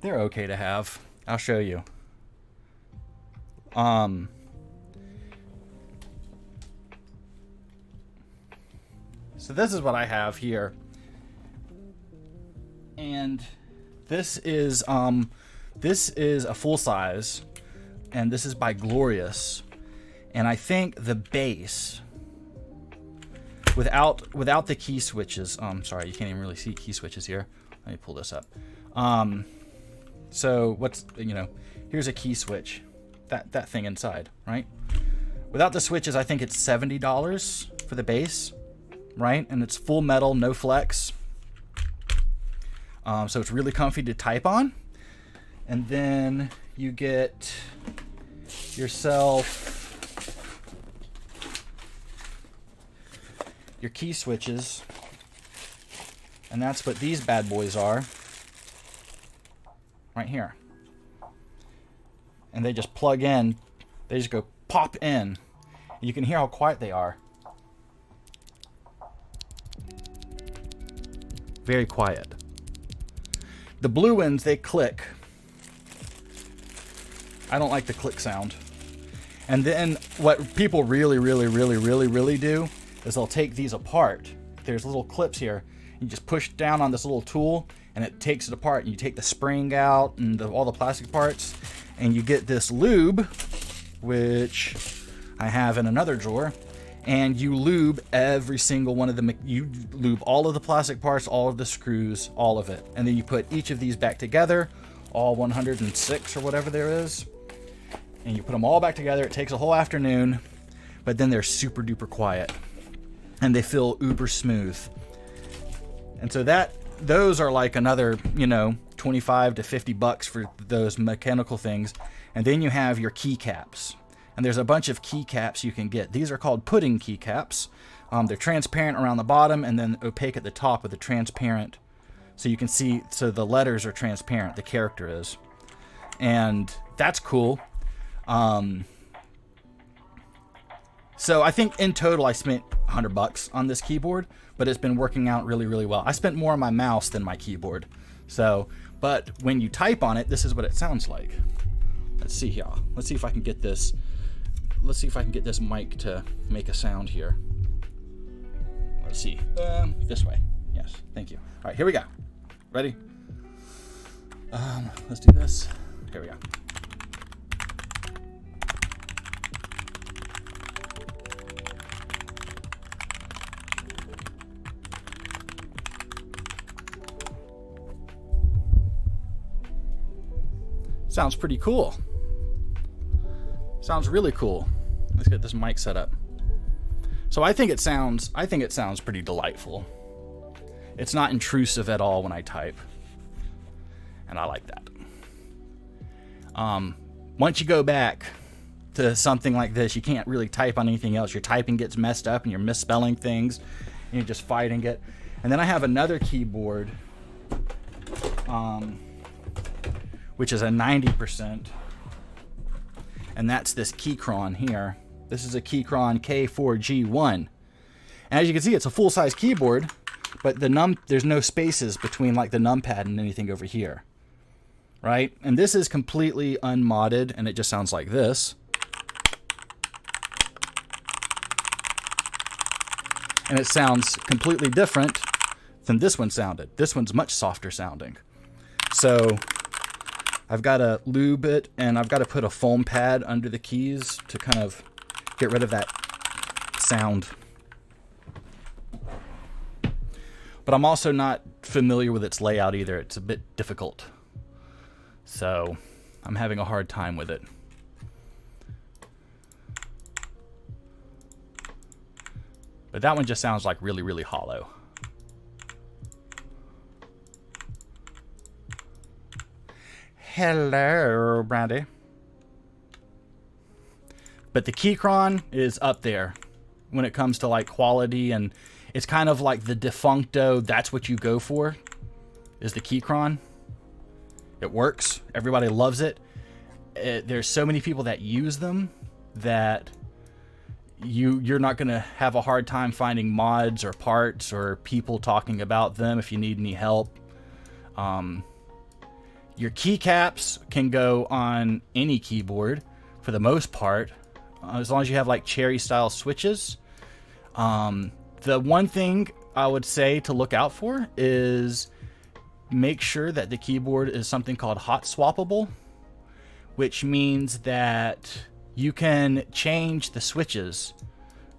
okay to have. I'll show you. So this is what I have here. And this is a full size, and this is by Glorious. And I think the base without the key switches. Sorry, you can't even really see key switches here. Let me pull this up. So what's, here's a key switch, that thing inside, right? Without the switches, I think it's $70 for the base, right? And it's full metal, no flex. So it's really comfy to type on. And then you get yourself your key switches, and that's what these bad boys are right here. And they just plug in, they just go pop in. You can hear how quiet they are. Very quiet. The blue ones, they click. I don't like the click sound. And then what people really do is they'll take these apart. There's little clips here. You just push down on this little tool and it takes it apart. And you take the spring out and all the plastic parts, and you get this lube, which I have in another drawer, and you lube every single one of them. You lube all of the plastic parts, all of the screws, all of it. And then you put each of these back together, all 106 or whatever there is. And you put them all back together. It takes a whole afternoon, but then they're super duper quiet. And they feel uber smooth. And so those are like another, 25 to 50 bucks for those mechanical things. And then you have your keycaps. And there's a bunch of keycaps you can get. These are called pudding keycaps. They're transparent around the bottom and then opaque at the top with a transparent. So you can see, so the letters are transparent, the character is. And that's cool. So I think in total I spent $100 on this keyboard, but it's been working out really well. I spent more on my mouse than my keyboard. So, but when you type on it, this is what it sounds like. Let's see here. Let's see if I can get this. Let's see if I can get this mic to make a sound here. Let's see. This way. Yes, thank you. All right, here we go. Ready? Let's do this. Here we go. Sounds pretty cool. Sounds really cool. Let's get this mic set up. So I think it sounds pretty delightful. It's not intrusive at all when I type. And I like that. Once you go back to something like this, you can't really type on anything else. Your typing gets messed up and you're misspelling things and you're just fighting it. And then I have another keyboard, which is a 90%, and that's this Keychron here. This is a Keychron K4G1. And as you can see, it's a full-size keyboard, but there's no spaces between like the numpad and anything over here, right? And this is completely unmodded, and it just sounds like this. And it sounds completely different than this one sounded. This one's much softer sounding. So I've got to lube it, and I've got to put a foam pad under the keys to kind of get rid of that sound. But I'm also not familiar with its layout either. It's a bit difficult. So I'm having a hard time with it. But that one just sounds like really hollow. Hello, Brandy. But the Keychron is up there when it comes to like quality, and it's kind of like the defuncto, that's what you go for, is the Keychron. It works. Everybody loves it. There's so many people that use them that you're not going to have a hard time finding mods or parts or people talking about them if you need any help. Your keycaps can go on any keyboard for the most part, as long as you have like cherry style switches. The one thing I would say to look out for is make sure that the keyboard is something called hot swappable, which means that you can change the switches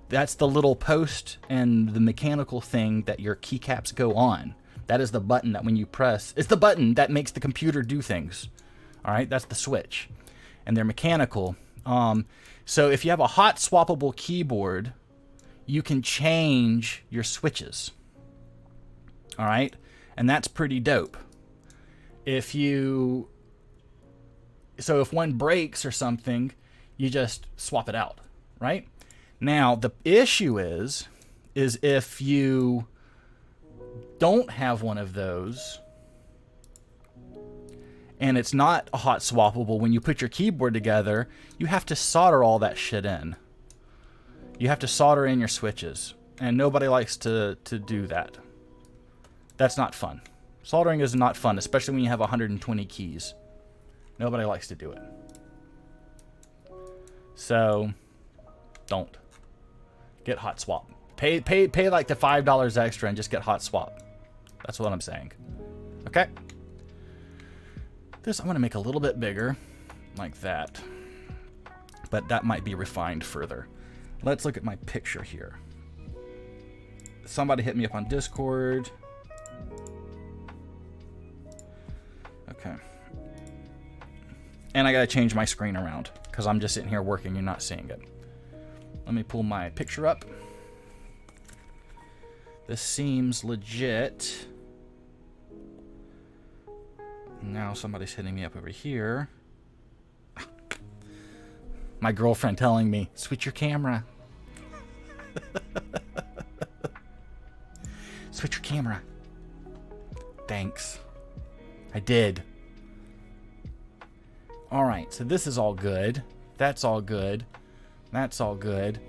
That's the little post and the mechanical thing that your keycaps go on. That is the button that when you press, it's the button that makes the computer do things. All right, that's the switch. And they're mechanical. So if you have a hot swappable keyboard, you can change your switches. All right, and that's pretty dope. If one breaks or something, you just swap it out, right? Now, the issue is if you don't have one of those and it's not a hot swappable, when you put your keyboard together, you have to solder all that shit in. You have to solder in your switches, and nobody likes to do that. That's not fun. Soldering is not fun, especially when you have 120 keys. Nobody likes to do it. So, don't. Get hot swap. Pay like the $5 extra and just get hot swap. That's what I'm saying. Okay. This I'm going to make a little bit bigger, like that. But that might be refined further. Let's look at my picture here. Somebody hit me up on Discord. Okay. And I got to change my screen around because I'm just sitting here working. You're not seeing it. Let me pull my picture up. This seems legit. Now somebody's hitting me up over here. My girlfriend telling me, switch your camera. Switch your camera. Thanks. I did. Alright, so this is all good. That's all good. That's all good.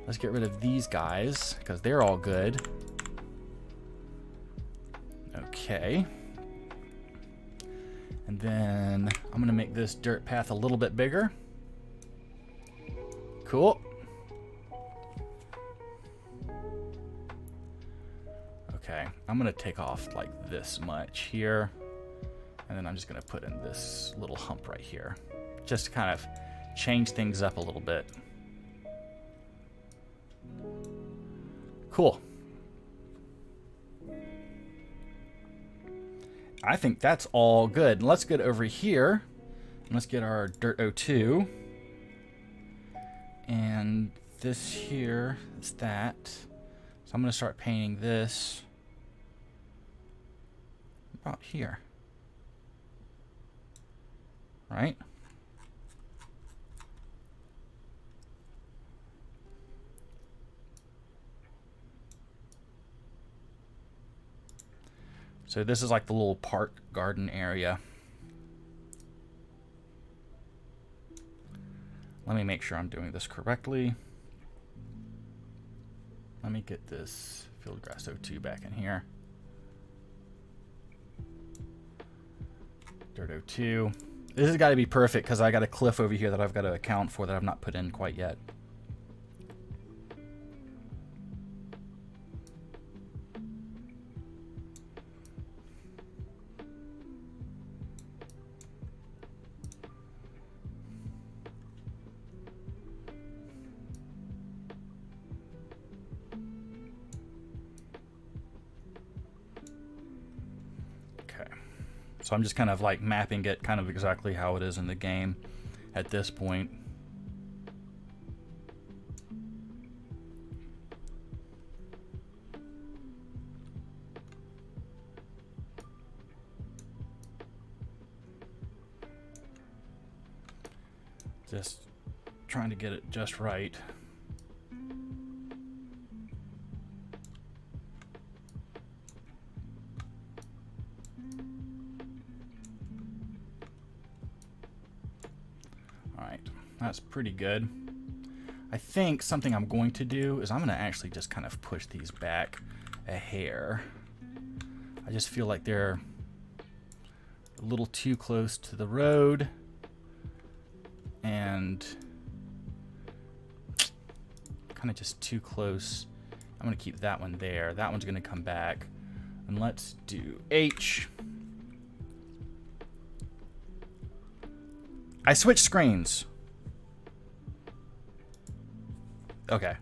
Let's get rid of these guys, because they're all good. Okay. And then I'm going to make this dirt path a little bit bigger. Cool. Okay, I'm going to take off like this much here. And then I'm just going to put in this little hump right here. Just to kind of change things up a little bit. Cool. I think that's all good. Let's get over here. Let's get our Dirt 02. And this here is that. So I'm going to start painting this about here. Right? So this is like the little park garden area. Let me make sure I'm doing this correctly. Let me get this Fieldgrass 02 back in here. Dirt 02. This has got to be perfect because I got a cliff over here that I've got to account for that I've not put in quite yet. So I'm just kind of like mapping it kind of exactly how it is in the game at this point. Just trying to get it just right. That's pretty good. I think something I'm going to do is I'm going to actually just kind of push these back a hair. I just feel like they're a little too close to the road. And kind of just too close. I'm going to keep that one there. That one's going to come back. And let's do H. I switched screens. Okay.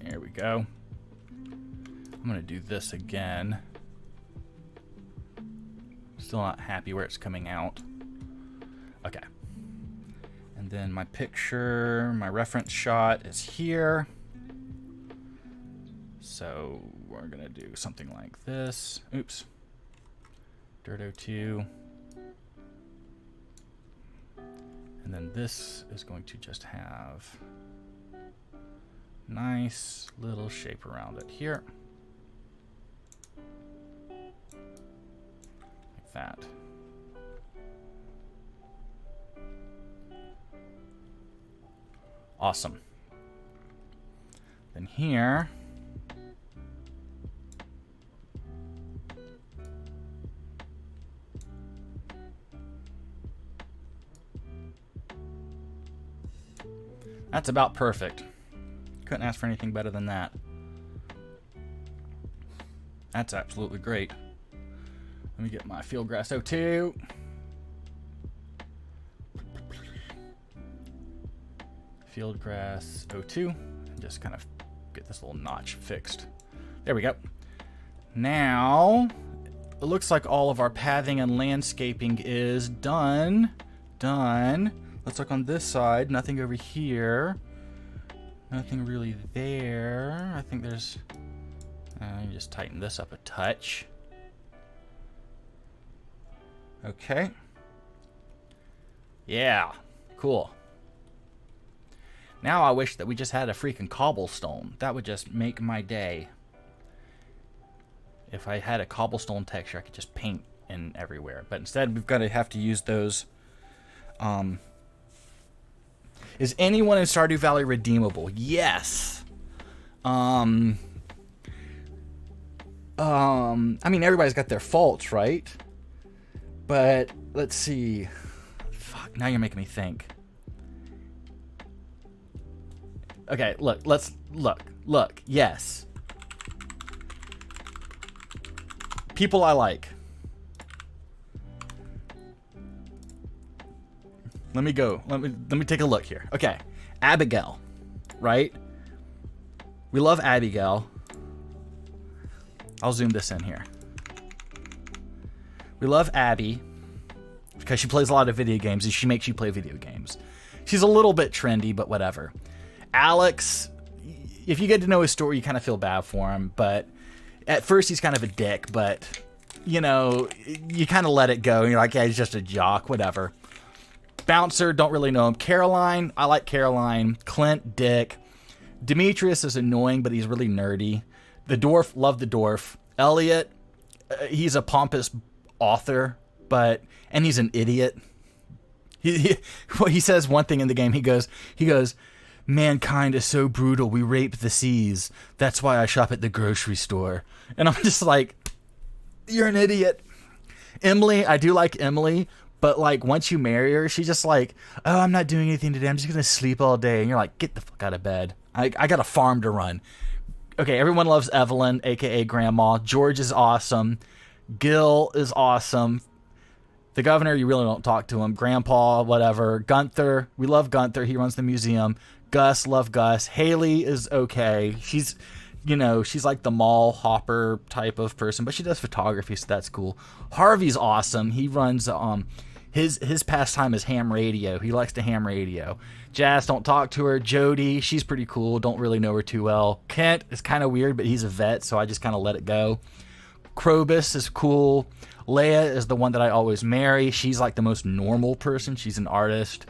There we go. I'm going to do this again. Still not happy where it's coming out. Okay. And then my picture, my reference shot is here. So we're going to do something like this. Oops. Dirt02. And then this is going to just have nice little shape around it here. Like that. Awesome. Then here, that's about perfect. Couldn't ask for anything better than that. That's absolutely great. Let me get my Fieldgrass 02. Fieldgrass 02. And just kind of get this little notch fixed. There we go. Now, it looks like all of our pathing and landscaping is done. Done. Let's look on this side. Nothing over here. Nothing really there. I think there's... just tighten this up a touch. Okay. Yeah. Cool. Now I wish that we just had a freaking cobblestone. That would just make my day. If I had a cobblestone texture, I could just paint in everywhere. But instead, we've got to have to use those... Is anyone in Stardew Valley redeemable? Yes. I mean, everybody's got their faults, right? But let's see. Fuck, now you're making me think. Okay, let's look. Yes. People I like. Let me go. Let me take a look here. Okay. Abigail, right? We love Abigail. I'll zoom this in here. We love Abby because she plays a lot of video games and she makes you play video games. She's a little bit trendy, but whatever. Alex, if you get to know his story, you kind of feel bad for him, but at first he's kind of a dick, but you know, you kind of let it go and you're like, yeah, he's just a jock, whatever. Bouncer, don't really know him. Caroline, I like Caroline. Clint, dick. Demetrius is annoying, but he's really nerdy. The dwarf, love the dwarf. Elliot, he's a pompous author, and he's an idiot. He says one thing in the game. He goes, mankind is so brutal, we rape the seas. That's why I shop at the grocery store. And I'm just like, you're an idiot. Emily, I do like Emily, but like once you marry her, she's just like, oh, I'm not doing anything today. I'm just going to sleep all day. And you're like, get the fuck out of bed. I got a farm to run. Okay, everyone loves Evelyn, a.k.a. Grandma. George is awesome. Gil is awesome. The governor, you really don't talk to him. Grandpa, whatever. Gunther, we love Gunther. He runs the museum. Gus, love Gus. Haley is okay. She's, she's like the mall hopper type of person, but she does photography, so that's cool. Harvey's awesome. He runs, his pastime is ham radio. He likes to ham radio. Jazz, don't talk to her. Jody, she's pretty cool. Don't really know her too well. Kent is kind of weird, but he's a vet, so I just kind of let it go. Krobus is cool. Leia is the one that I always marry. She's like the most normal person. She's an artist.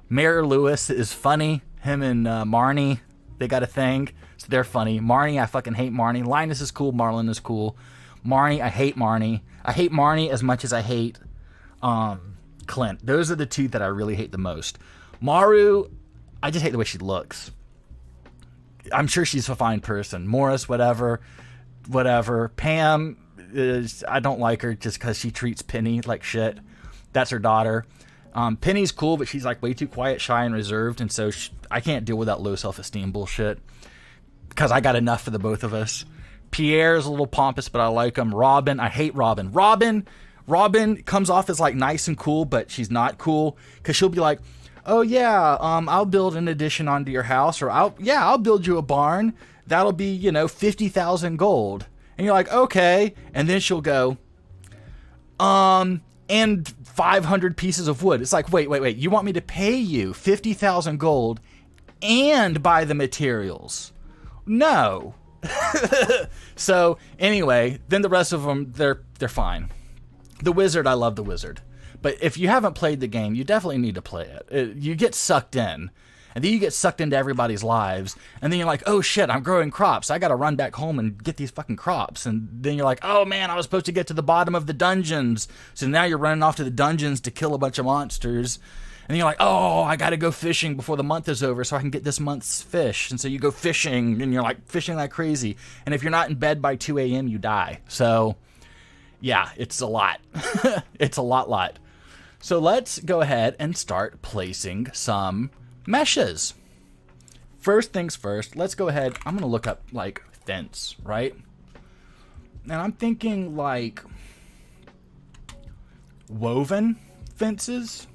Mayor Lewis is funny. Him and Marnie, they got a thing, so they're funny. Marnie, I fucking hate Marnie. Linus is cool. Marlon is cool. Marnie, I hate Marnie. I hate Marnie as much as I hate Clint. Those are the two that I really hate the most. Maru, I just hate the way she looks. I'm sure she's a fine person. Morris, whatever. Pam is, I don't like her just because she treats Penny like shit. That's her daughter. Penny's cool, but she's like way too quiet, shy, and reserved, and so I can't deal with that low self-esteem bullshit because I got enough for the both of us. Pierre's a little pompous, but I like him. Robin, I hate Robin. Robin comes off as like nice and cool, but she's not cool because she'll be like, oh yeah, I'll build an addition onto your house, or I'll build you a barn. That'll be, 50,000 gold. And you're like, okay. And then she'll go, and 500 pieces of wood. It's like, wait. You want me to pay you 50,000 gold and buy the materials? No. So anyway, then the rest of them, they're fine. The wizard, I love the wizard. But if you haven't played the game, you definitely need to play it. You get sucked in. And then you get sucked into everybody's lives. And then you're like, oh shit, I'm growing crops. I gotta run back home and get these fucking crops. And then you're like, oh man, I was supposed to get to the bottom of the dungeons. So now you're running off to the dungeons to kill a bunch of monsters. And then you're like, oh, I gotta go fishing before the month is over so I can get this month's fish. And so you go fishing, and you're like fishing like crazy. And if you're not in bed by 2 a.m., you die. So yeah, it's a lot. It's a lot. So let's go ahead and start placing some meshes. First things first, let's go ahead. I'm going to look up like fence, right? And I'm thinking like woven fences.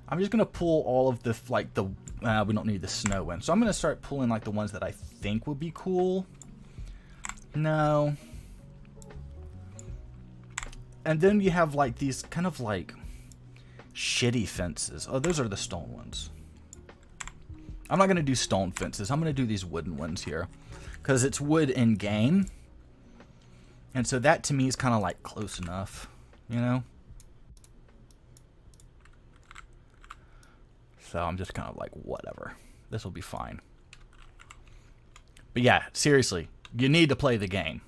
I'm just going to pull all of the, like the, we don't need the snow one. So I'm going to start pulling like the ones that I think would be cool. No. And then you have like these kind of like shitty fences. Oh, those are the stone ones. I'm not going to do stone fences. I'm going to do these wooden ones here. Because it's wood in game. And so that to me is kind of like close enough. You know? So I'm just kind of like, whatever. This will be fine. But yeah, seriously. You need to play the game.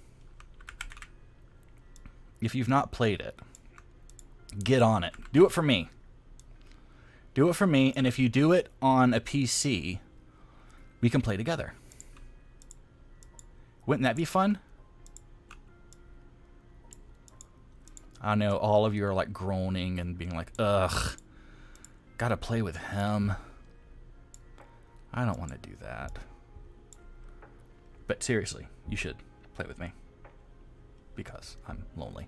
If you've not played it, get on it. Do it for me. Do it for me, and if you do it on a PC, we can play together. Wouldn't that be fun? I know all of you are like groaning and being like, ugh, gotta play with him. I don't want to do that. But seriously, you should play with me. Because I'm lonely.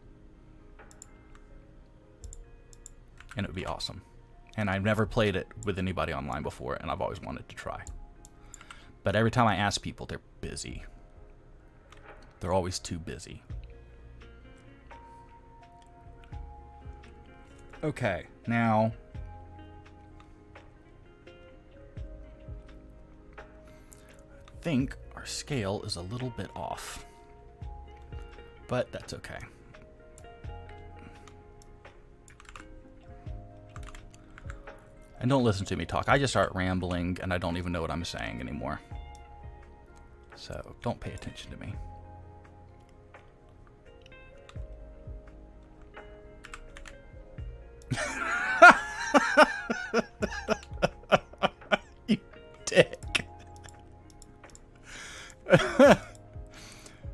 And it would be awesome. And I've never played it with anybody online before, and I've always wanted to try. But every time I ask people, they're busy. They're always too busy. Okay, now I think our scale is a little bit off. But that's okay. And don't listen to me talk. I just start rambling and I don't even know what I'm saying anymore. So don't pay attention to me. You dick.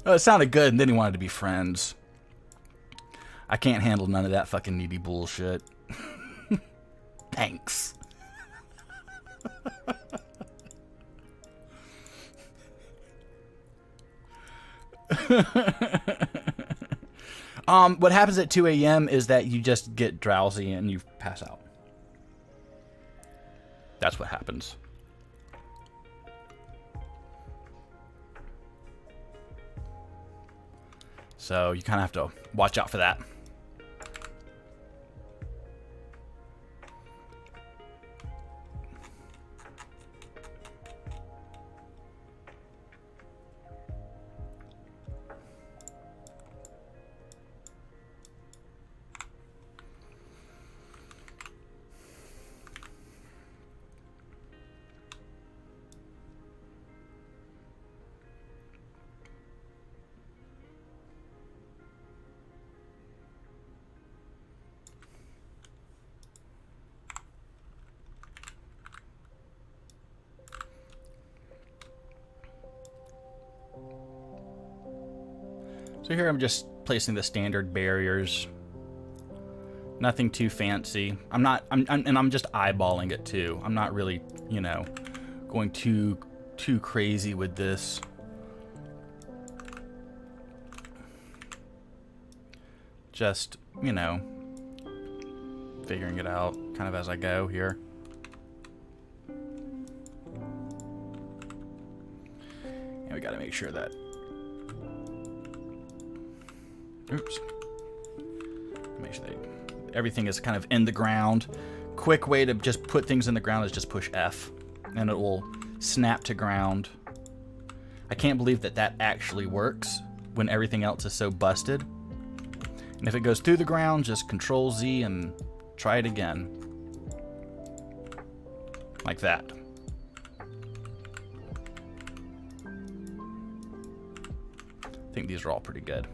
It sounded good, and then he wanted to be friends. I can't handle none of that fucking needy bullshit. Thanks. What happens at 2 a.m. is that you just get drowsy and you pass out. That's what happens. So you kind of have to watch out for that. So here I'm just placing the standard barriers. Nothing too fancy. I'm just eyeballing it too. I'm not really, going too crazy with this. Just, figuring it out kind of as I go here. And we got to make sure that... Oops. Make sure that everything is kind of in the ground. Quick way to just put things in the ground is just push F, and it will snap to ground. I can't believe that that actually works when everything else is so busted. And if it goes through the ground, just Control Z and try it again. Like that. I think these are all pretty good.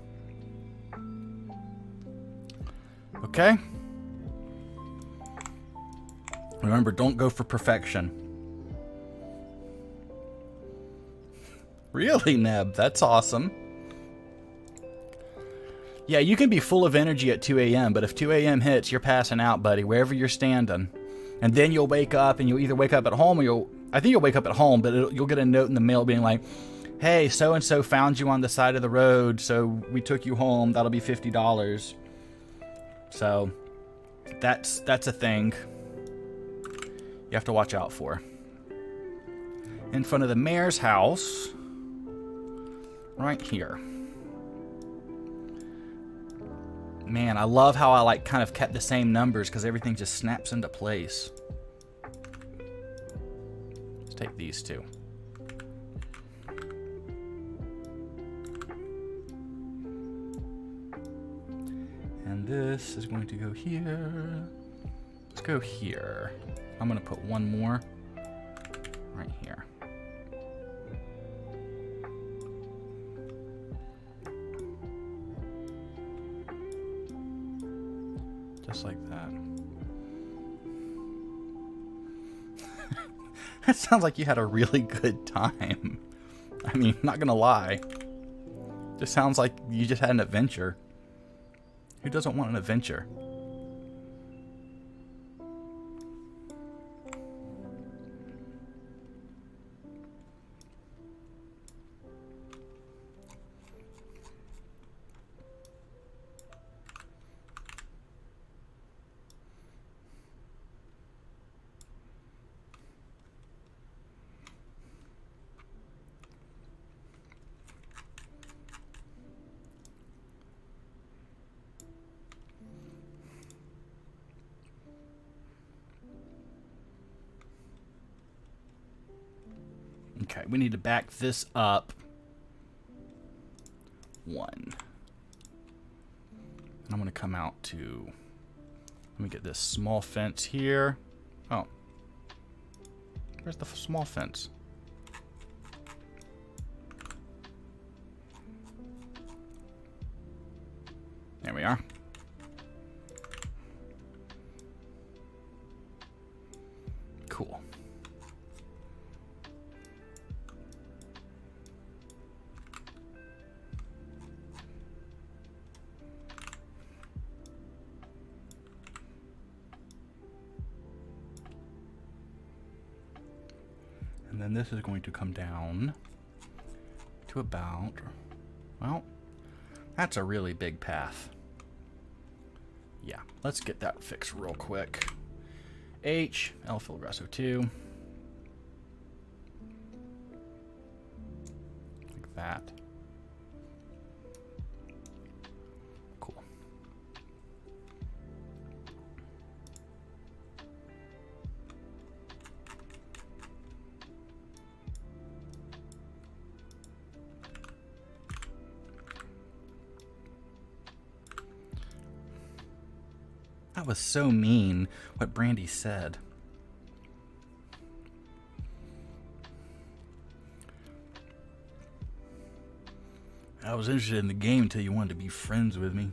Okay. Remember, don't go for perfection. Really, Neb? That's awesome. Yeah, you can be full of energy at 2 a.m., but if 2 a.m. hits, you're passing out, buddy, wherever you're standing. And then you'll wake up, and you'll either wake up at home, or I think you'll wake up at home, but you'll get a note in the mail being like, hey, so-and-so found you on the side of the road, so we took you home. That'll be $50. So that's a thing you have to watch out for. In front of the mayor's house, right here. Man, I love how I like kind of kept the same numbers because everything just snaps into place. Let's take these two. And this is going to go here. Let's go here. I'm going to put one more right here. Just like that. That sounds like you had a really good time. I mean, not gonna lie. Just sounds like you just had an adventure. Who doesn't want an adventure? Okay, we need to back this up. 1. And I'm going to come out to... Let me get this small fence here. Oh. Where's the small fence? There we are. Cool. And then this is going to come down to about, well, that's a really big path. Yeah, let's get that fixed real quick. H, El Filgrasso 2. Like that. Cool. That was so mean, what Brandy said. I was interested in the game until you wanted to be friends with me.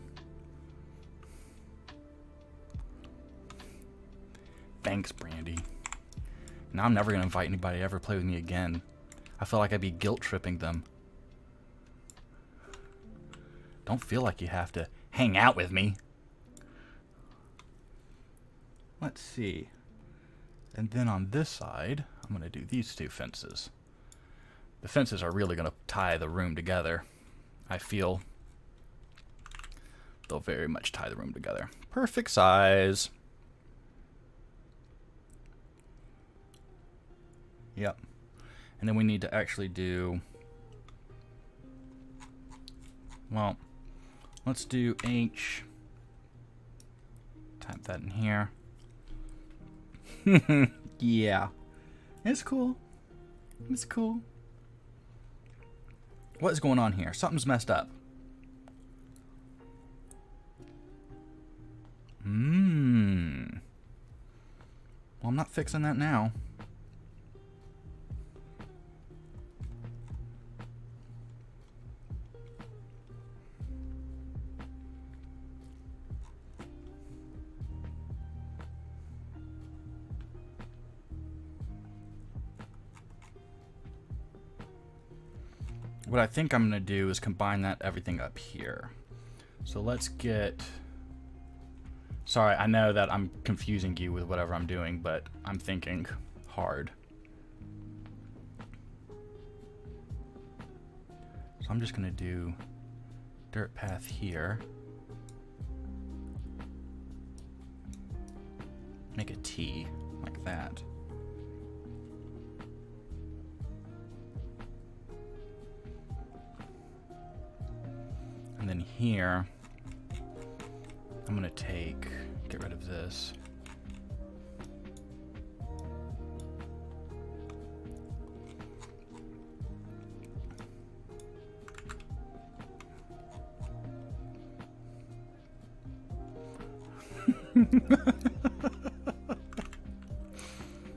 Thanks, Brandy. Now I'm never going to invite anybody to ever play with me again. I feel like I'd be guilt-tripping them. Don't feel like you have to hang out with me. Let's see. And then on this side, I'm going to do these two fences. The fences are really going to tie the room together. I feel they'll very much tie the room together. Perfect size. Yep. And then we need to actually do, well, let's do H. Type that in here. Yeah. It's cool. It's cool. What is going on here? Something's messed up. Well, I'm not fixing that now. What I think I'm going to do is combine that everything up here. So let's get... Sorry, I know that I'm confusing you with whatever I'm doing, but I'm thinking hard. So I'm just going to do dirt path here. Make a T like that. And then here, I'm going to get rid of this.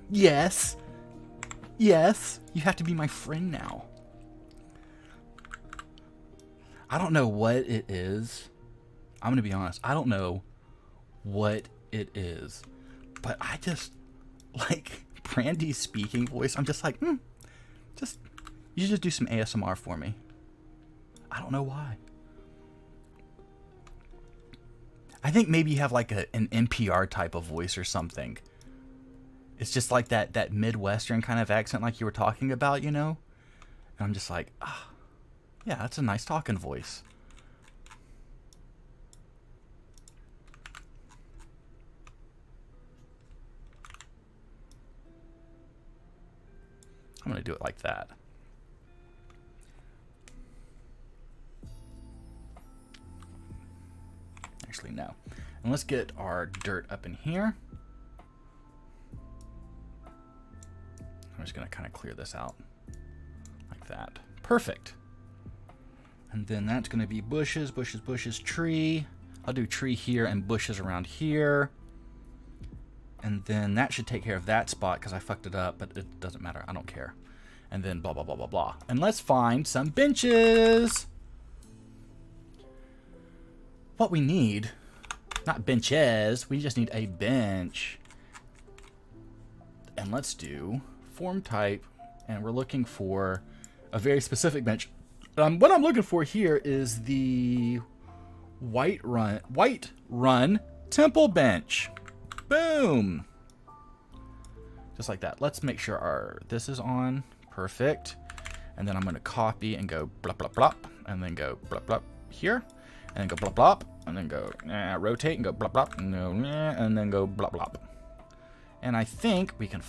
Yes. Yes. You have to be my friend now. I don't know what it is. I'm going to be honest. I don't know what it is. But I just, like, Brandy's speaking voice, I'm just like, you just do some ASMR for me. I don't know why. I think maybe you have, like, an NPR type of voice or something. It's just like that Midwestern kind of accent like you were talking about, you know? And I'm just like, yeah, that's a nice talking voice. I'm going to do it like that. Actually, no. And let's get our dirt up in here. I'm just going to kind of clear this out like that. Perfect. And then that's going to be bushes, bushes, bushes, tree. I'll do tree here and bushes around here. And then that should take care of that spot because I fucked it up, but it doesn't matter. I don't care. And then blah, blah, blah, blah, blah. And let's find some benches. What we need, not benches, we just need a bench. And let's do form type. And we're looking for a very specific bench. What I'm looking for here is the White Run Temple Bench. Boom. Just like that. Let's make sure this is on. Perfect. And then I'm going to copy and go blop, blop, blop. And then go blop, blop here. And then go blop, blop. And then go rotate and go blop, blop. And then go blop, blop. And I think we can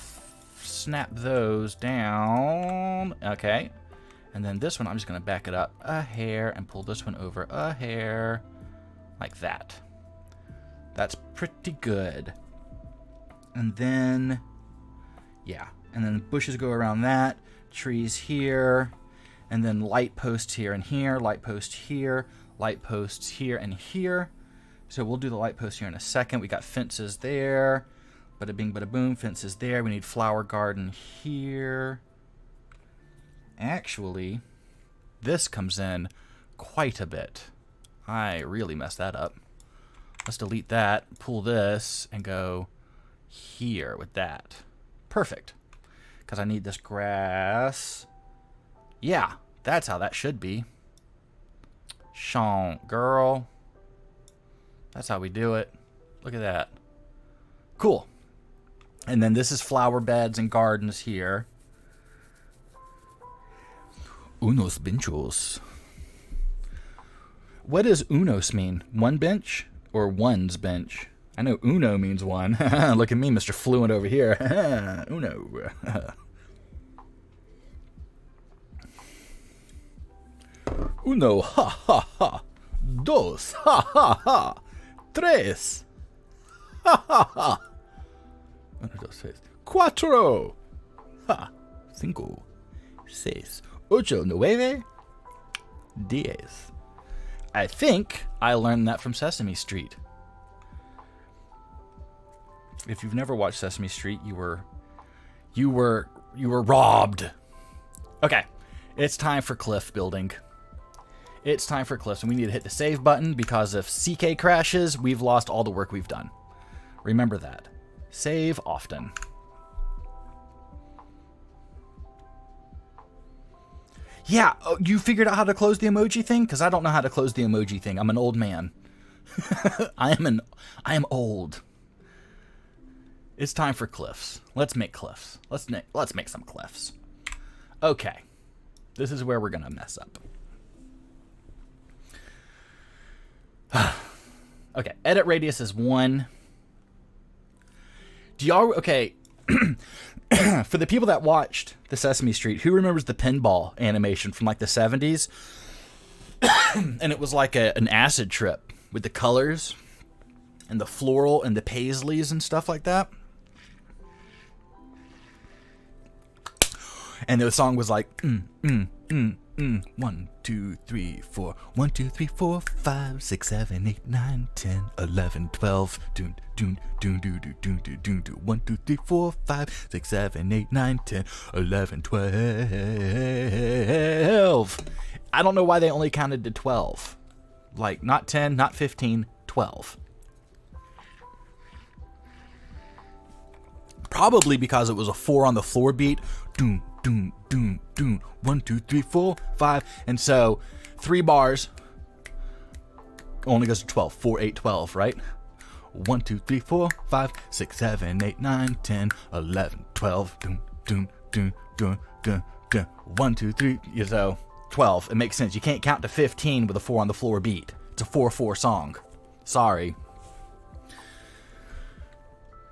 snap those down. Okay. And then this one, I'm just going to back it up a hair and pull this one over a hair. Like that. That's pretty good. And then, yeah. And then bushes go around that. Trees here. And then light posts here and here. Light post here. Light posts here and here. So we'll do the light posts here in a second. We got fences there. Bada bing, bada boom. Fences there. We need flower garden here. Actually, this comes in quite a bit. I really messed that up. Let's delete that, pull this, and go here with that. Perfect. Because I need this grass. Yeah, that's how that should be. Sean, girl. That's how we do it. Look at that. Cool. And then this is flower beds and gardens here. Unos benchos. What does unos mean? One bench or one's bench? I know uno means one. Look at me, Mr. Fluent over here. Uno. Uno, ha ha ha. Dos, ha ha ha. Tres, ha ha ha. Uno, dos, tres. Cuatro. Ha. Cinco, seis, ocho, nueve, diez. I think I learned that from Sesame Street. If you've never watched Sesame Street, you were robbed. Okay, it's time for cliff building. It's time for cliffs, and we need to hit the save button because if CK crashes, we've lost all the work we've done. Remember that. Save often. Yeah, you figured out how to close the emoji thing? Because I don't know how to close the emoji thing. I'm an old man. I am old. It's time for cliffs. Let's make cliffs. Let's make some cliffs. Okay. This is where we're going to mess up. Okay, edit radius is 1. Do y'all... Okay. For the people that watched the Sesame Street, who remembers the pinball animation from like the 70s? And it was like an acid trip with the colors and the floral and the paisleys and stuff like that. And the song was like 1, 2, 3, 4. 1, 2, 3, 4, 5, 6, 7, 8, 9, 10, 11, 12. 1, 2, 3, 4, 5, 6, 7, 8, 9, 10, 11, 12. I don't know why they only counted to 12. Like, not 10, not 15, 12. Probably because it was a 4 on the floor beat. Doom, doom, doom, doom. 1, 2, 3, 4, 5. And so 3 bars only goes to 12. 4, 8, 12, right? 1, 2, 3, 4, 5, 6, 7, 8, 9, 10, 11, 12. Doom, doom, doom, doom, doom, doom. 1, 2, 3. So 12. It makes sense. You can't count to 15 with a 4 on the floor beat. It's a 4-4 song. Sorry.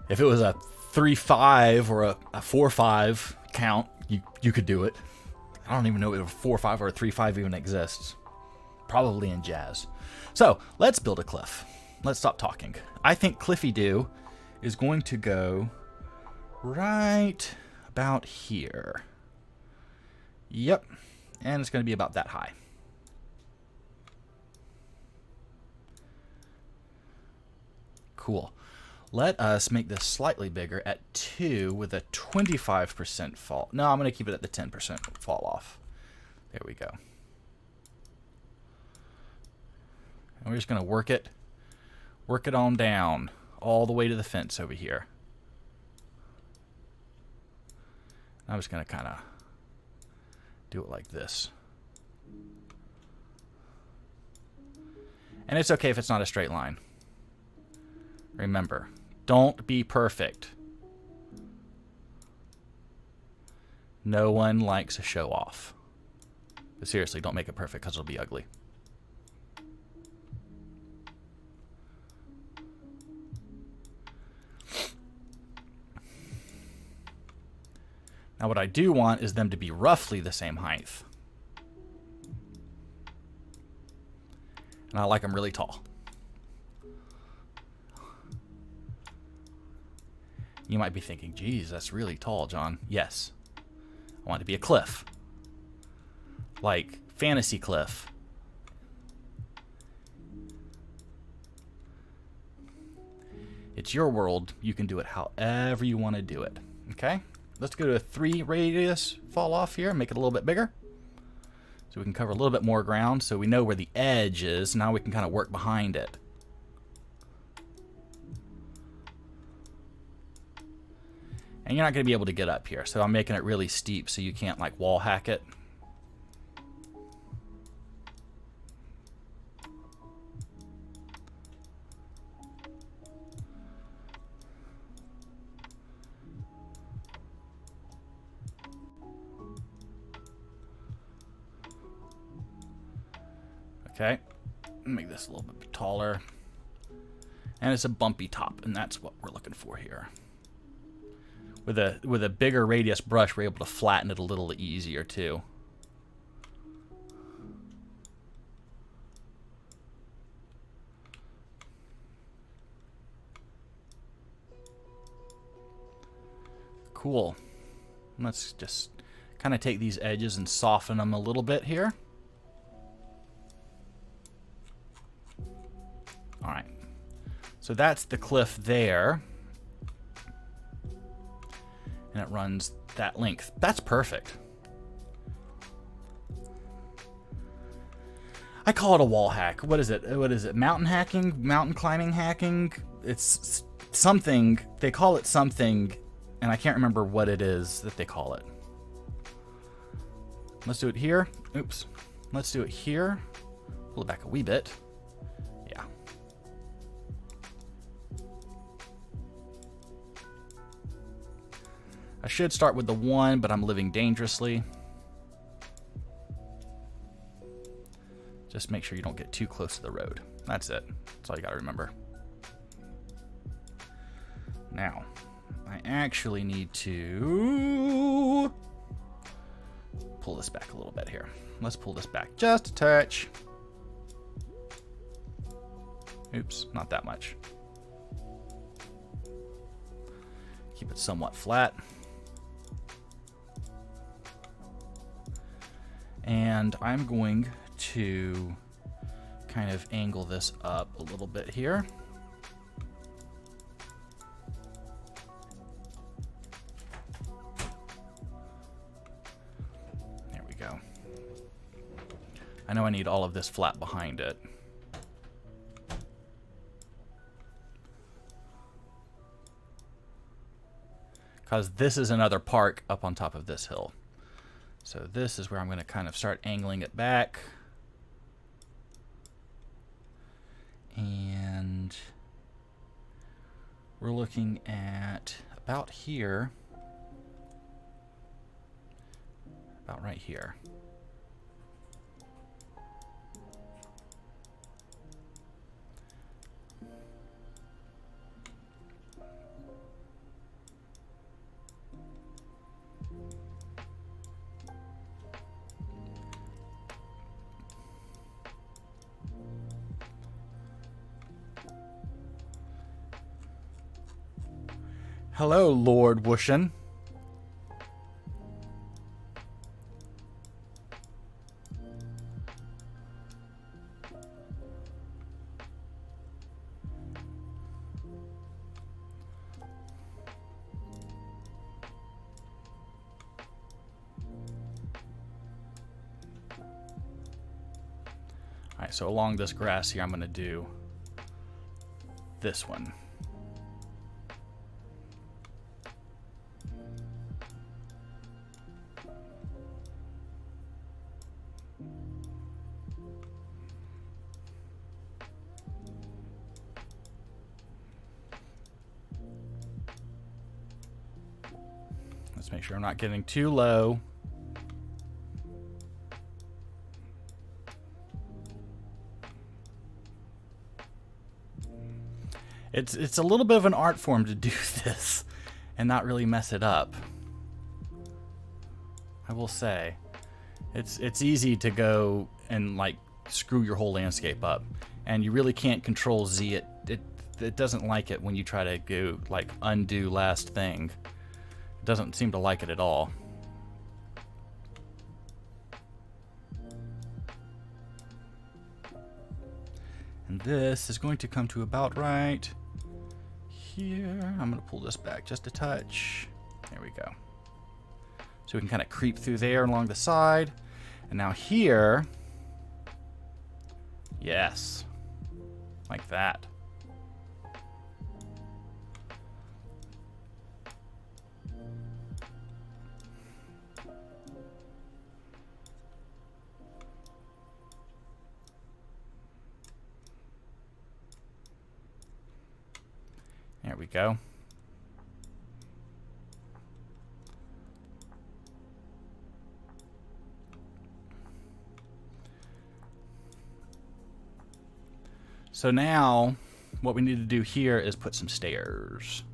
If it was a 3-5 or a 4-5 count, you could do it. I don't even know if a 4-5 or a 3-5 even exists. Probably in jazz. So let's build a cliff. Let's stop talking. I think Cliffy Doo is going to go right about here. Yep. And it's going to be about that high. Cool. Let us make this slightly bigger at 2 with a 25% fall. No, I'm going to keep it at the 10% fall off. There we go. And we're just going to work it on down all the way to the fence over here. I'm just going to kind of do it like this. And it's okay if it's not a straight line. Remember, don't be perfect. No one likes a show off. But seriously, don't make it perfect because it'll be ugly. Now what I do want is them to be roughly the same height. And I like them really tall. You might be thinking, geez, that's really tall, John. Yes. I want it to be a cliff. Like fantasy cliff. It's your world. You can do it however you want to do it. Okay? Let's go to a 3 radius fall off here. Make it a little bit bigger. So we can cover a little bit more ground so we know where the edge is. Now we can kind of work behind it. And you're not going to be able to get up here. So I'm making it really steep so you can't like wall hack it. Okay, make this a little bit taller. And it's a bumpy top, and that's what we're looking for here. With a bigger radius brush, we're able to flatten it a little easier too. cool. Let's just kind of take these edges and soften them a little bit here. All right. So that's the cliff there. And it runs that length. That's perfect. I call it a wall hack. What is it? What is it? Mountain hacking? Mountain climbing hacking? It's something. They call it something, and I can't remember what it is that they call it. Let's do it here. Oops. Let's do it here. Pull it back a wee bit. Yeah. I should start with the 1, but I'm living dangerously. Just make sure you don't get too close to the road. That's it. That's all you got to remember. Now, I actually need to pull this back a little bit here. Let's pull this back just a touch. Oops, not that much. Keep it somewhat flat. And I'm going to kind of angle this up a little bit here. There we go. I know I need all of this flat behind it. Because this is another park up on top of this hill. So this is where I'm going to kind of start angling it back. And we're looking at about here. About right here. Hello, Lord Wushin. All right, so along this grass here, I'm going to do this one. Let's make sure I'm not getting too low. It's a little bit of an art form to do this and not really mess it up. I will say, it's easy to go and like screw your whole landscape up, and you really can't control Z. It doesn't like it when you try to go like undo last thing. It doesn't seem to like it at all. And this is going to come to about right here. I'm going to pull this back just a touch. There we go. So we can kind of creep through there along the side. And now here, yes, like that. There we go. So now what we need to do here is put some stairs,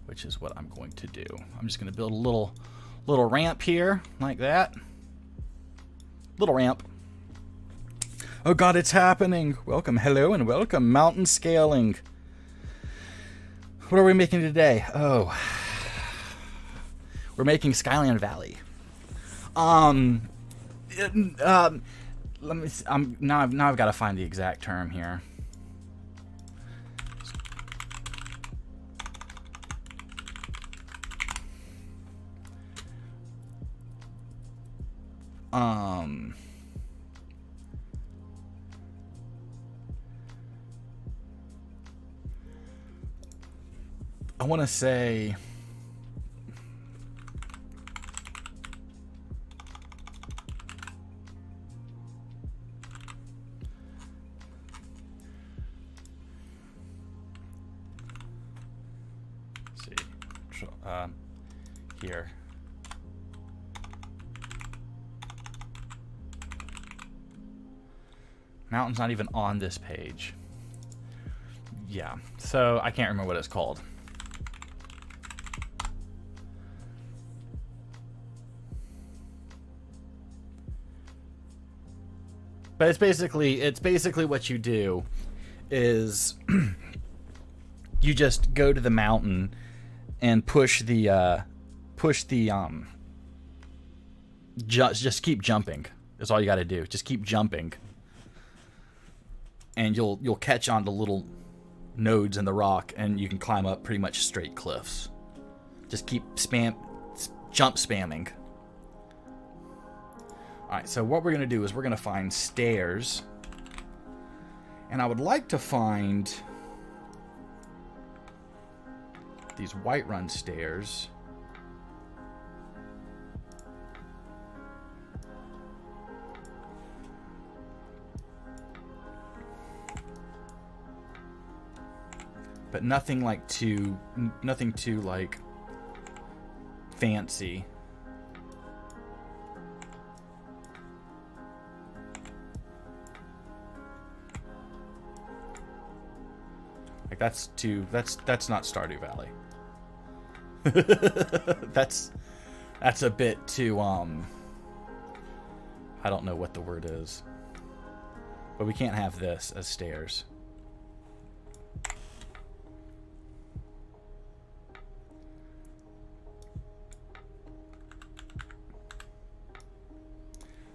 which is what I'm going to do. I'm just going to build a little ramp here like that. Little ramp. Oh God, it's happening. Welcome, hello, and welcome. Mountain scaling. What are we making today? Oh, we're making Skyland Valley. Let me see, now I've got to find the exact term here. I want to say here. Mountain's not even on this page. Yeah, so I can't remember what it's called. But it's basically what you do is you just go to the mountain and push the just keep jumping. That's all you got to do. Just keep jumping, and you'll catch onto little nodes in the rock, and you can climb up pretty much straight cliffs. Just keep jump spamming. Alright, so what we're going to do is we're going to find stairs. And I would like to find these Whiterun stairs. But nothing too like fancy. Like that's not Stardew Valley. that's a bit too I don't know what the word is. But we can't have this as stairs.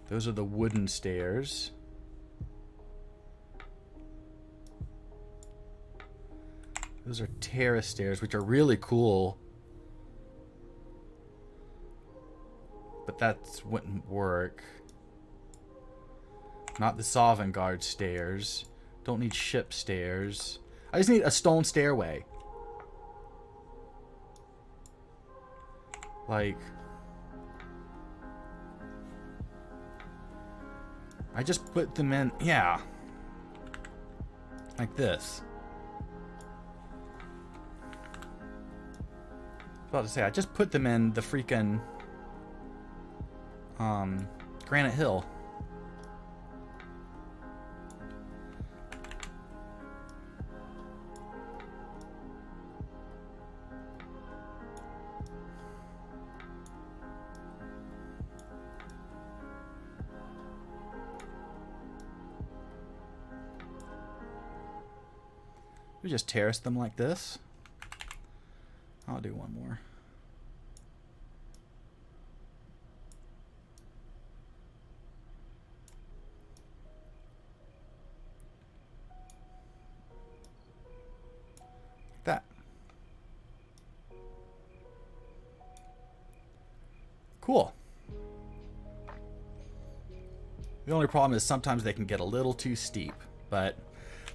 Those are the wooden stairs. Those are terrace stairs, which are really cool. But that wouldn't work. Not the Sovngarde stairs. Don't need ship stairs. I just need a stone stairway. Like... I just put them in... Yeah. Like this. I was about to say, I just put them in the freaking... Granite Hill. We just terrace them like this. I'll do one more. That. Cool. The only problem is sometimes they can get a little too steep, but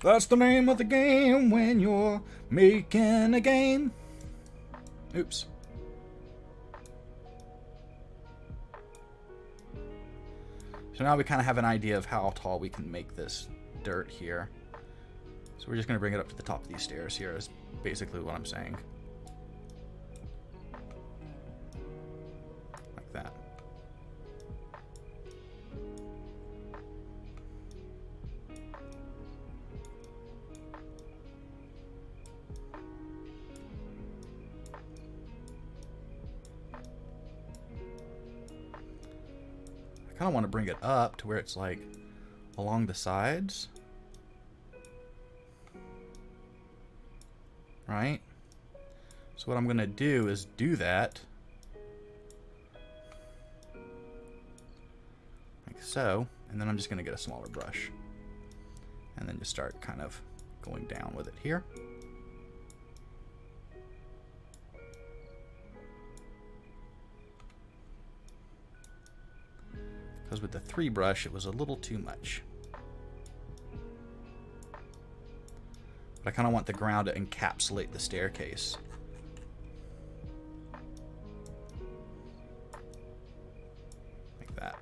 that's the name of the game when you're making a game. Oops. So now we kind of have an idea of how tall we can make this dirt here. So we're just going to bring it up to the top of these stairs here is basically what I'm saying. Like that. I kind of want to bring it up to where it's like along the sides. Right? So what I'm going to do is do that. Like so. And then I'm just going to get a smaller brush. And then just start kind of going down with it here. Because with the 3 brush, it was a little too much. But I kind of want the ground to encapsulate the staircase. Like that.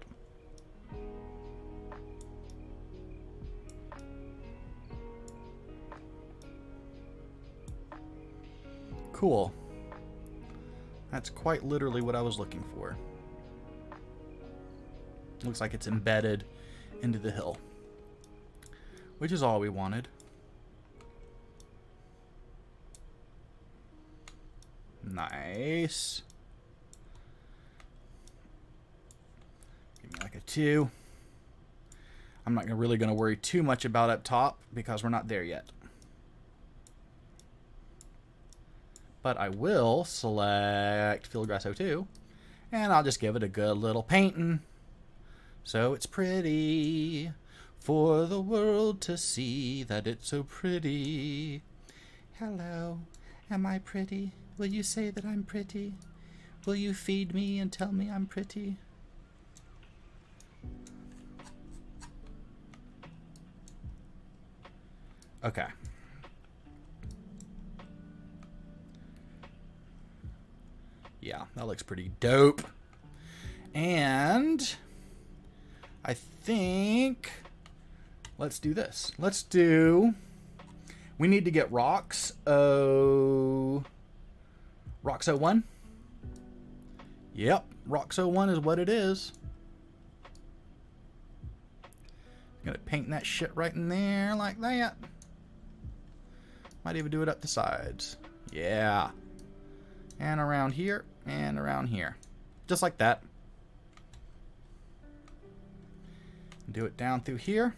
Cool. That's quite literally what I was looking for. Looks like it's embedded into the hill, which is all we wanted. Nice. Give me like a 2. I'm not really going to worry too much about up top because we're not there yet. But I will select Fieldgrass 02 and I'll just give it a good little painting. So it's pretty for the world to see that it's so pretty. Hello, am I pretty? Will you say that I'm pretty? Will you feed me and tell me I'm pretty? Okay. Yeah, that looks pretty dope. And I think let's do this. We need to get rocks. Rocks 01? Yep, Rocks 01 is what it is. Gonna paint that shit right in there like that. Might even do it up the sides. Yeah. And around here, and around here. Just like that. Do it down through here.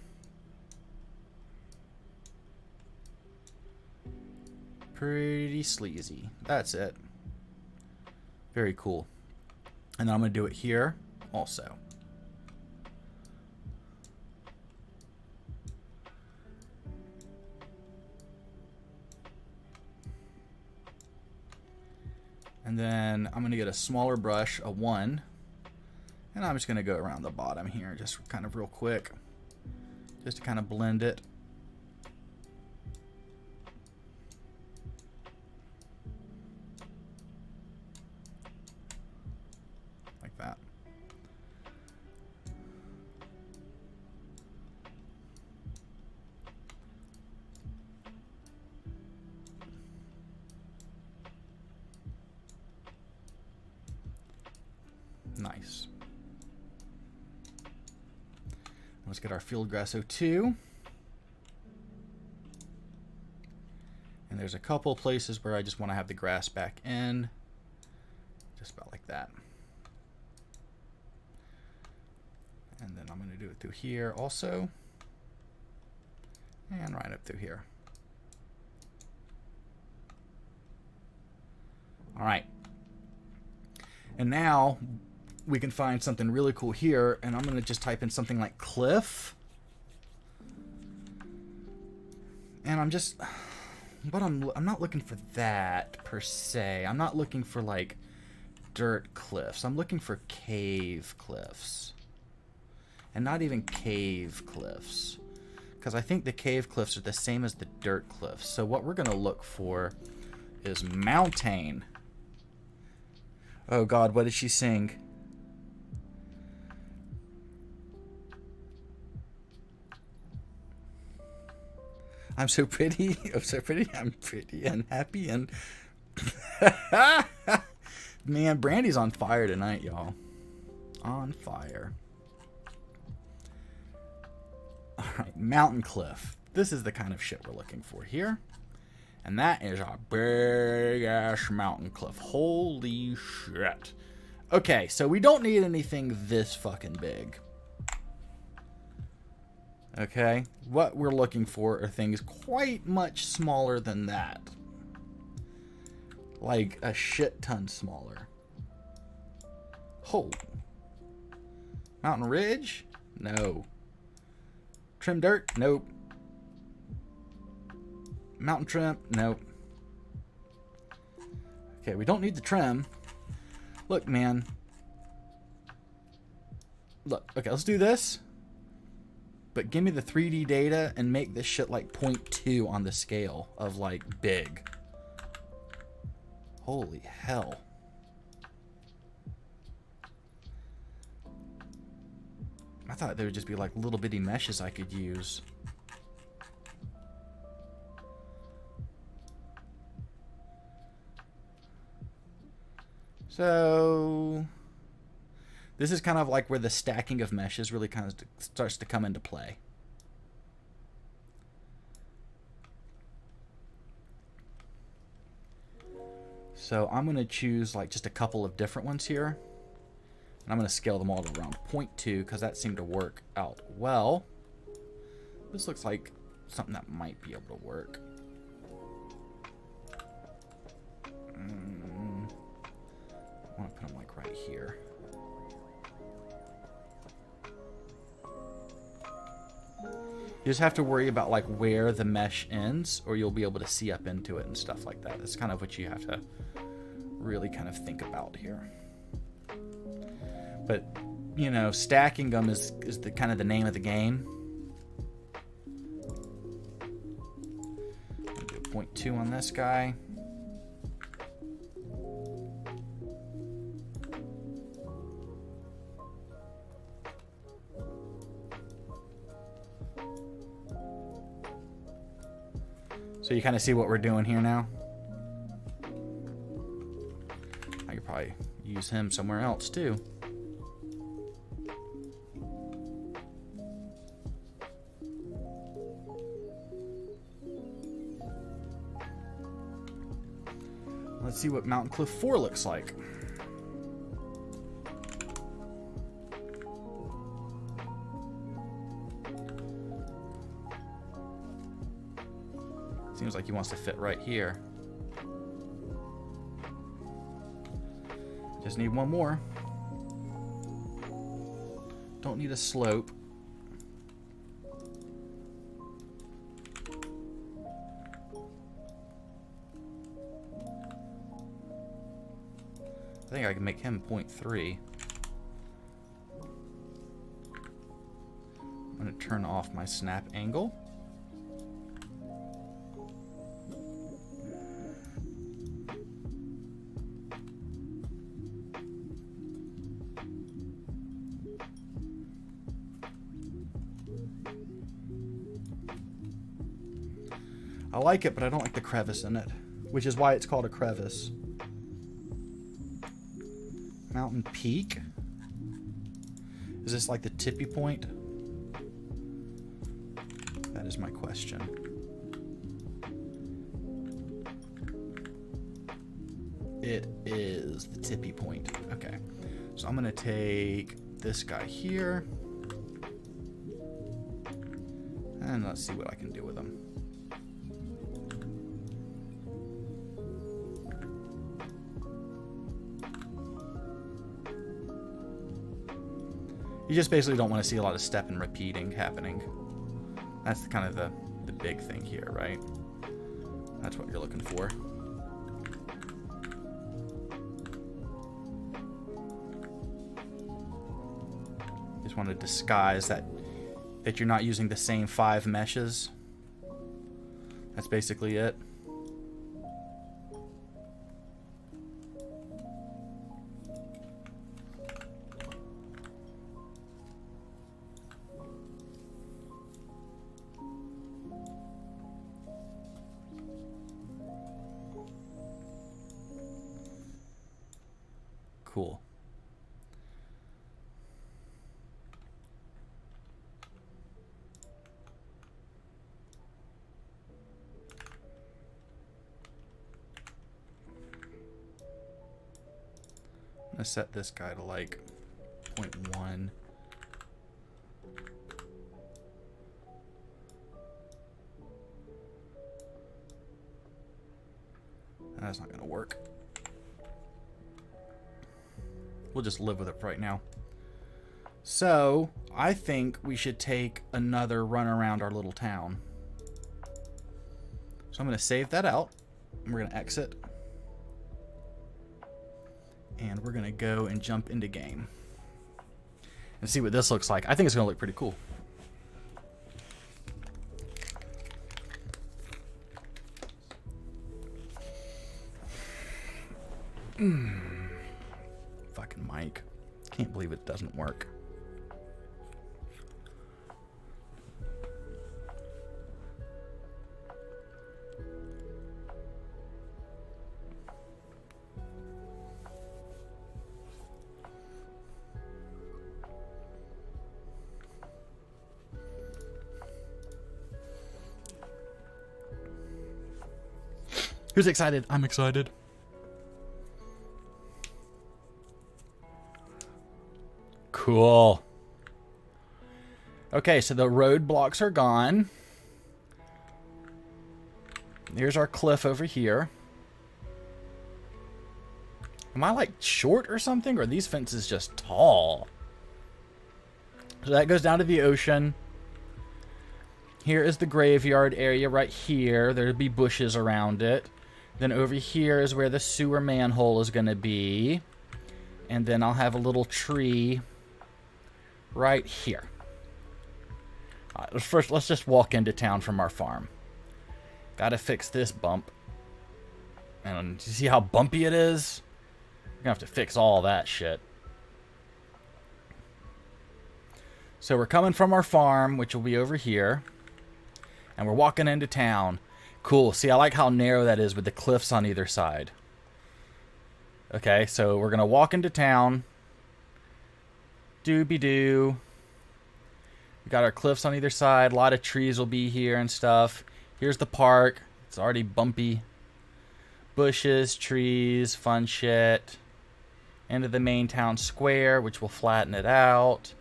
Pretty sleazy. That's it. Very cool. And then I'm going to do it here also. And then I'm going to get a smaller brush, a 1. And I'm just going to go around the bottom here just kind of real quick. Just to kind of blend it. Like that. Nice. Let's get our Fieldgrass 02. And there's a couple places where I just want to have the grass back in. Just about like that. And then I'm going to do it through here also. And right up through here. All right. And now we can find something really cool here, and I'm going to just type in something like cliff. And I'm not looking for that per se. I'm not looking for like dirt cliffs. I'm looking for cave cliffs. And not even cave cliffs. Because I think the cave cliffs are the same as the dirt cliffs. So what we're going to look for is mountain. Oh God, what did she sing? I'm so pretty. I'm so pretty. I'm pretty and happy and man, Brandy's on fire tonight, y'all. On fire. All right, mountain cliff. This is the kind of shit we're looking for here. And that is a big ass mountain cliff. Holy shit. Okay, so we don't need anything this fucking big. Okay, what we're looking for are things quite much smaller than that. like a shit ton smaller. Oh. Mountain Ridge? No. Trim dirt? Nope. Mountain trim? Nope. Okay, we don't need the trim. Look, man. Look, okay, let's do this. But give me the 3D data and make this shit like 0.2 on the scale of like big. Holy hell. I thought there would just be like little bitty meshes I could use. So this is kind of like where the stacking of meshes really kind of starts to come into play. So I'm going to choose like just a couple of different ones here. And I'm going to scale them all to around 0.2 because that seemed to work out well. This looks like something that might be able to work. I want to put them like right here. You just have to worry about like where the mesh ends, or you'll be able to see up into it and stuff like that. That's kind of what you have to really kind of think about here. But, you know, stacking them is the kind of the name of the game. I'll do 0.2 on this guy. So you kind of see what we're doing here now. I could probably use him somewhere else too. Let's see what Mountain Cliff 4 looks like. Seems like he wants to fit right here. Just need one more. Don't need a slope. I think I can make him 0.3. I'm going to turn off my snap angle. I like it, but I don't like the crevice in it, which is why it's called a crevice. Mountain Peak? Is this like the tippy point? That is my question. It is the tippy point. Okay. So I'm going to take this guy here. And let's see what I can do with him. You just basically don't want to see a lot of step and repeating happening. That's kind of the big thing here, right? That's what you're looking for. You just want to disguise that you're not using the same 5 meshes. That's basically it. Cool. I'm gonna set this guy to like 0.1. That's not going to work. We'll just live with it right now. So, I think we should take another run around our little town. So I'm going to save that out. We're going to exit. And we're going to go and jump into game. And see what this looks like. I think it's going to look pretty cool. Fucking mic. Can't believe it doesn't work. Who's excited? I'm excited. Cool. Okay, so the roadblocks are gone. Here's our cliff over here. Am I like short or something? Or are these fences just tall? So that goes down to the ocean. Here is the graveyard area right here. There'll be bushes around it. Then over here is where the sewer manhole is going to be. And then I'll have a little tree right here. All right, first, let's just walk into town from our farm. Gotta fix this bump. And you see how bumpy it is? We're gonna have to fix all that shit. So we're coming from our farm, which will be over here. And we're walking into town. Cool. See, I like how narrow that is with the cliffs on either side. Okay, so we're gonna walk into town. Doobie-doo. We got our cliffs on either side. A lot of trees will be here and stuff. Here's the park. It's already bumpy. Bushes, trees, fun shit. Into the main town square, which will flatten it out.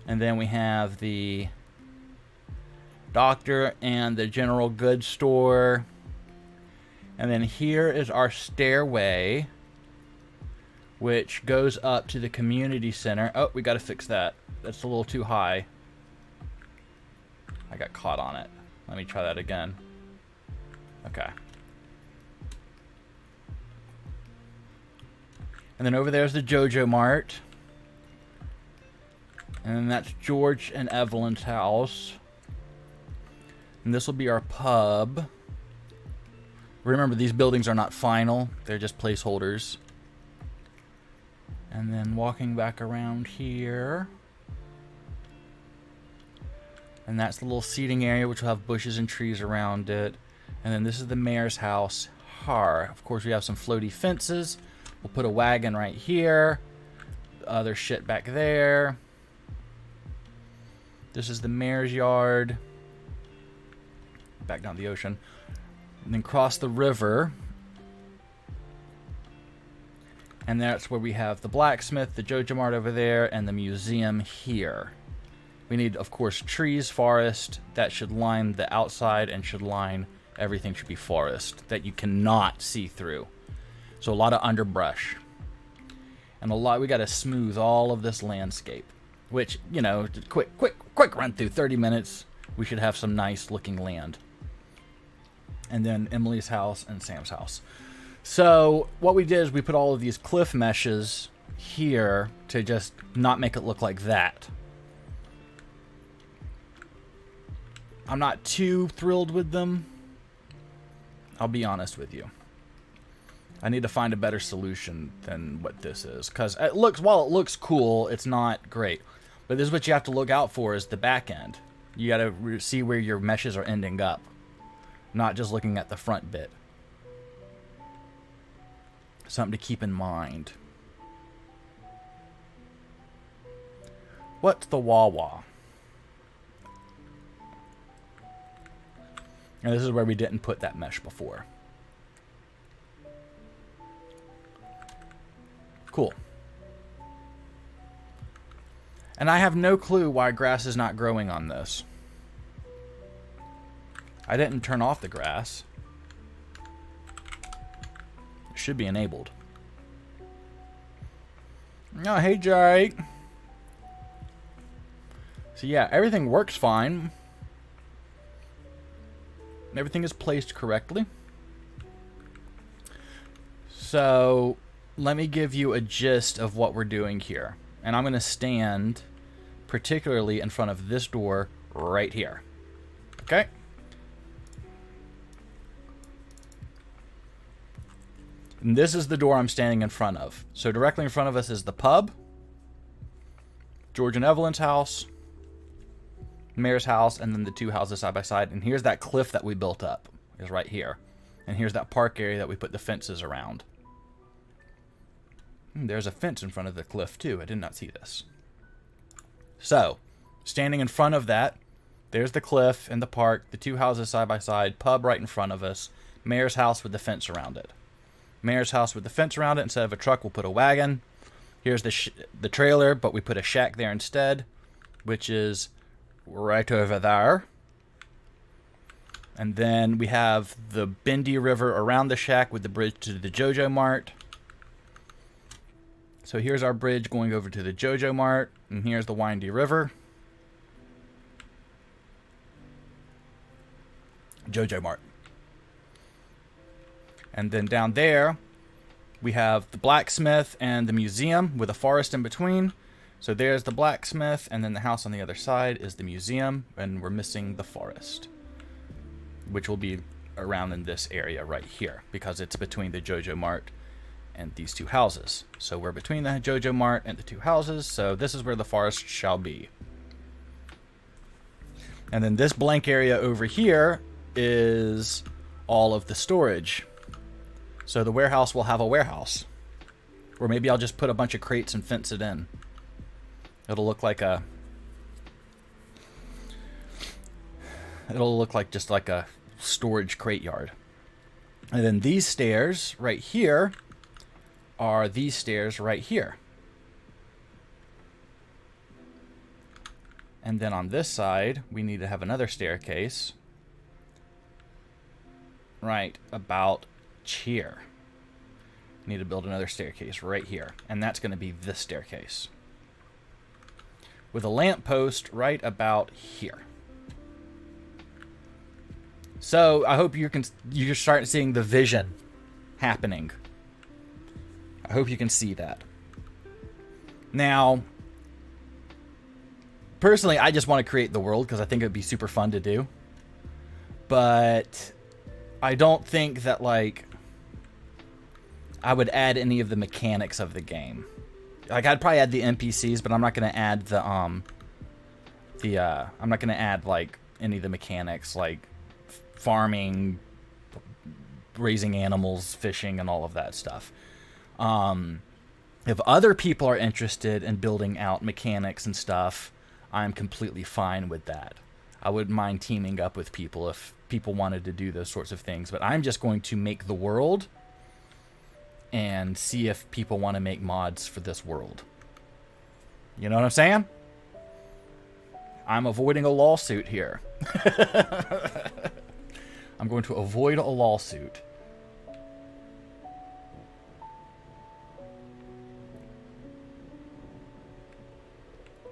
And then we have the doctor and the general goods store. And then here is our stairway, which goes up to the community center. Oh, we got to fix that. That's a little too high. I got caught on it. Let me try that again. Okay. And then over there's the JoJo Mart. And then that's George and Evelyn's house. And this will be our pub. Remember, these buildings are not final. They're just placeholders. And then walking back around here. And that's the little seating area, which will have bushes and trees around it. And then this is the mayor's house. Of course, we have some floaty fences. We'll put a wagon right here. Other shit back there. This is the mayor's yard. Back down the ocean. And then cross the river. And that's where we have the blacksmith, the JoJo Mart over there, and the museum here. We need, of course, trees, forest. That should line the outside and should line everything should be forest that you cannot see through. So a lot of underbrush. And a lot, we got to smooth all of this landscape. Which, you know, quick run through, 30 minutes. We should have some nice looking land. And then Emily's house and Sam's house. So what we did is we put all of these cliff meshes here to just not make it look like that. I'm not too thrilled with them. I'll be honest with you. I need to find a better solution than what this is. Because it looks, while it looks cool, it's not great. But this is what you have to look out for is the back end. You got to see where your meshes are ending up. Not just looking at the front bit. Something to keep in mind. What's the Wawa? And this is where we didn't put that mesh before. Cool. And I have no clue why grass is not growing on this. I didn't turn off the grass. should be enabled. Oh, hey, Jake. So yeah, everything works fine. Everything is placed correctly. So let me give you a gist of what we're doing here. And I'm going to stand particularly in front of this door right here. Okay? And this is the door I'm standing in front of. So directly in front of us is the pub, George and Evelyn's house, Mayor's house, and then the two houses side by side. And here's that cliff that we built up, is right here. And here's that park area that we put the fences around. There's a fence in front of the cliff too. I did not see this. So, standing in front of that, there's the cliff and the park, the two houses side by side, pub right in front of us, Mayor's house with the fence around it. Mayor's house with the fence around it. Instead of a truck, we'll put a wagon. Here's the trailer, but we put a shack there instead, which is right over there. And then we have the Bendy River around the shack with the bridge to the JoJo Mart. So here's our bridge going over to the JoJo Mart, and here's the Windy River. JoJo Mart. And then down there, we have the blacksmith and the museum with a forest in between. So there's the blacksmith, and then the house on the other side is the museum, and we're missing the forest, which will be around in this area right here, because it's between the JoJo Mart and these two houses. So we're between the JoJo Mart and the two houses, so this is where the forest shall be. And then this blank area over here is all of the storage. So the warehouse will have a warehouse. Or maybe I'll just put a bunch of crates and fence it in. It'll look like just like a storage crate yard. And then these stairs right here are these stairs right here. And then on this side, we need to have another staircase right about here. Need to build another staircase right here, and that's going to be this staircase with a lamppost right about here. So I hope you're starting seeing the vision happening. I hope you can see that. Now, personally, I just want to create the world because I think it would be super fun to do. But I don't think that, like, I would add any of the mechanics of the game. Like, I'd probably add the NPCs, but I'm not going to add I'm not going to add, like, any of the mechanics, like farming, raising animals, fishing, and all of that stuff. If other people are interested in building out mechanics and stuff, I'm completely fine with that. I wouldn't mind teaming up with people if people wanted to do those sorts of things, but I'm just going to make the world and see if people want to make mods for this world. You know what I'm saying? I'm avoiding a lawsuit here. I'm going to avoid a lawsuit.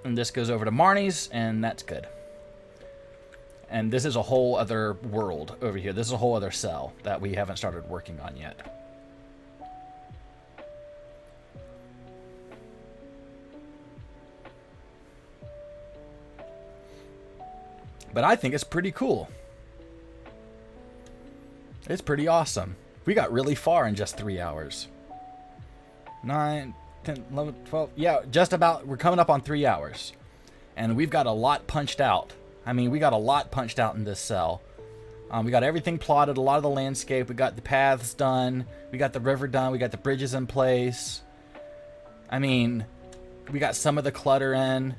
And this goes over to Marnie's, and that's good. And this is a whole other world over here. This is a whole other cell that we haven't started working on yet. But I think it's pretty cool. It's pretty awesome. We got really far in just 3 hours. 9, 10, 11, 12. Yeah, just about. We're coming up on 3 hours. And we've got a lot punched out. I mean, we got a lot punched out in this cell. We got everything plotted, a lot of the landscape. We got the paths done. We got the river done. We got the bridges in place. I mean, we got some of the clutter in.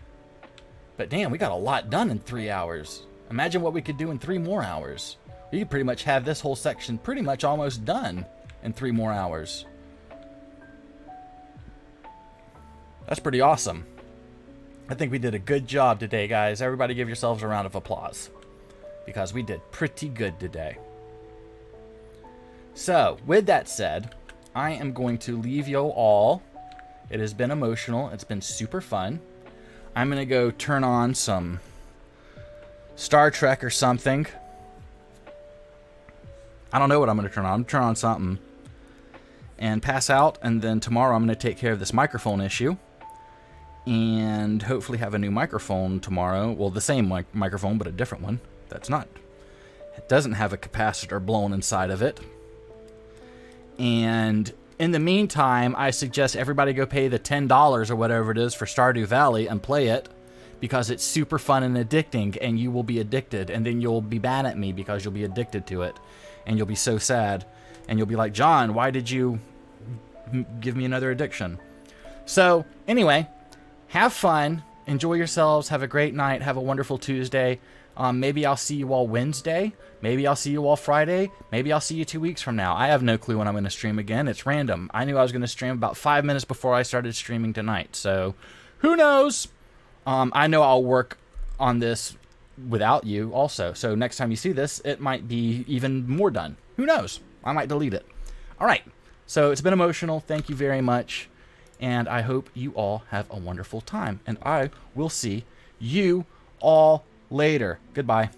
But damn, we got a lot done in 3 hours. Imagine what we could do in 3 more hours. We could pretty much have this whole section pretty much almost done in 3 more hours. That's pretty awesome. I think we did a good job today, guys. Everybody give yourselves a round of applause, because we did pretty good today. So, with that said, I am going to leave you all. It has been emotional. It's been super fun. I'm going to go turn on some Star Trek or something. I don't know what I'm going to turn on. I'm going to turn on something and pass out. And then tomorrow I'm going to take care of this microphone issue. And hopefully have a new microphone tomorrow. Well, the same microphone, but a different one. That's not. It doesn't have a capacitor blown inside of it. And in the meantime, I suggest everybody go pay the $10 or whatever it is for Stardew Valley and play it, because it's super fun and addicting, and you will be addicted, and then you'll be mad at me because you'll be addicted to it, and you'll be so sad, and you'll be like, John, why did you give me another addiction? So anyway, have fun, enjoy yourselves, have a great night, have a wonderful Tuesday. Maybe I'll see you all Wednesday. Maybe I'll see you all Friday. Maybe I'll see you 2 weeks from now. I have no clue when I'm going to stream again. It's random. I knew I was going to stream about 5 minutes before I started streaming tonight. So, who knows? I know I'll work on this without you also. So, next time you see this, it might be even more done. Who knows? I might delete it. All right. So, it's been emotional. Thank you very much. And I hope you all have a wonderful time. And I will see you all later. Goodbye.